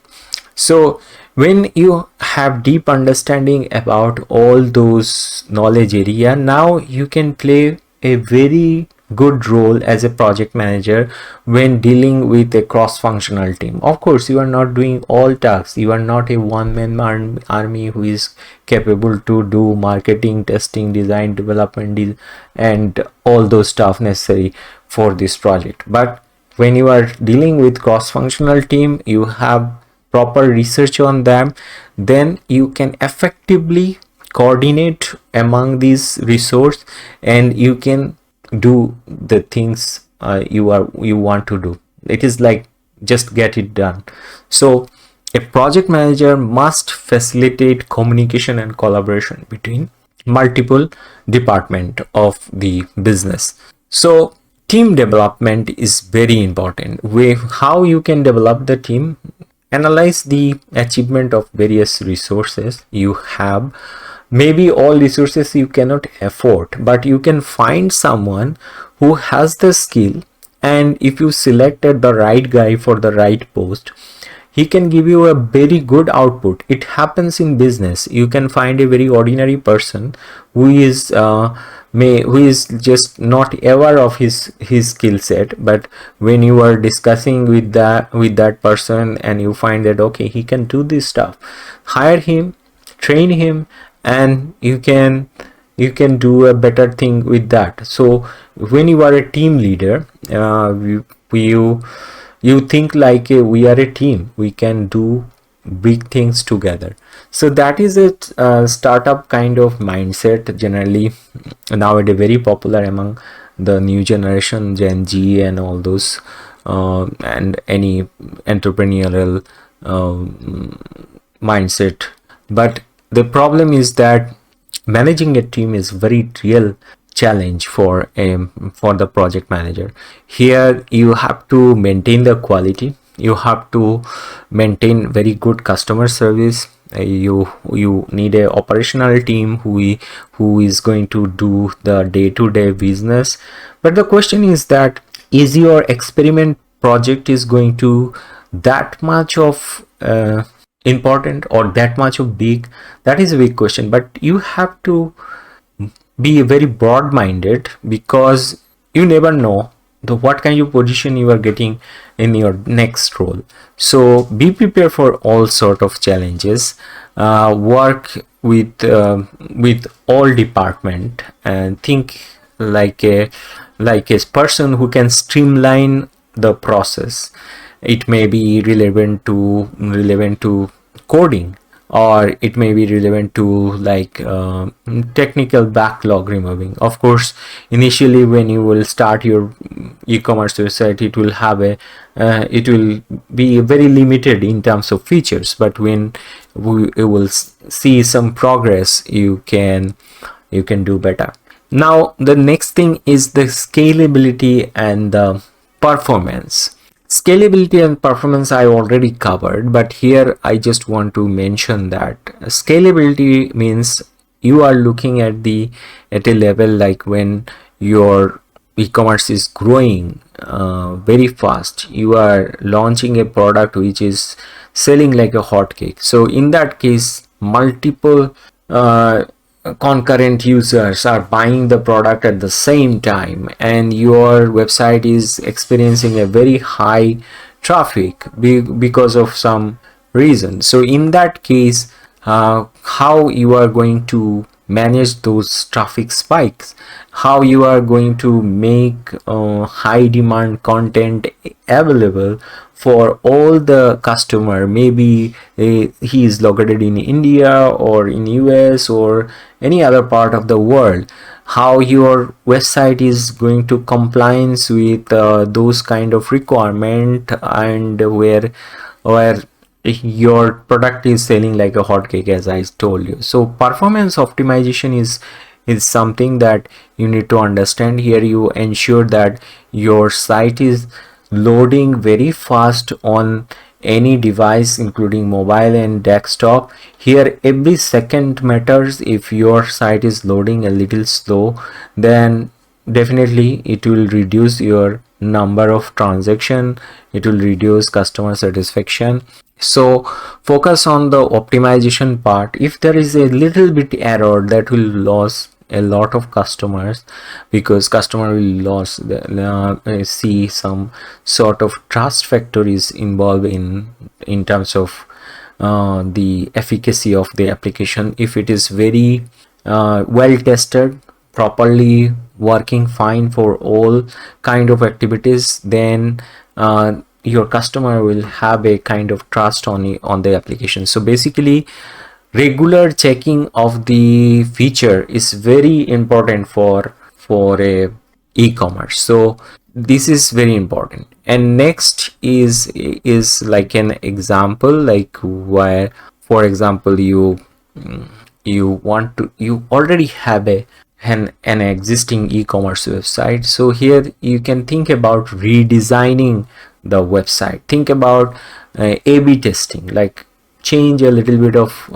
So when you have deep understanding about all those knowledge area, now you can play a very good role as a project manager when dealing with a cross-functional team. Of course, you are not doing all tasks. You are not a one-man army who is capable to do marketing, testing, design, development, and all those stuff necessary for this project. But when you are dealing with cross-functional team, you have proper research on them, then you can effectively coordinate among these resource, and you can do the things you want to do. It is like just get it done. So a project manager must facilitate communication and collaboration between multiple department of the business. So team development is very important. How you can develop the team: analyze the achievement of various resources you have. Maybe all resources you cannot afford, but you can find someone who has the skill, and if you selected the right guy for the right post, he can give you a very good output. It happens in business. You can find a very ordinary person who is who is just not aware of his skill set, but when you are discussing with that person and you find that okay, he can do this stuff, hire him, train him, and you can do a better thing with that. So when you are a team leader, you think like we are a team, we can do big things together. So that is a startup kind of mindset, generally nowadays very popular among the new generation, Gen Z and all those, and any entrepreneurial mindset. But the problem is that managing a team is very real challenge for the project manager. Here you have to maintain the quality, you have to maintain very good customer service, you need a operational team who is going to do the day-to-day business. But the question is that, is your experiment project is going to that much of important or that much of big? That is a big question. But you have to be very broad-minded, because you never know what kind of position you are getting in your next role. So be prepared for all sort of challenges. Work with all department, and think like a person who can streamline the process. It may be relevant to coding, or it may be relevant to like technical backlog removing. Of course, initially when you will start your e-commerce website, it will have it will be very limited in terms of features, but when you will see some progress, you can do better. Now the next thing is the scalability and the performance. Scalability and performance I already covered, but here I just want to mention that scalability means you are looking at a level like when your e-commerce is growing very fast, you are launching a product which is selling like a hotcake. So in that case, multiple concurrent users are buying the product at the same time, and your website is experiencing a very high traffic because of some reason. So in that case, how you are going to manage those traffic spikes, how you are going to make high demand content available for all the customer. Maybe he is located in India or in US or any other part of the world. How your website is going to compliance with those kind of requirement, and where your product is selling like a hotcake, as I told you. So performance optimization is something that you need to understand. Here you ensure that your site is loading very fast on any device, including mobile and desktop. Here every second matters. If your site is loading a little slow, then definitely it will reduce your number of transaction, it will reduce customer satisfaction. So focus on the optimization part. If there is a little bit error, that will lose a lot of customers, because customer will lose see some sort of trust factor is involved in terms of the efficacy of the application. If it is very well tested, properly working fine for all kind of activities, then your customer will have a kind of trust on the application. So basically, regular checking of the feature is very important for a e-commerce. So this is very important. And next is like an example, like where, for example, you already have an existing e-commerce website. So here you can think about redesigning the website. Think about A/B testing, like change a little bit of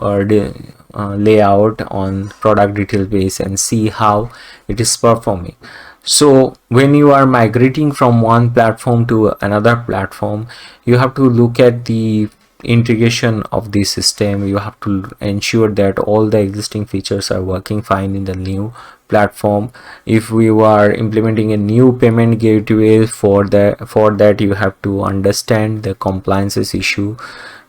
layout on product detail base and see how it is performing. So when you are migrating from one platform to another platform, you have to look at the integration of the system. You have to ensure that all the existing features are working fine in the new platform. If we are implementing a new payment gateway, for that you have to understand the compliances issue.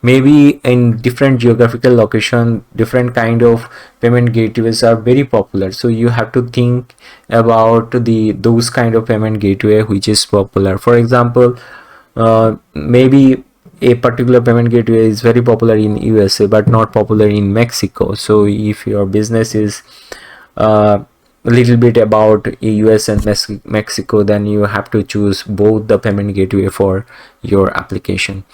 Maybe in different geographical location, different kind of payment gateways are very popular, so you have to think about those kind of payment gateway which is popular. For example, maybe a particular payment gateway is very popular in USA but not popular in Mexico. So if your business is a little bit about US and Mexico, then you have to choose both the payment gateway for your application.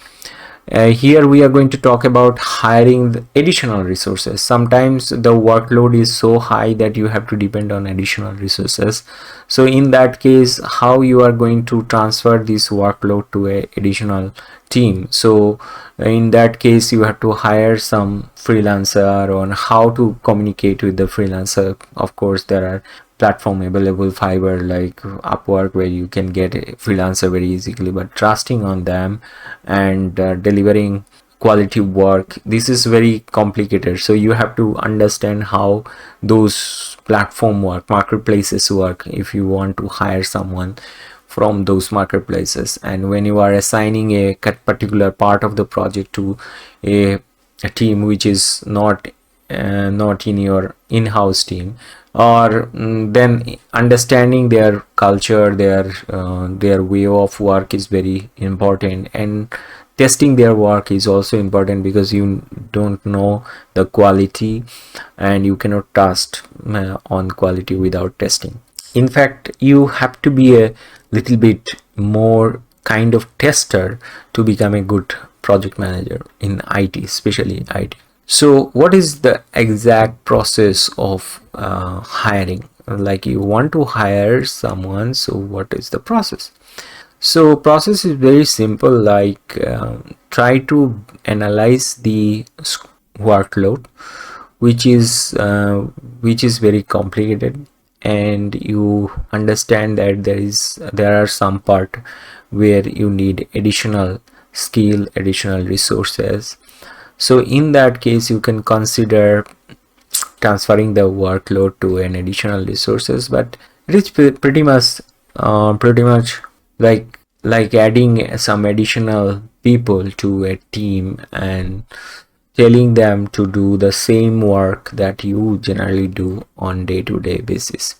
Here we are going to talk about hiring the additional resources. Sometimes the workload is so high that you have to depend on additional resources. So in that case, how you are going to transfer this workload to a additional team? So in that case, you have to hire some freelancer on how to communicate with the freelancer. Of course, there are platform available, Fiverr, like Upwork, where you can get a freelancer very easily, but trusting on them and delivering quality work, this is very complicated. So you have to understand how those platform work, marketplaces work, if you want to hire someone from those marketplaces. And when you are assigning a particular part of the project to a team which is not in your in-house team, or then understanding their culture, their way of work is very important, and testing their work is also important, because you don't know the quality and you cannot trust on quality without testing. In fact, you have to be a little bit more kind of tester to become a good project manager in IT, especially IT. So what is the exact process of hiring? Like, you want to hire someone, so what is the process? So process is very simple, like try to analyze the workload, which is very complicated, and you understand that there are some part where you need additional skill, additional resources. So in that case, you can consider transferring the workload to an additional resources, but it is pretty much like adding some additional people to a team and telling them to do the same work that you generally do on day-to-day basis.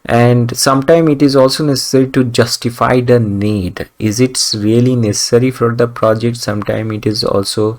And sometimes it is also necessary to justify the need. Is it really necessary for the project? Sometimes it is also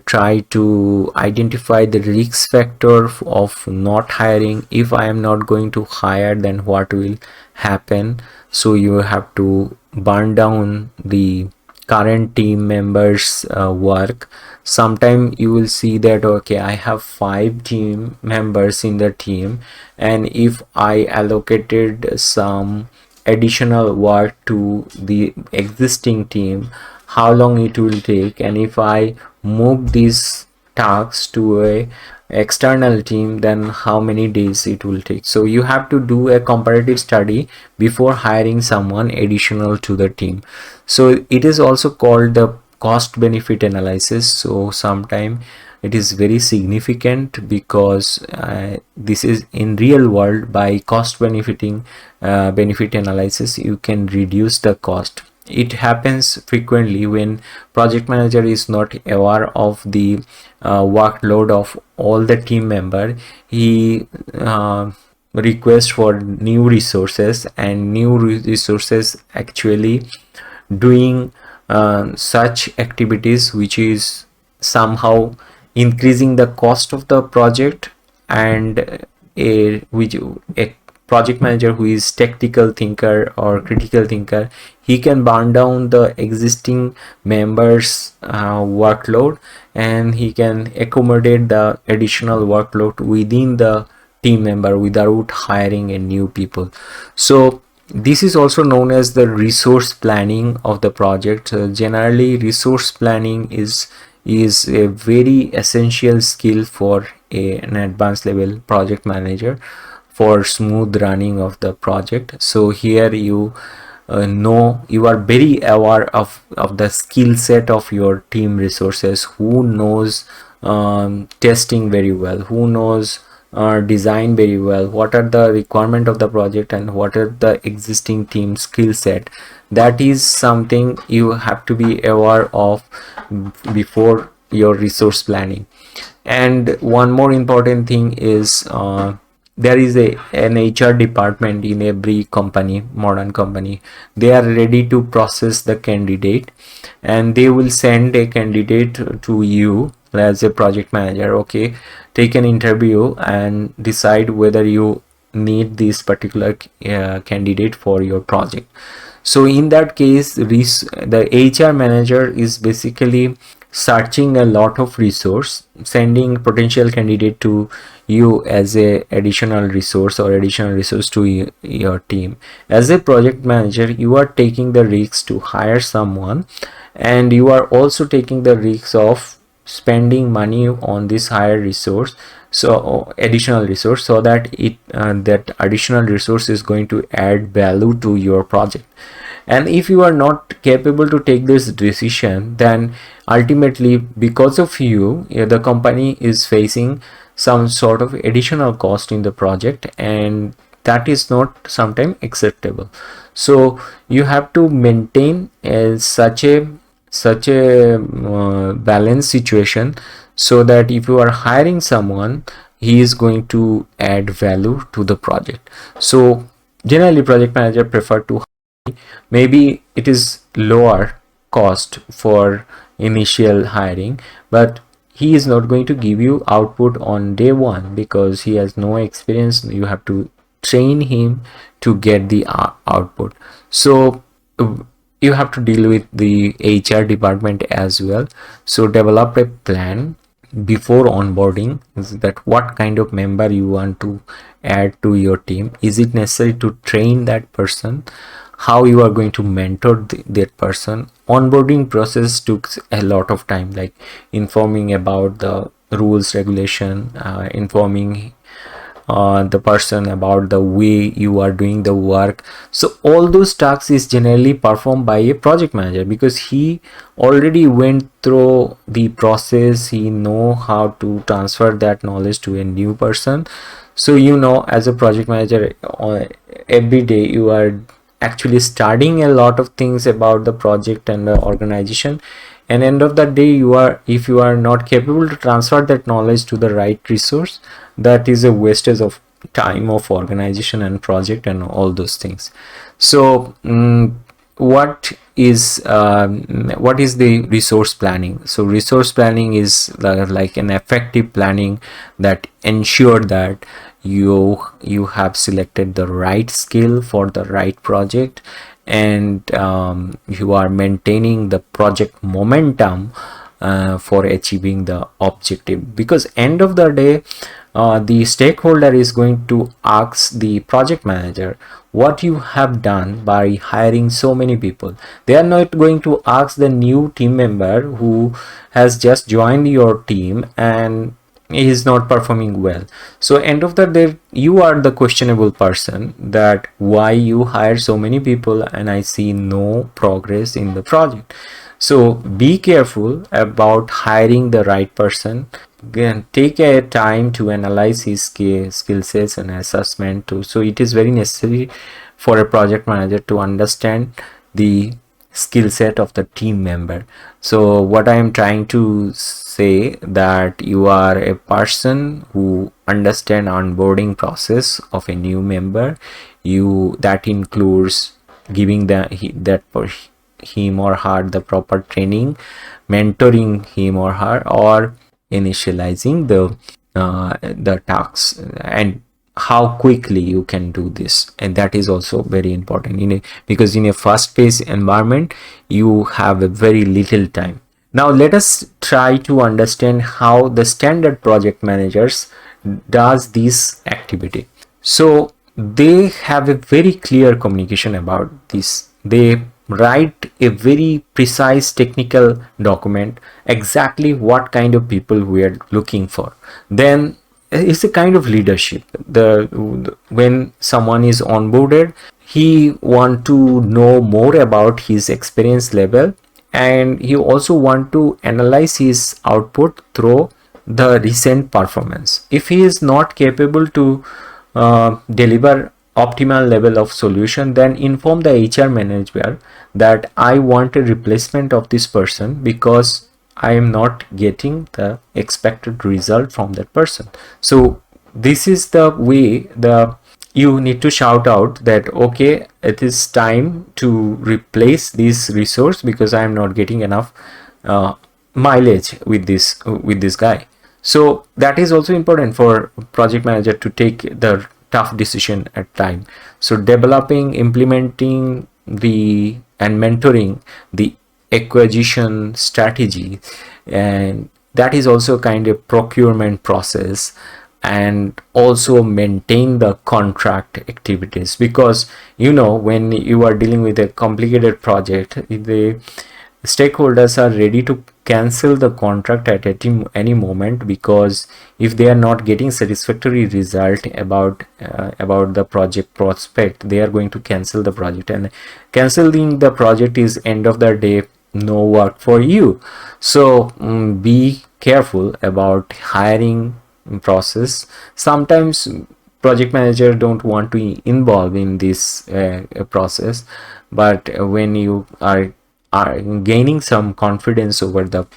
try to identify the risk factor of not hiring. If I am not going to hire, then what will happen? So you have to burn down the current team members work. sometime you will see that, okay, I have 5 team members in the team, and if I allocated some additional work to the existing team, how long it will take, and if I move these tasks to a external team, then how many days it will take. So you have to do a comparative study before hiring someone additional to the team. So it is also called the cost benefit analysis. So sometime it is very significant, because this is in real world, by cost benefit analysis you can reduce the cost. It happens frequently when project manager is not aware of the workload of all the team member. He request for new resources, and new resources actually doing such activities which is somehow increasing the cost of the project. And a project manager who is tactical thinker or critical thinker, he can burn down the existing members workload, and he can accommodate the additional workload within the team member without hiring a new people. So this is also known as the resource planning of the project. Generally, resource planning is a very essential skill for an advanced level project manager for smooth running of the project. So here you know, you are very aware of the skill set of your team resources, who knows testing very well, who knows design very well, what are the requirement of the project, and what are the existing team skill set. That is something you have to be aware of before your resource planning. And one more important thing is there is an HR department in every company, modern company. They are ready to process the candidate, and they will send a candidate to you as a project manager. Okay, take an interview and decide whether you need this particular candidate for your project. So in that case, the HR manager is basically searching a lot of resource, sending potential candidate to you as a additional resource or additional resource to your team. As a project manager, you are taking the risk to hire someone, and you are also taking the risk of spending money on this higher resource, so additional resource, so that that additional resource is going to add value to your project. And if you are not capable to take this decision, then ultimately, because of you, the company is facing some sort of additional cost in the project, and that is not sometimes acceptable. So you have to maintain such a balanced situation, so that if you are hiring someone, he is going to add value to the project. So generally, project manager prefer to, maybe it is lower cost for initial hiring, but he is not going to give you output on day one because he has no experience. You have to train him to get the output. So you have to deal with the HR department as well. So develop a plan before onboarding, that what kind of member you want to add to your team. Is it necessary to train that person? How you are going to mentor that person? Onboarding process took a lot of time, like informing about the rules, regulation, informing the person about the way you are doing the work. So all those tasks is generally performed by a project manager, because he already went through the process. He know how to transfer that knowledge to a new person. So as a project manager, every day you are actually studying a lot of things about the project and the organization, and end of the day, if you are not capable to transfer that knowledge to the right resource, that is a wastage of time of organization and project and all those things. So what is the resource planning? So resource planning is like an effective planning that ensure that you have selected the right skill for the right project, and you are maintaining the project momentum for achieving the objective. Because end of the day, the stakeholder is going to ask the project manager what you have done by hiring so many people. They are not going to ask the new team member who has just joined your team and is not performing well. So end of the day, you are the questionable person, that why you hire so many people and I see no progress in the project. So be careful about hiring the right person. Again, take a time to analyze his skill sets and assessment too. So it is very necessary for a project manager to understand the skill set of the team member. So what I am trying to say, that you are a person who understand onboarding process of a new member. That includes giving him or her the proper training, mentoring him or her, or initializing the tasks, and how quickly you can do this. And that is also very important because in a fast-paced environment you have a very little time. Now let us try to understand how the standard project managers does this activity. So they have a very clear communication about this. They write a very precise technical document, exactly what kind of people we are looking for. Then it's a kind of leadership. When someone is onboarded, he want to know more about his experience level, and he also want to analyze his output through the recent performance. If he is not capable to deliver optimal level of solution, then inform the HR manager that I want a replacement of this person because I am not getting the expected result from that person. So this is the way you need to shout out that okay, it is time to replace this resource because I am not getting enough mileage with this guy. So that is also important for project manager to take the tough decision at time. So developing, implementing and mentoring the acquisition strategy, and that is also kind of procurement process, and also maintain the contract activities. Because when you are dealing with a complicated project, the stakeholders are ready to cancel the contract at any moment, because if they are not getting satisfactory result about the project prospect, they are going to cancel the project, and canceling the project is end of the day no work for you. So be careful about hiring process. Sometimes project manager don't want to involve in this process, but when you are gaining some confidence over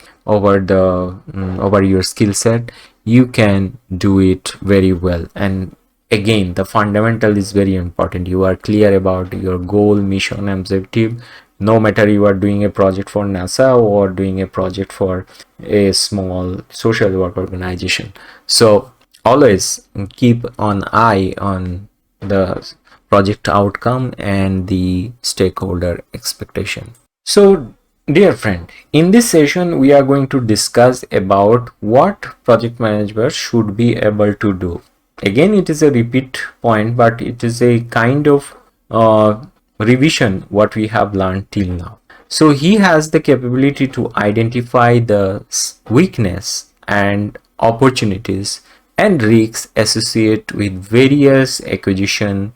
your skill set, you can do it very well. And again, the fundamental is very important. You are clear about your goal, mission, objective, no matter you are doing a project for NASA or doing a project for a small social work organization. So always keep an eye on the project outcome and the stakeholder expectation. So dear friend, in this session we are going to discuss about what project managers should be able to do. Again, it is a repeat point, but it is a kind of revision what we have learned till now. So he has the capability to identify the weakness and opportunities and risks associated with various acquisition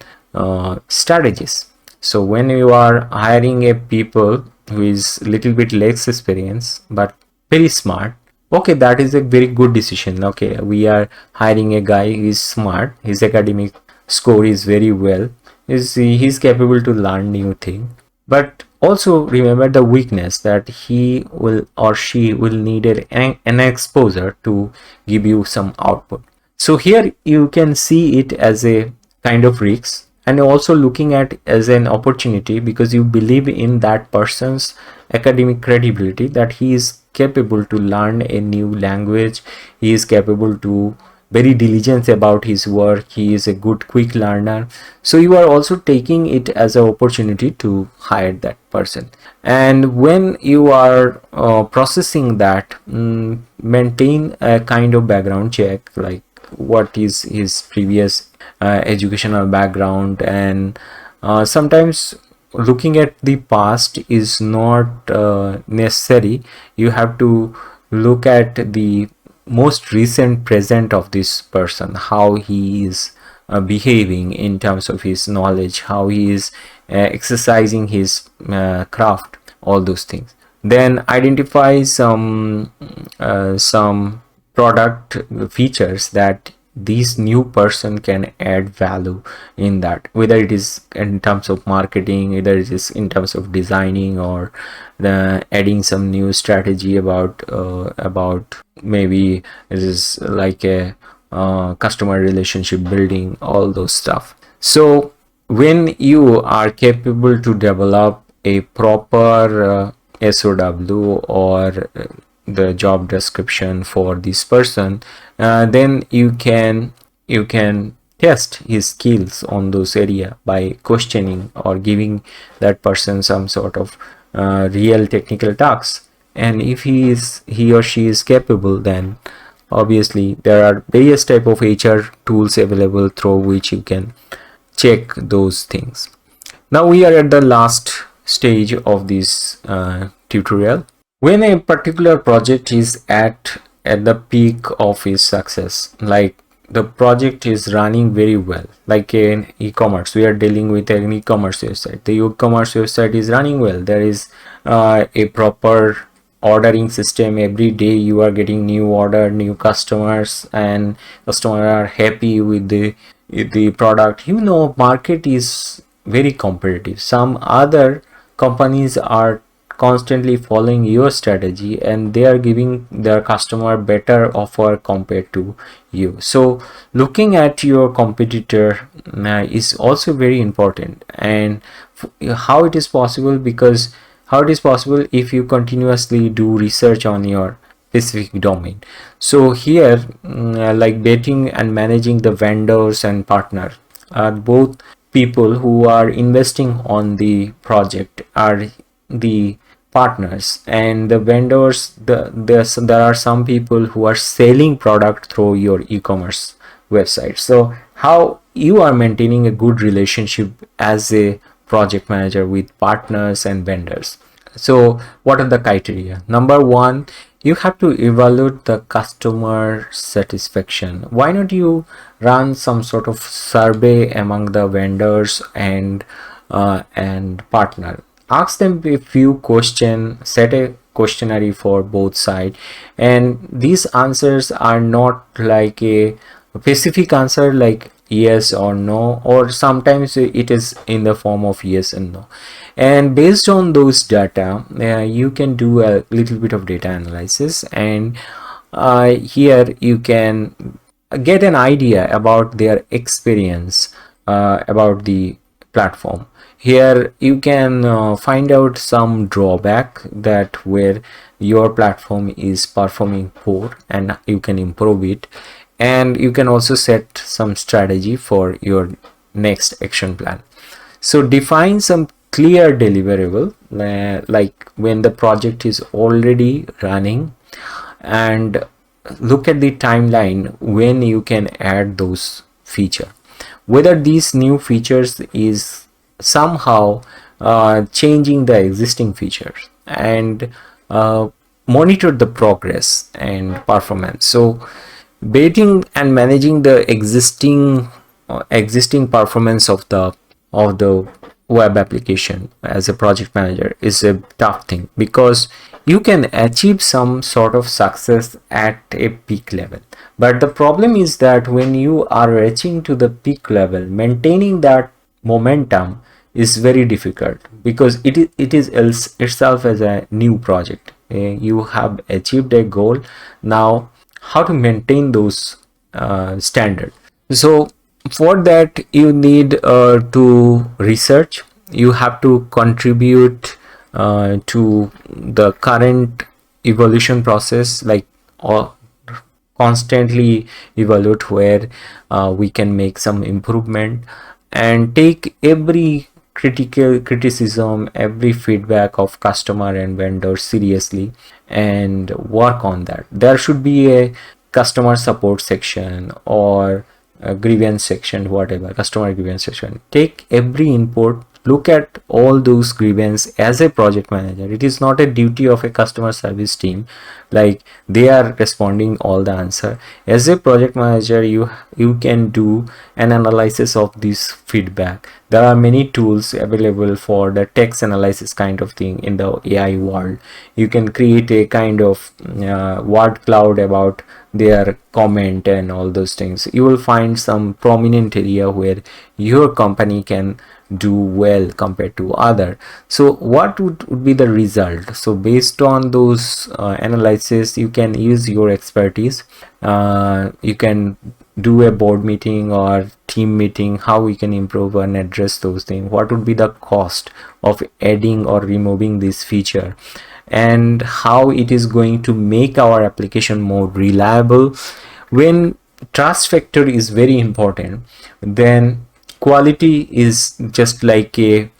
strategies. So when you are hiring a people who is little bit less experience but very smart, okay, that is a very good decision. Okay, we are hiring a guy who is smart, his academic score is very well, he's capable to learn new thing, but also remember the weakness that he will or she will need an exposure to give you some output. So here you can see it as a kind of risk, and also looking at as an opportunity, because you believe in that person's academic credibility, that he is capable to learn a new language, he is capable to very diligent about his work, he is a good quick learner, so you are also taking it as an opportunity to hire that person. And when you are processing that, maintain a kind of background check, like what is his previous educational background. And sometimes looking at the past is not necessary. You have to look at the most recent present of this person, how he is behaving in terms of his knowledge, how he is exercising his craft, all those things. Then identify some product features that this new person can add value in that, whether it is in terms of marketing, whether it is in terms of designing, or adding some new strategy about maybe it is like a customer relationship building, all those stuff. So when you are capable to develop a proper SOW or the job description for this person, then you can test his skills on those area by questioning or giving that person some sort of real technical tasks. And if he or she is capable, then obviously there are various type of HR tools available through which you can check those things. Now we are at the last stage of this tutorial. When a particular project is at the peak of its success, like the project is running very well, like in e-commerce, we are dealing with an e-commerce website. The e-commerce website is running well. There is a proper ordering system. Every day you are getting new order, new customers, and customers are happy with the product. Market is very competitive. Some other companies are constantly following your strategy, and they are giving their customer better offer compared to you. So looking at your competitor is also very important. And how it is possible? Because how it is possible if you continuously do research on your specific domain. So here, like betting and managing the vendors and partner are both people who are investing on the project, are the partners. And the vendors, there are some people who are selling product through your e-commerce website. So how you are maintaining a good relationship as a project manager with partners and vendors? So what are the criteria? Number one, you have to evaluate the customer satisfaction. Why not you run some sort of survey among the vendors and partner? Ask them a few questions, set a questionnaire for both sides, and these answers are not like a specific answer like yes or no, or sometimes it is in the form of yes and no. And based on those data, you can do a little bit of data analysis, and here you can get an idea about their experience about the platform. Here you can find out some drawback that where your platform is performing poor, and you can improve it. And you can also set some strategy for your next action plan. So define some clear deliverable, like when the project is already running, and look at the timeline when you can add those feature, whether these new features is somehow changing the existing features, and monitor the progress and performance. So betting and managing the existing performance of the web application as a project manager is a tough thing, because you can achieve some sort of success at a peak level, but the problem is that when you are reaching to the peak level, maintaining that momentum is very difficult, because it is itself as a new project. You have achieved a goal. Now how to maintain those standards? So for that you need to research. You have to contribute to the current evolution process, like constantly evaluate where we can make some improvement, and take every critical criticism, every feedback of customer and vendor seriously, and work on that. There should be a customer support section or a grievance section, whatever, customer grievance section. Take every input, look at all those grievance. As a project manager, it is not a duty of a customer service team like they are responding all the answer. As a project manager, you can do an analysis of this feedback. There are many tools available for the text analysis kind of thing in the AI world. You can create a kind of word cloud about their comment and all those things. You will find some prominent area where your company can do well compared to other. So what would be the result? So based on those analysis, you can use your expertise. You can do a board meeting or team meeting, how we can improve and address those things. What would be the cost of adding or removing this feature, and how it is going to make our application more reliable. When trust factor is very important, then quality is just like a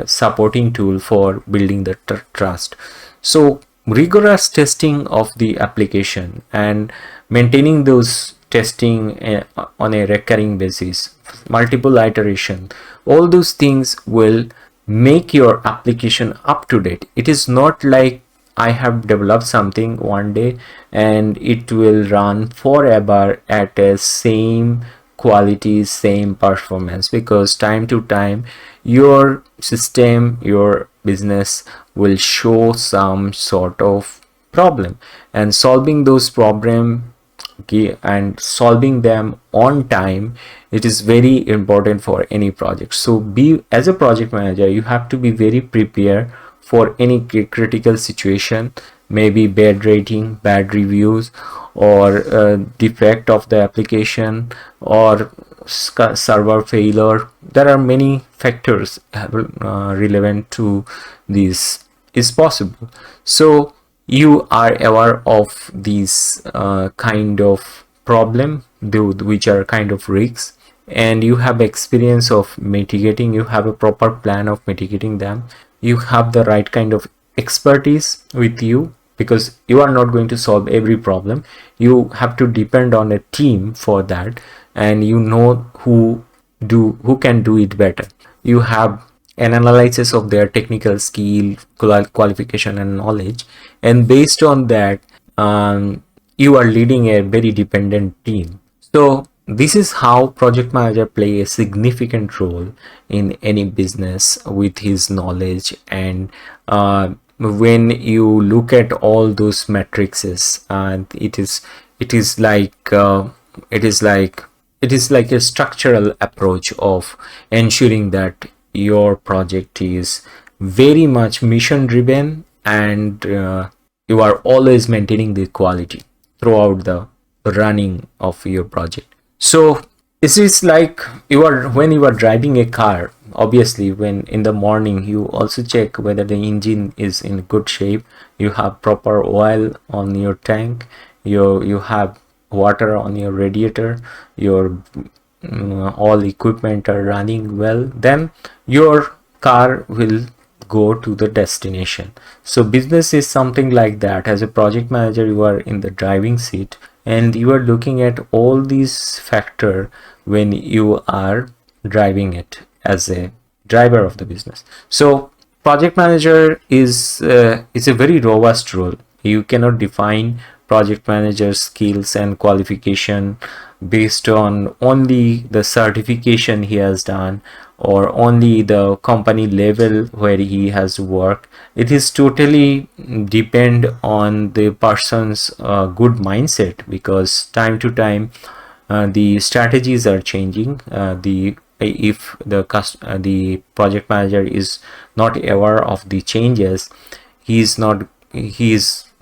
supporting tool for building the trust. So rigorous testing of the application and maintaining those testing on a recurring basis, multiple iteration, all those things will make your application up to date. It is not like I have developed something one day and it will run forever at a same quality, same performance, because time to time your system, your business will show some sort of problem, and solving those problem and solving them on time, it is very important for any project. So be, as a project manager, you have to be very prepared for any critical situation, maybe bad rating, bad reviews, or defect of the application, or server failure. There are many factors relevant to this is possible. So you are aware of these kind of problem, which are kind of risks, and you have experience of mitigating. You have a proper plan of mitigating them. You have the right kind of expertise with you, because you are not going to solve every problem. You have to depend on a team for that, and you know who can do it better. You have an analysis of their technical skill, qualification and knowledge, and based on that, you are leading a very dependent team. So this is how project manager play a significant role in any business with his knowledge. And when you look at all those matrices, it is like a structural approach of ensuring that your project is very much mission driven, and you are always maintaining the quality throughout the running of your project. So this is like when you are driving a car. Obviously, when in the morning, you also check whether the engine is in good shape. You have proper oil on your tank. You have water on your radiator. Your all equipment are running well. Then your car will go to the destination. So business is something like that. As a project manager, you are in the driving seat, and you are looking at all these factors when you are driving it as a driver of the business. So project manager is a very robust role. You cannot define project manager skills and qualification based on only the certification he has done, or only the company level where he has worked. It is totally depend on the person's good mindset, because time to time the strategies are changing. If the project manager is not aware of the changes, he is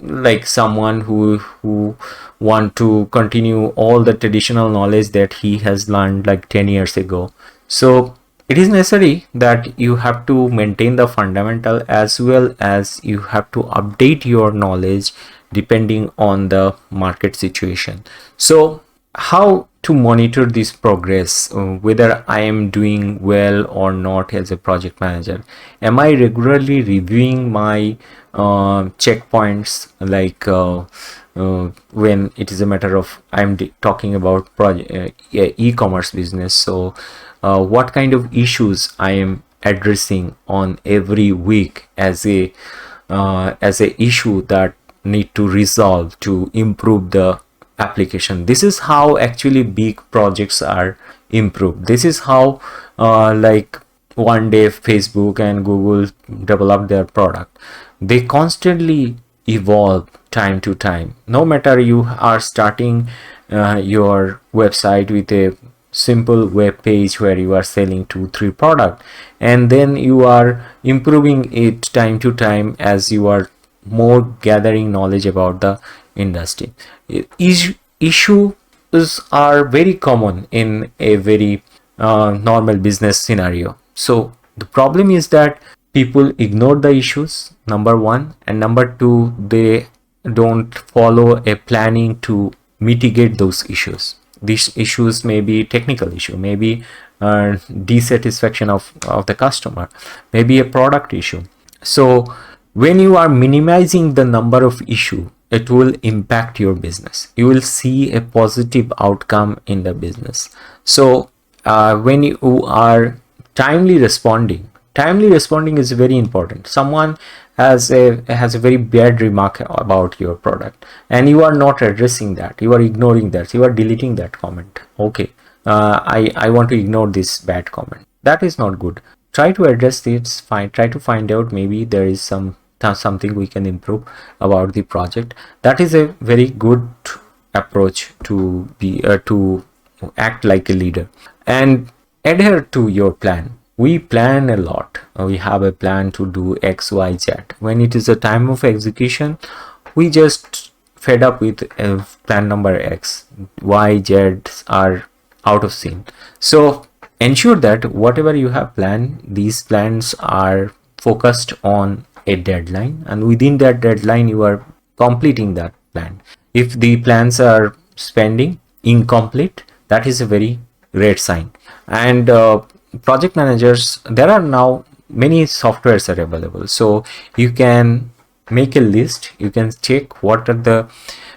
like someone who want to continue all the traditional knowledge that he has learned like 10 years ago. So it is necessary that you have to maintain the fundamental, as well as you have to update your knowledge depending on the market situation. So how to monitor this progress, whether I am doing well or not as a project manager? Am I regularly reviewing my checkpoints, like when it is a matter of I'm talking about e-commerce business? So what kind of issues I am addressing on every week as a issue that need to resolve to improve the application? This is how actually big projects are improved. This is how like one day Facebook and Google develop their product. They constantly evolve time to time. No matter you are starting your website with a simple web page where you are selling 2-3 product, and then you are improving it time to time as you are more gathering knowledge about the industry. Issues are very common in a very normal business scenario. So the problem is that people ignore the issues, number one, and number two, they don't follow a planning to mitigate those issues. These issues may be technical issue, maybe dissatisfaction of the customer, maybe a product issue. So when you are minimizing the number of issue, it will impact your business. You will see a positive outcome in the business. So when you are timely responding is very important. Someone has a very bad remark about your product, and you are not addressing that, you are ignoring that, you are deleting that comment. Okay, I want to ignore this bad comment. That is not good. Try to address this. Try to find out, maybe there is something we can improve about the project. That is a very good approach to be to act like a leader and adhere to your plan. We plan a lot. We have a plan to do X, Y, Z. When it is a time of execution, we just fed up with plan number X. Y, Z are out of sync. So ensure that whatever you have planned, these plans are focused on a deadline, and within that deadline you are completing that plan. If the plans are spending incomplete, that is a very red sign. And project managers, there are now many softwares are available, so you can make a list, you can check what are the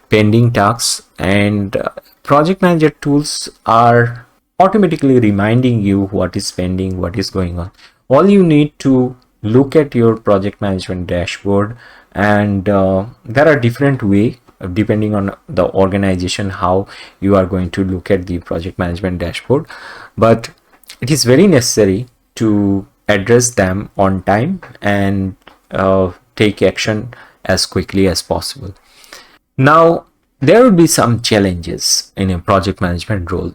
pending tasks, and project manager tools are automatically reminding you what is pending, what is going on. All you need to look at your project management dashboard, and there are different way depending on the organization how you are going to look at the project management dashboard, but it is very necessary to address them on time and take action as quickly as possible. Now there will be some challenges in a project management role,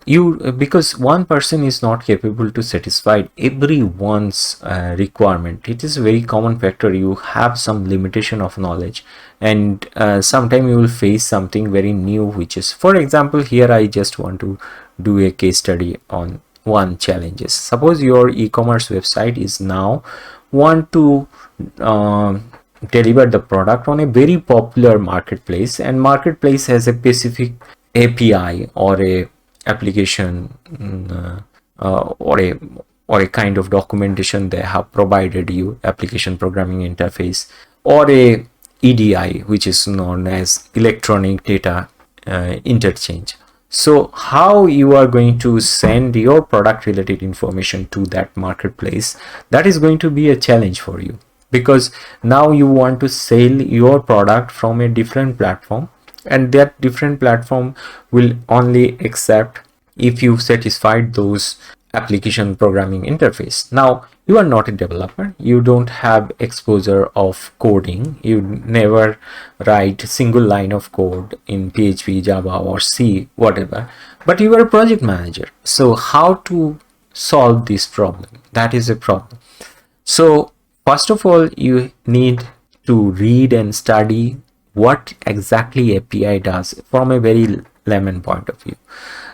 because one person is not capable to satisfy everyone's requirement. It is a very common factor. You have some limitation of knowledge, and sometimes you will face something very new, which is, for example, here I just want to do a case study on one challenges. Suppose your e-commerce website is now want to deliver the product on a very popular marketplace, and marketplace has a specific API or a application or a kind of documentation they have provided you, application programming interface, or a EDI, which is known as electronic data interchange. So how you are going to send your product related information to that marketplace, that is going to be a challenge for you, because now you want to sell your product from a different platform, and that different platform will only accept if you satisfied those application programming interface. Now you are not a developer, you don't have exposure of coding, you never write a single line of code in PHP, Java or C, whatever, but you are a project manager. So how to solve this problem? That is a problem. So first of all, you need to read and study what exactly API does from a very layman point of view.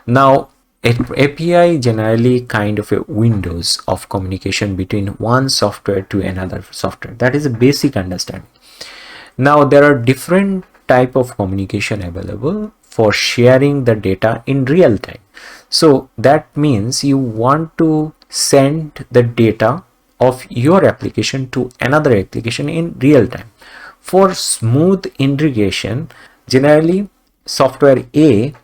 Now API generally kind of a windows of communication between one software to another software. That is a basic understanding. Now there are different type of communication available for sharing the data in real time. So that means you want to send the data of your application to another application in real time. For smooth integration, generally software A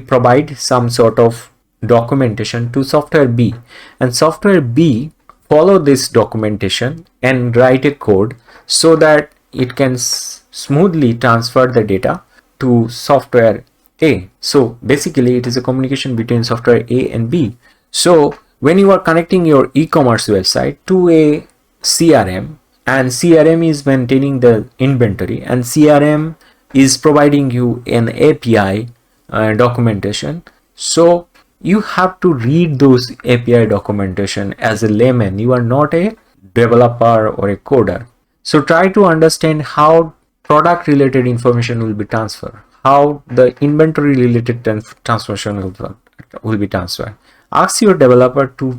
provide some sort of documentation to software B, and software B follow this documentation and write a code so that it can smoothly transfer the data to software A. So basically it is a communication between software A and B. So when you are connecting your e-commerce website to a CRM, and CRM is maintaining the inventory, and CRM is providing you an API documentation, so you have to read those API documentation as a layman. You are not a developer or a coder. So try to understand how product related information will be transferred, how the inventory related transformation will be transferred. Ask your developer to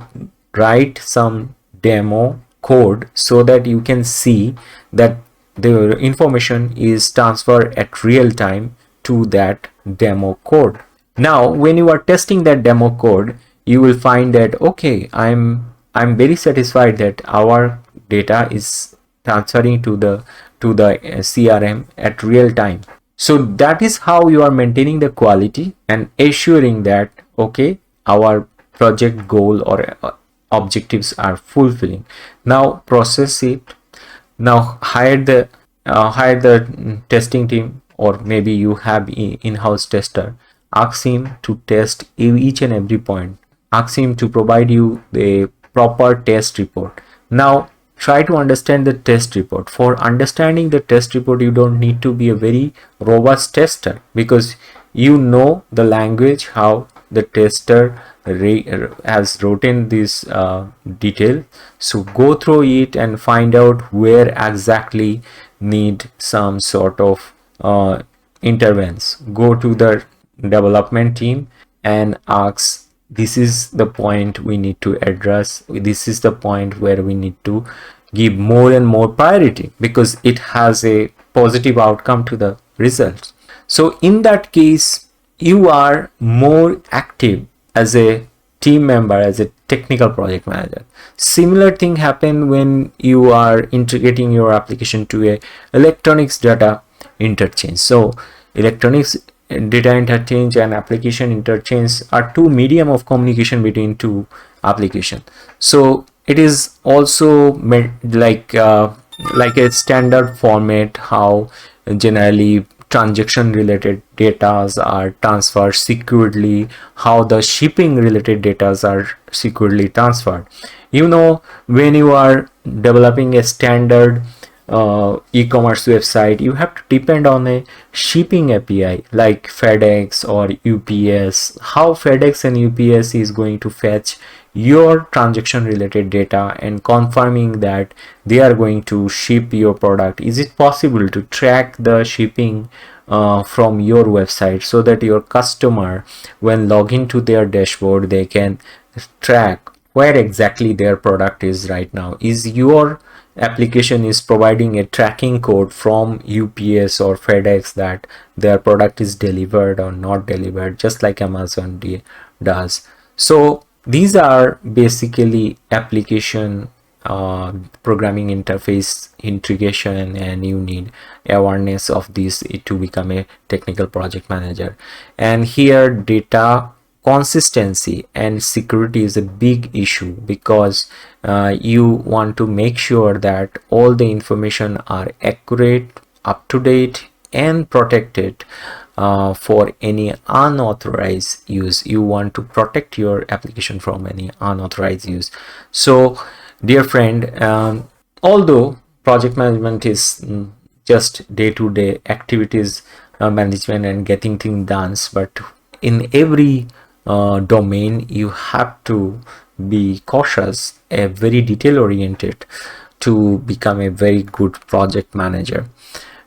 write some demo code so that you can see that the information is transferred at real time to that demo code. Now when you are testing that demo code, you will find that okay, I'm very satisfied that our data is transferring to the CRM at real time. So that is how you are maintaining the quality and assuring that okay, our project goal or objectives are fulfilling. Now process it. Now hire the testing team, or maybe you have in-house tester. Ask him to test each and every point. Ask him to provide you the proper test report. Now try to understand the test report. For understanding the test report, you don't need to be a very robust tester, because you know the language how the tester has written this detail. So go through it and find out where exactly need some sort of interventions. Go to the development team and ask, this is the point we need to address, this is the point where we need to give more and more priority because it has a positive outcome to the results. So in that case, you are more active as a team member, as a technical project manager. Similar thing happen when you are integrating your application to a electronics data interchange. So electronics data interchange and application interchange are two medium of communication between two applications. So it is also like a standard format how generally transaction related data are transferred securely, how the shipping related data are securely transferred. You know, when you are developing a standard e-commerce website, you have to depend on a shipping API like FedEx or UPS. How FedEx and UPS is going to fetch your transaction related data and confirming that they are going to ship your product. Is it possible to track the shipping from your website so that your customer, when log into their dashboard, they can track where exactly their product is right now? Is your application is providing a tracking code from UPS or FedEx that their product is delivered or not delivered, just like Amazon does? So these are basically application programming interface integration, and you need awareness of this to become a technical project manager. And here data consistency and security is a big issue, because you want to make sure that all the information are accurate, up to date and protected for any unauthorized use. You want to protect your application from any unauthorized use. So dear friend, although project management is just day-to-day activities management and getting things done, but in every domain you have to be cautious, very detail oriented to become a very good project manager.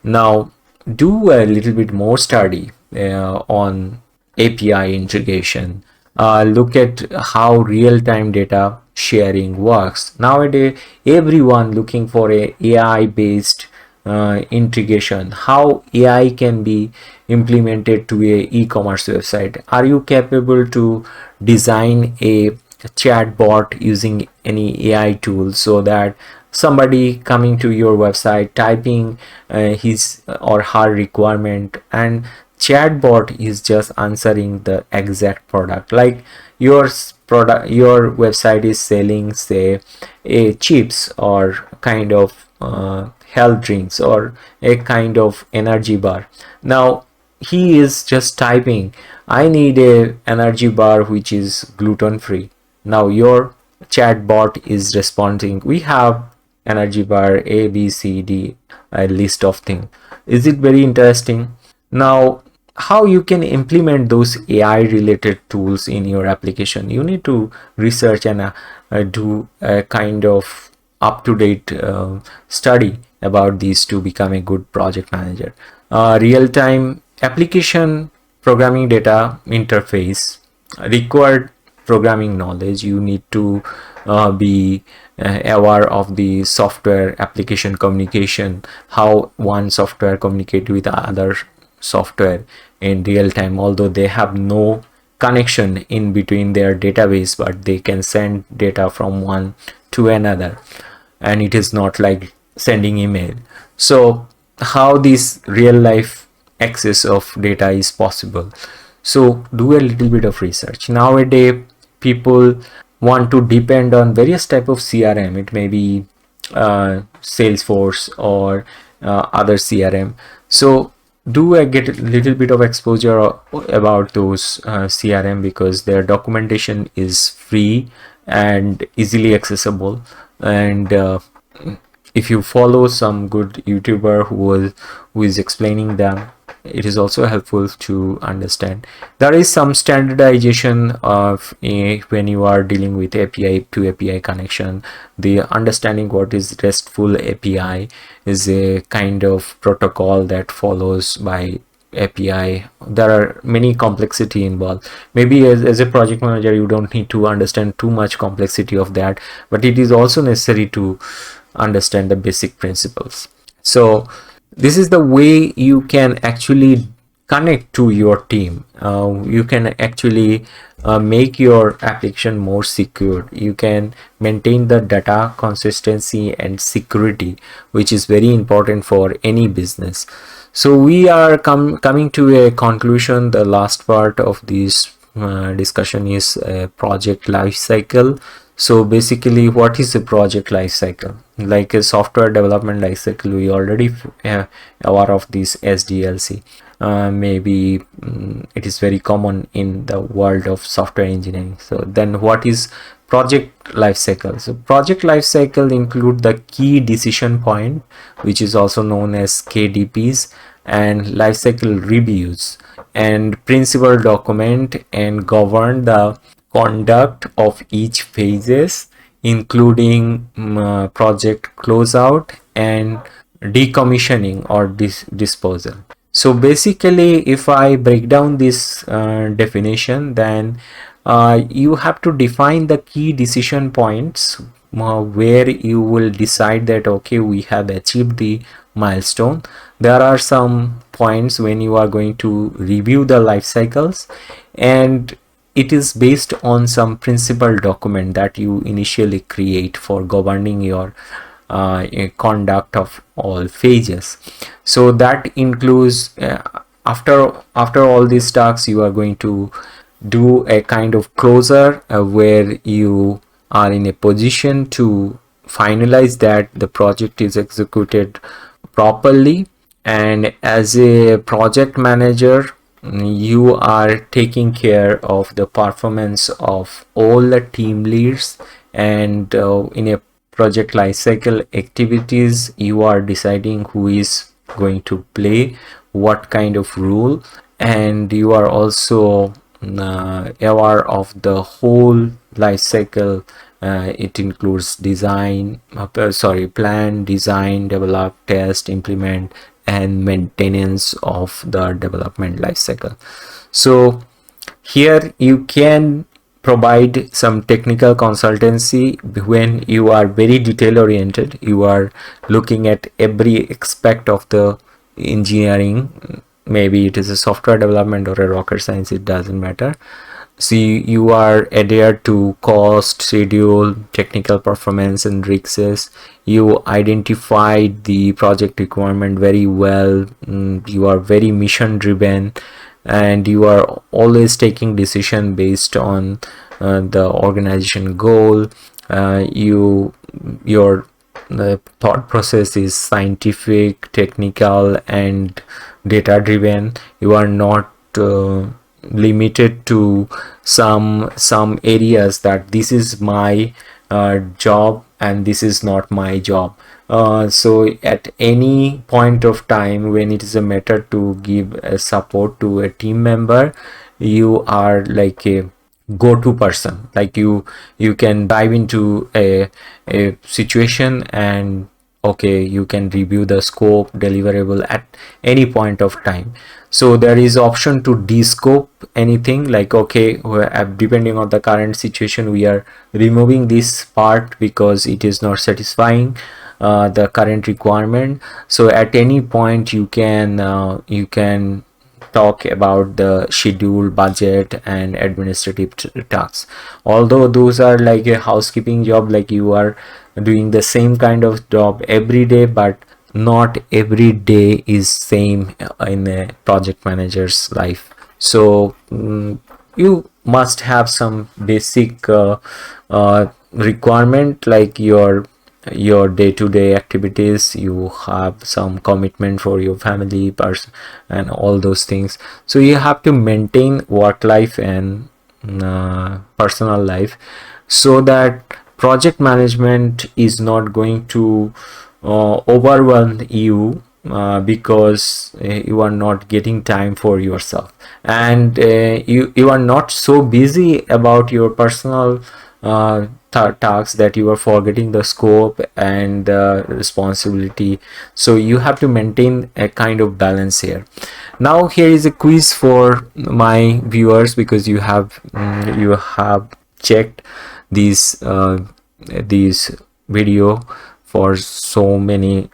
Now do a little bit more study on API integration. Look at how real-time data sharing works. Nowadays everyone looking for a AI based integration, how AI can be implemented to a e-commerce website. Are you capable to design a chat bot using any AI tool, so that somebody coming to your website typing his or her requirement, and chatbot is just answering the exact product? Like your website is selling, say, a chips or kind of health drinks or a kind of energy bar. Now he is just typing, I need a energy bar which is gluten free. Now your chat bot is responding, we have energy bar A B C D, a list of things. Is it very interesting? Now how you can implement those AI related tools in your application, you need to research and do a kind of up-to-date study about these to become a good project manager. Real-time application programming data interface required programming knowledge. You need to be aware of the software application communication, how one software communicate with other software in real time, although they have no connection in between their database, but they can send data from one to another, and it is not like sending email. So how this real life access of data is possible? So do a little bit of research. Nowadays people want to depend on various type of CRM. It may be Salesforce or other CRM. So do get a little bit of exposure about those CRM, because their documentation is free and easily accessible. And if you follow some good YouTuber who is explaining them, it is also helpful to understand. There is some standardization of when you are dealing with API to API connection. The understanding what is RESTful API is a kind of protocol that follows by API. There are many complexity involved. Maybe as a project manager you don't need to understand too much complexity of that, but it is also necessary to understand the basic principles. So this is the way you can actually connect to your team. You can actually make your application more secure. You can maintain the data consistency and security, which is very important for any business. So we are coming to a conclusion. The last part of this discussion is project life cycle. So basically, what is a project life cycle? Like a software development life cycle, we already aware of this SDLC. Maybe it is very common in the world of software engineering. So then what is project life cycle? So project life cycle include the key decision point, which is also known as KDPs, and life cycle reviews, and principal document and govern the conduct of each phases, including project closeout and decommissioning or disposal. So basically, if I break down this definition, then you have to define the key decision points where you will decide that okay, we have achieved the milestone. There are some points when you are going to review the life cycles, and it is based on some principal document that you initially create for governing your conduct of all phases. So that includes after all these tasks, you are going to do a kind of closure where you are in a position to finalize that the project is executed properly. And as a project manager, you are taking care of the performance of all the team leads, and in a project lifecycle activities, you are deciding who is going to play what kind of role, and you are also aware of the whole life cycle. It includes plan, design, develop, test, implement, and maintenance of the development life cycle. So here you can provide some technical consultancy when you are very detail oriented. You are looking at every aspect of the engineering. Maybe it is a software development or a rocket science, it doesn't matter. See, you are adhere to cost, schedule, technical performance and risks. You identified the project requirement very well. You are very mission driven, and you are always taking decision based on the organization goal. Your the thought process is scientific, technical and data driven. You are not limited to some areas that this is my job and this is not my job. So at any point of time when it is a matter to give a support to a team member, you are like a go-to person. Like you can dive into a situation, and okay, you can review the scope, deliverable at any point of time. So there is option to descope anything, like okay, depending on the current situation, we are removing this part because it is not satisfying the current requirement. So at any point you can talk about the schedule, budget and administrative tasks. Although those are like a housekeeping job, like you are doing the same kind of job every day, but not every day is same in a project manager's life. So you must have some basic requirement, like your day-to-day activities. You have some commitment for your family person and all those things. So you have to maintain work life and personal life, so that project management is not going to overwhelm you because you are not getting time for yourself, and you are not so busy about your personal tasks that you are forgetting the scope and responsibility. So you have to maintain a kind of balance here. Now here is a quiz for my viewers, because you have checked these video for so many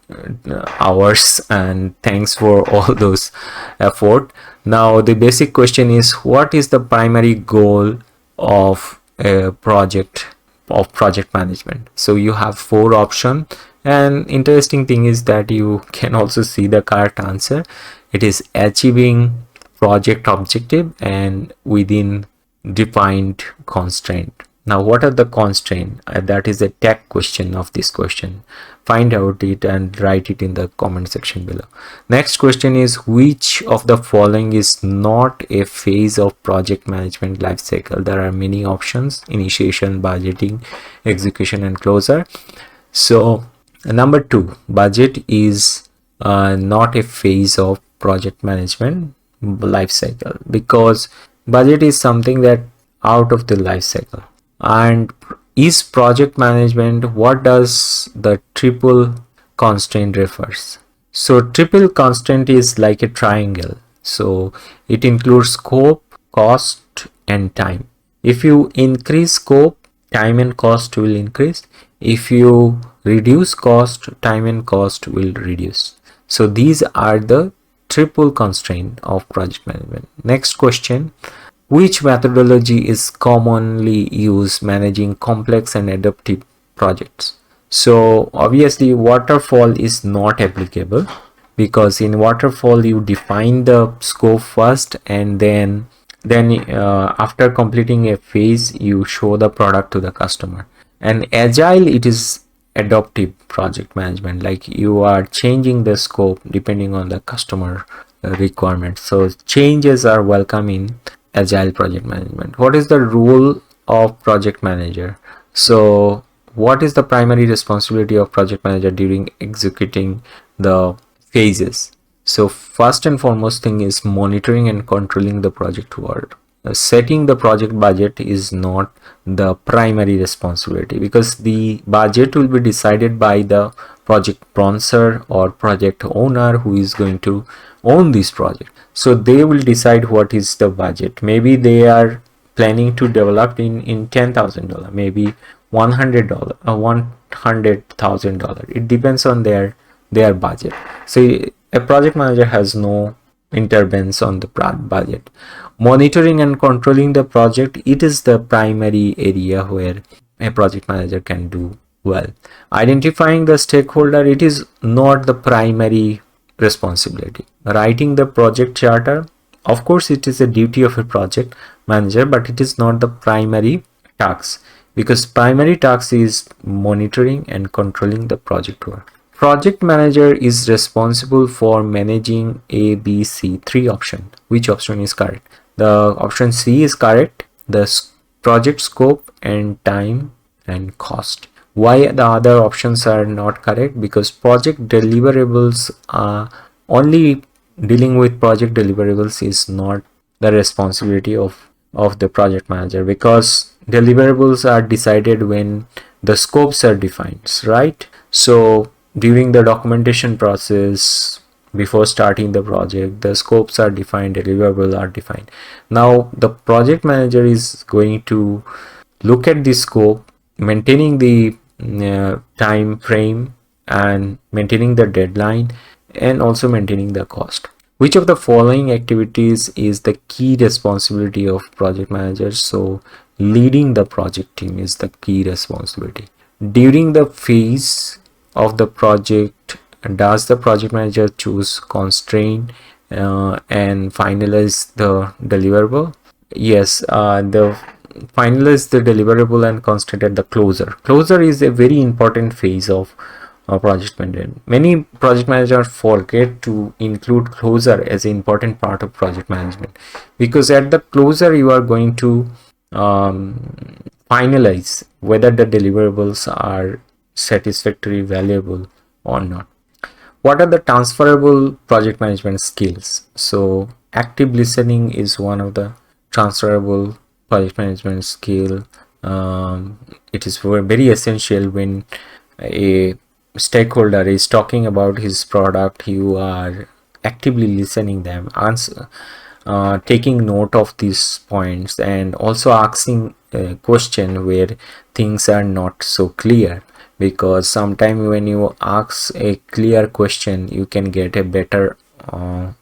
hours, and thanks for all those effort. Now the basic question is, what is the primary goal of a project management? So you have 4 options, and interesting thing is that you can also see the correct answer. It is achieving project objective and within defined constraint. Now what are the constraints? That is a tag question of this question. Find out it and write it in the comment section below. Next question is, which of the following is not a phase of project management life cycle? There are many options: initiation, budgeting, execution and closure. So number 2, budget is not a phase of project management life cycle, because budget is something that out of the life cycle. And is project management, what does the triple constraint refers? So triple constraint is like a triangle. So it includes scope, cost and time. If you increase scope, time and cost will increase. If you reduce cost, time and cost will reduce. So these are the triple constraint of project management. Next question, which methodology is commonly used managing complex and adaptive projects? So obviously waterfall is not applicable, because in waterfall you define the scope first, and then after completing a phase you show the product to the customer. And agile, it is adaptive project management, like you are changing the scope depending on the customer requirement. So changes are welcome in agile project management. What is the role of project manager? So what is the primary responsibility of project manager during executing the phases? So first and foremost thing is monitoring and controlling the project work. Setting the project budget is not the primary responsibility, because the budget will be decided by the project sponsor or project owner who is going to own this project. So they will decide what is the budget. Maybe they are planning to develop in $10,000, maybe $100, $100,000. It depends on their budget. So a project manager has no intervenes on the budget. Monitoring and controlling the project, it is the primary area where a project manager can do well. Identifying the stakeholder, it is not the primary responsibility. Writing the project charter, of course it is a duty of a project manager, but it is not the primary task, because primary task is monitoring and controlling the project work. Project manager is responsible for managing A, B, C, three options. Which option is correct? The option C is correct. The project scope and time and cost. Why the other options are not correct? Because project deliverables are only dealing with project deliverables is not the responsibility of the project manager, because deliverables are decided when the scopes are defined, right? So during the documentation process, before starting the project, the scopes are defined, deliverables are defined. Now the project manager is going to look at the scope, maintaining the time frame and maintaining the deadline, and also maintaining the cost. Which of the following activities is the key responsibility of project managers? So leading the project team is the key responsibility. During the phase of the project, does the project manager choose constraint and finalize the deliverable? Yes, the finalize the deliverable and constraint at the closure. Closure is a very important phase of project management. Many project managers forget to include closure as an important part of project management, because at the closure you are going to finalize whether the deliverables are satisfactory, valuable or not. What are the transferable project management skills? So active listening is one of the transferable project management skill. It is very essential when a stakeholder is talking about his product. You are actively listening them, taking note of these points, and also asking a question where things are not so clear, because sometimes when you ask a clear question you can get a better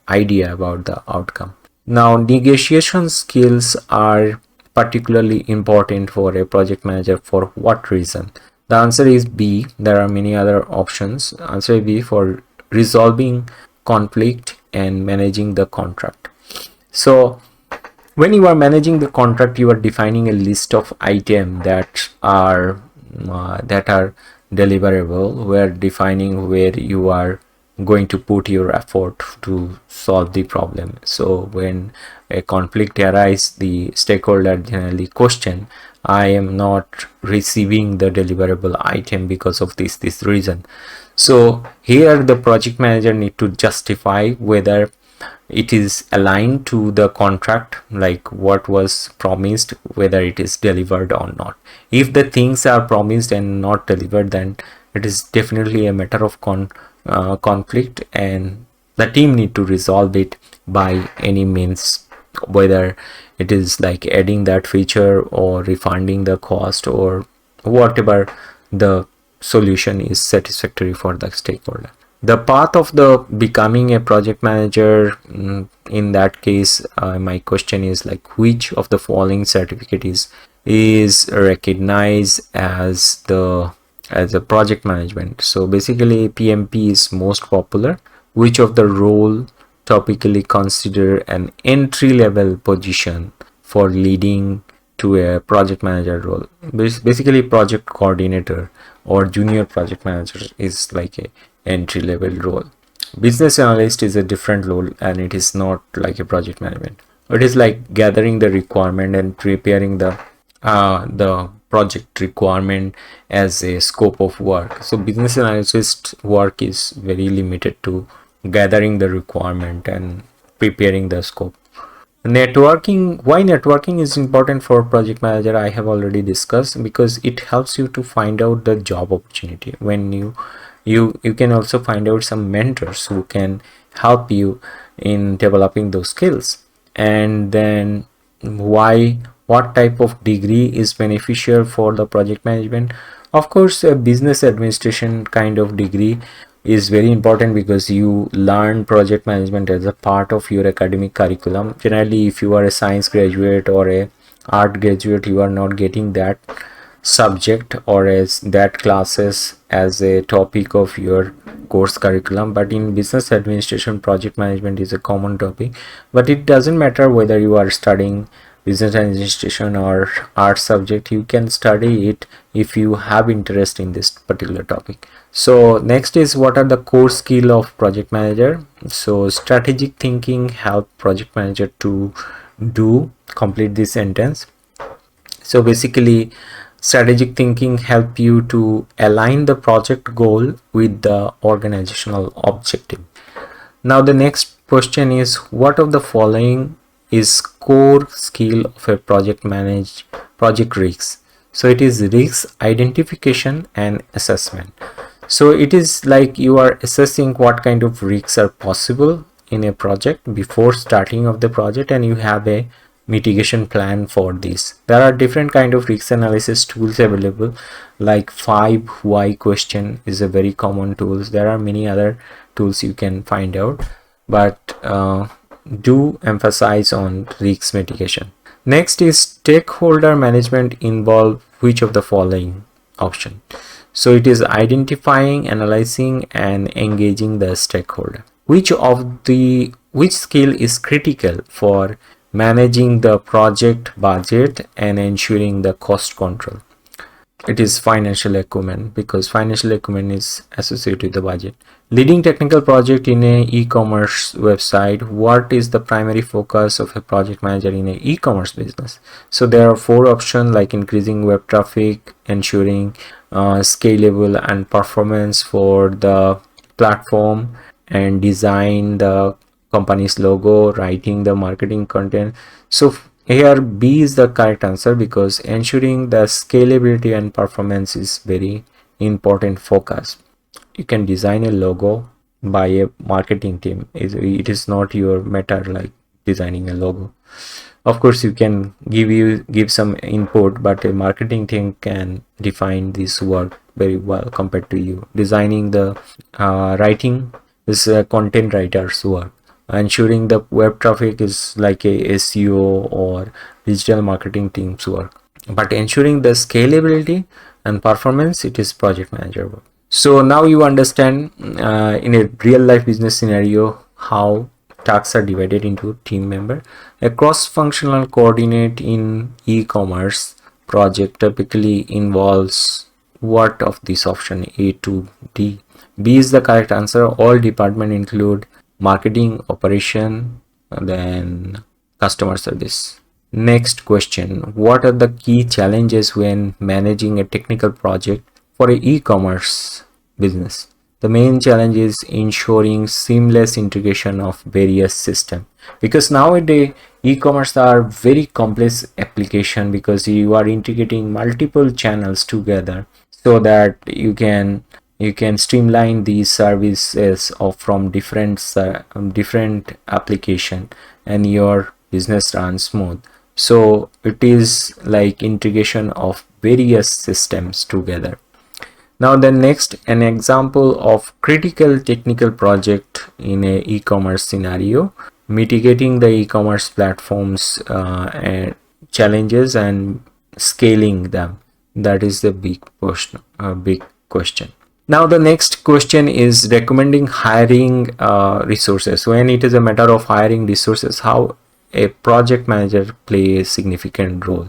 idea about the outcome. Now negotiation skills are particularly important for a project manager. For what reason? The answer is B. There are many other options. Answer B, for resolving conflict and managing the contract. So when you are managing the contract, you are defining a list of items that are deliverable. We are defining where you are going to put your effort to solve the problem. So when a conflict arises, the stakeholder generally question, I am not receiving the deliverable item because of this reason. So here the project manager need to justify whether it is aligned to the contract, like what was promised, whether it is delivered or not. If the things are promised and not delivered, then it is definitely a matter of conflict, and the team need to resolve it by any means, whether it is like adding that feature or refunding the cost or whatever the solution is satisfactory for the stakeholder. The path of the becoming a project manager, in that case, my question is like, which of the following certificate is recognized as a project management? So basically PMP is most popular. Which of the role typically consider an entry level position for leading to a project manager role? Basically project coordinator or junior project manager is like a entry level role. Business analyst is a different role, and it is not like a project management. It is like gathering the requirement and preparing the project requirement as a scope of work. So business analyst work is very limited to gathering the requirement and preparing the scope. Networking, why networking is important for project manager, I have already discussed, because it helps you to find out the job opportunity. When you can also find out some mentors who can help you in developing those skills. And then why what type of degree is beneficial for the project management. Of course, a business administration kind of degree is very important because you learn project management as a part of your academic curriculum. Generally, if you are a science graduate or a art graduate, you are not getting that subject or as that classes as a topic of your course curriculum, but in business administration, project management is a common topic. But it doesn't matter whether you are studying business administration or art subject, you can study it if you have interest in this particular topic. So next is, what are the core skill of project manager? So strategic thinking help project manager to complete this sentence. So basically, strategic thinking help you to align the project goal with the organizational objective. Now the next question is, what of the following is core skill of a project risks? So it is risk identification and assessment. So it is like you are assessing what kind of risks are possible in a project before starting of the project, and you have a mitigation plan for this. There are different kind of risk analysis tools available, like 5 why question is a very common tool. There are many other tools you can find out, but do emphasize on risk mitigation. Next is stakeholder management involve which of the following option? So it is identifying, analyzing, and engaging the stakeholder. Which skill is critical for managing the project budget and ensuring the cost control? It is financial acumen, because financial acumen is associated with the budget. Leading technical project in a e-commerce website. What is the primary focus of a project manager in a e-commerce business? So there are 4 options, like increasing web traffic, ensuring scalable and performance for the platform, and design the company's logo, writing the marketing content. So here B is the correct answer, because ensuring the scalability and performance is very important focus. You can design a logo by a marketing team. It is not your matter like designing a logo. Of course, you can give some input, but a marketing team can define this work very well compared to you. Designing the writing is a content writer's work. Ensuring the web traffic is like a SEO or digital marketing team's work. But ensuring the scalability and performance, it is project manager work. So now you understand in a real life business scenario how tasks are divided into team member. A cross-functional coordinate in e-commerce project typically involves what of this option, A to D? B is the correct answer. All department include marketing, operation, and then customer service. Next question, what are the key challenges when managing a technical project for an e-commerce business? The main challenge is ensuring seamless integration of various systems, because nowadays e-commerce are very complex application, because you are integrating multiple channels together so that you can streamline these services from different application, and your business runs smooth. So it is like integration of various systems together. Now the next, an example of critical technical project in a e-commerce scenario, mitigating the e-commerce platforms and challenges and scaling them. That is the big question. Now the next question is recommending hiring resources. When it is a matter of hiring resources, how a project manager plays a significant role.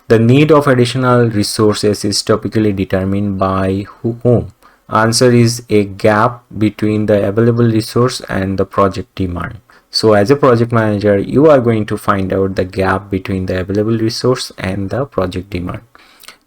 The need of additional resources is typically determined by whom. Answer is a gap between the available resource and the project demand. So as a project manager, you are going to find out the gap between the available resource and the project demand.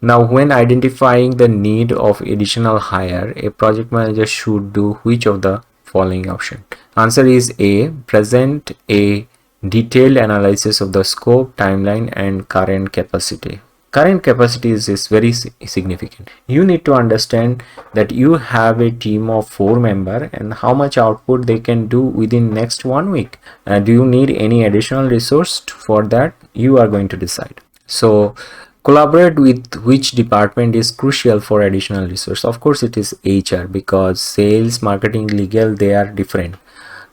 Now when identifying the need of additional hire, a project manager should do which of the following option? Answer is A, present a detailed analysis of the scope, timeline, and current capacity. Current capacity is very significant. You need to understand that you have a team of 4 members and how much output they can do within next 1 week. Do you need any additional resource for that? You are going to decide. So collaborate with which department is crucial for additional resource. Of course it is HR, because sales, marketing, legal, they are different.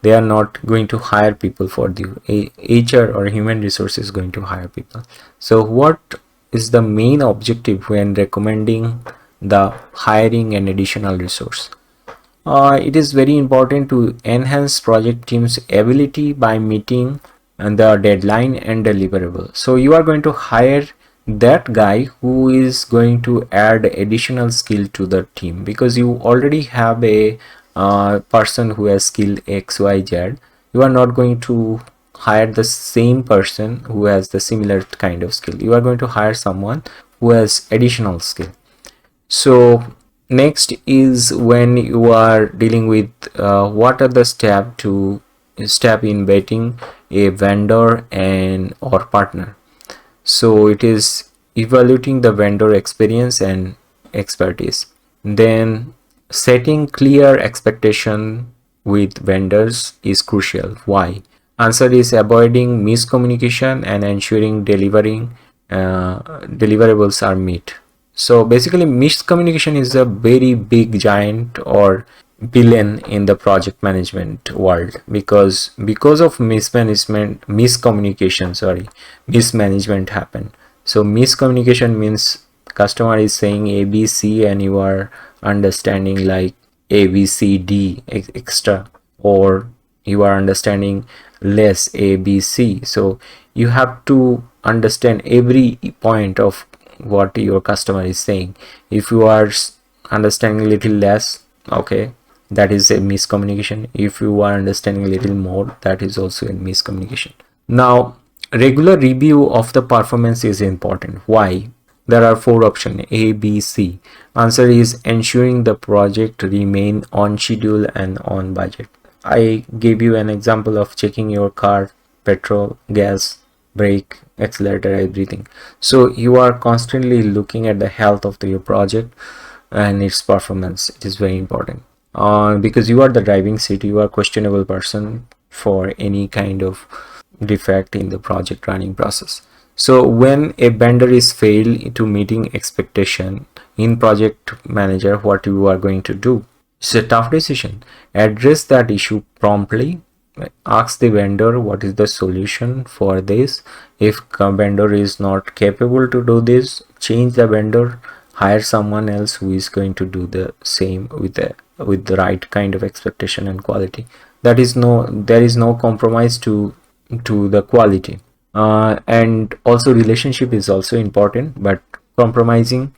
They are not going to hire people for the HR, or human resource is going to hire people. So what is the main objective when recommending the hiring an additional resource? It is very important to enhance project team's ability by meeting the deadline and deliverable. So you are going to hire that guy who is going to add additional skill to the team, because you already have a person who has skill XYZ. You are not going to hire the same person who has the similar kind of skill. You are going to hire someone who has additional skill. So next is when you are dealing with what are the step in vetting a vendor and or partner. So it is evaluating the vendor experience and expertise, then setting clear expectation with vendors is crucial. Why? Answer is avoiding miscommunication and ensuring deliverables are met. So basically miscommunication is a very big giant or villain in the project management world, because of mismanagement happen. So miscommunication means customer is saying ABC and you are understanding like ABCD extra, or you are understanding less ABC. So you have to understand every point of what your customer is saying. If you are understanding a little less, okay, that is a miscommunication. If you are understanding a little more, that is also a miscommunication. Now regular review of the performance is important. Why? There are four options, A, B, C. Answer is ensuring the project remain on schedule and on budget. I gave you an example of checking your car, petrol, gas, brake, accelerator, everything. So you are constantly looking at the health of your project and its performance. It is very important because you are the driving seat. You are questionable person for any kind of defect in the project running process. So when a vendor is failed to meeting expectation in project manager, what you are going to do? It's a tough decision. Address that issue promptly. Ask the vendor what is the solution for this. If vendor is not capable to do this, change the vendor, hire someone else who is going to do the same with the right kind of expectation and quality. There is no compromise to the quality. And also relationship is also important, but compromising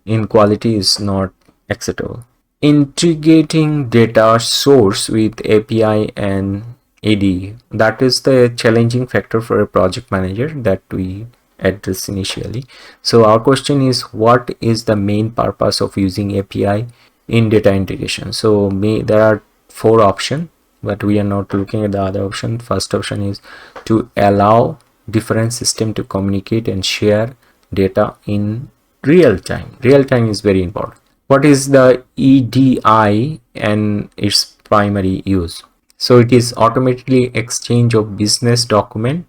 in quality is not acceptable. Integrating data source with API and ADE, that is the challenging factor for a project manager that we address initially. So our question is, what is the main purpose of using API in data integration? So there are four options, but we are not looking at the other option. First option is to allow different system to communicate and share data in real time. Real time is very important. What is the EDI and its primary use? So it is automatically exchange of business document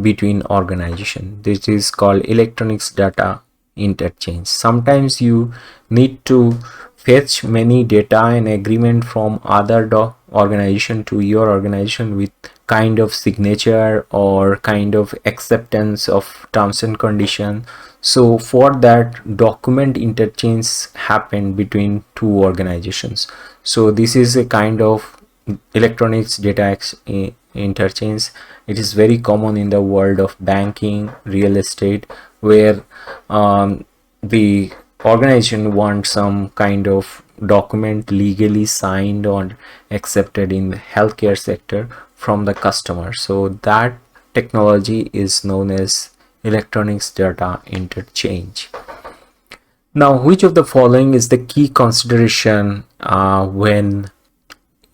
between organization. This is called electronics data interchange. Sometimes you need to fetch many data and agreement from other organization to your organization with kind of signature or kind of acceptance of terms and condition. So for that, document interchange happen between two organizations. So this is a kind of electronics data interchange. It is very common in the world of banking, real estate, where the organization wants some kind of document legally signed or accepted in the healthcare sector from the customer. So that technology is known as electronics data interchange. Now, which of the following is the key consideration when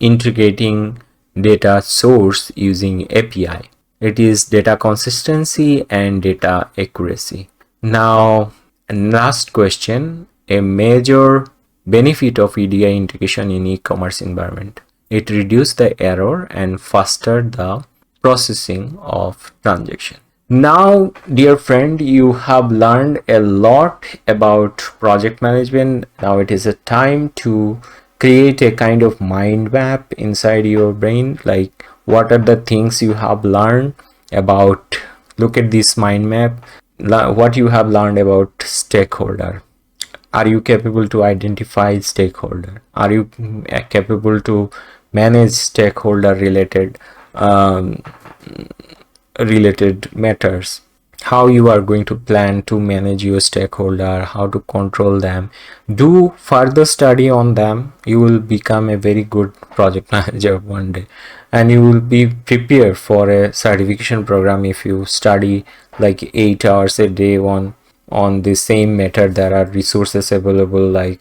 integrating data source using API? It is data consistency and data accuracy. Now, last question, a major benefit of EDI integration in e-commerce environment. It reduces the error and faster the processing of transaction. Now, dear friend, you have learned a lot about project management. Now it is a time to create a kind of mind map inside your brain. Like, what are the things you have learned about? Look at this mind map. What you have learned about stakeholder. Are you capable to identify stakeholder? Are you capable to manage stakeholder um, related matters? How you are going to plan to manage your stakeholder, how to control them, do further study on them. You will become a very good project manager one day, and you will be prepared for a certification program if you study like 8 hours a day on the same method. There are resources available like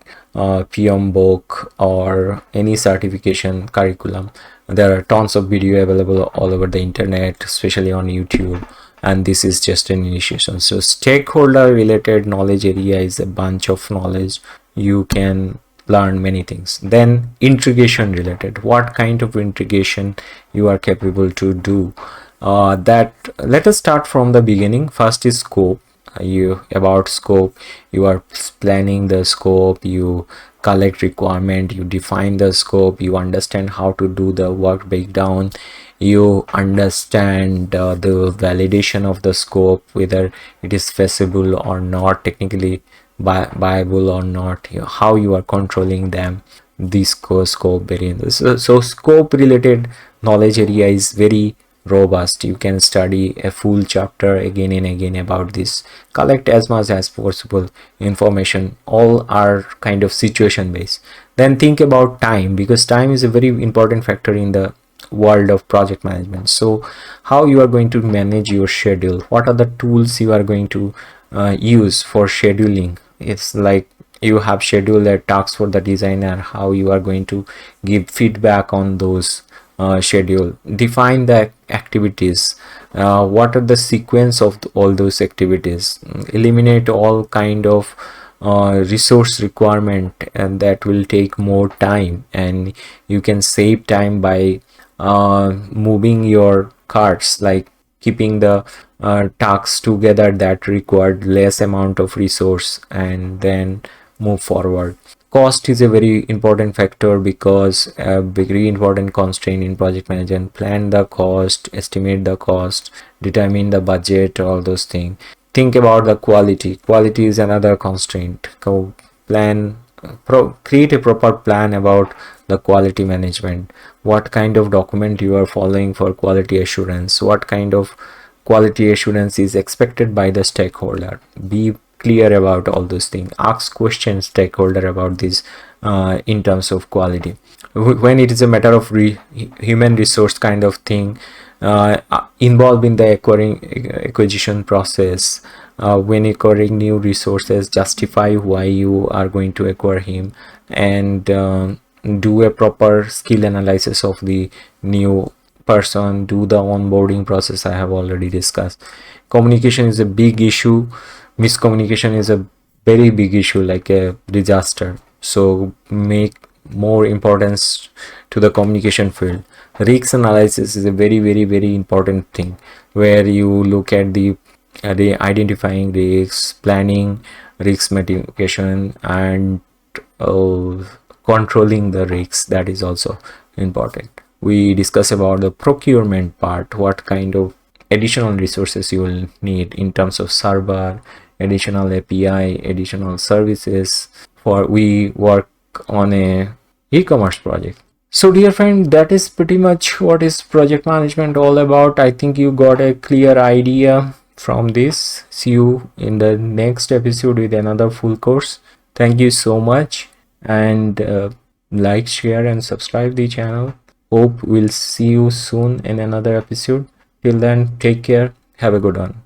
PM book or any certification curriculum. There are tons of video available all over the internet, especially on YouTube, and this is just an initiation. So stakeholder related knowledge area is a bunch of knowledge. You can learn many things. Then integration related, what kind of integration you are capable to do. That let us start from the beginning. First is scope. You about scope, you are planning the scope, you collect requirement, you define the scope, you understand how to do the work breakdown, you understand the validation of the scope, whether it is feasible or not, technically viable or not, how you are controlling them, this scope variance. So scope related knowledge area is very robust. You can study a full chapter again and again about this. Collect as much as possible information. All are kind of situation based. Then think about time, because time is a very important factor in the world of project management. So how you are going to manage your schedule, what are the tools you are going to use for scheduling. It's like you have scheduled a task for the designer, how you are going to give feedback on those schedule. Define the activities, what are the sequence of all those activities. Eliminate all kind of resource requirement, and that will take more time, and you can save time by moving your carts, like keeping the tasks together that required less amount of resource, and then move forward. Cost is a very important factor, because a very important constraint in project management. Plan the cost, estimate the cost, determine the budget, all those things. Think about the quality is another constraint. So plan, create a proper plan about the quality management. What kind of document you are following for quality assurance, what kind of quality assurance is expected by the stakeholder. Be clear about all those things. Ask questions stakeholder about this in terms of quality. When it is a matter of human resource kind of thing, involved in the acquisition process, when acquiring new resources, justify why you are going to acquire him, and do a proper skill analysis of the new person. Do the onboarding process I have already discussed. Communication is a big issue. Miscommunication is a very big issue, like a disaster. So make more importance to the communication field. Risk analysis is a very important thing, where you look at the identifying risks, planning risk mitigation, and controlling the risks. That is also important. We discuss about the procurement part, what kind of additional resources you will need in terms of server, additional API, additional services. For we work on a e-commerce project. So dear friend, that is pretty much what is project management all about. I think you got a clear idea from this. See you in the next episode with another full course. Thank you so much, and like, share and subscribe the channel. Hope we'll see you soon in another episode. Till then, take care. Have a good one.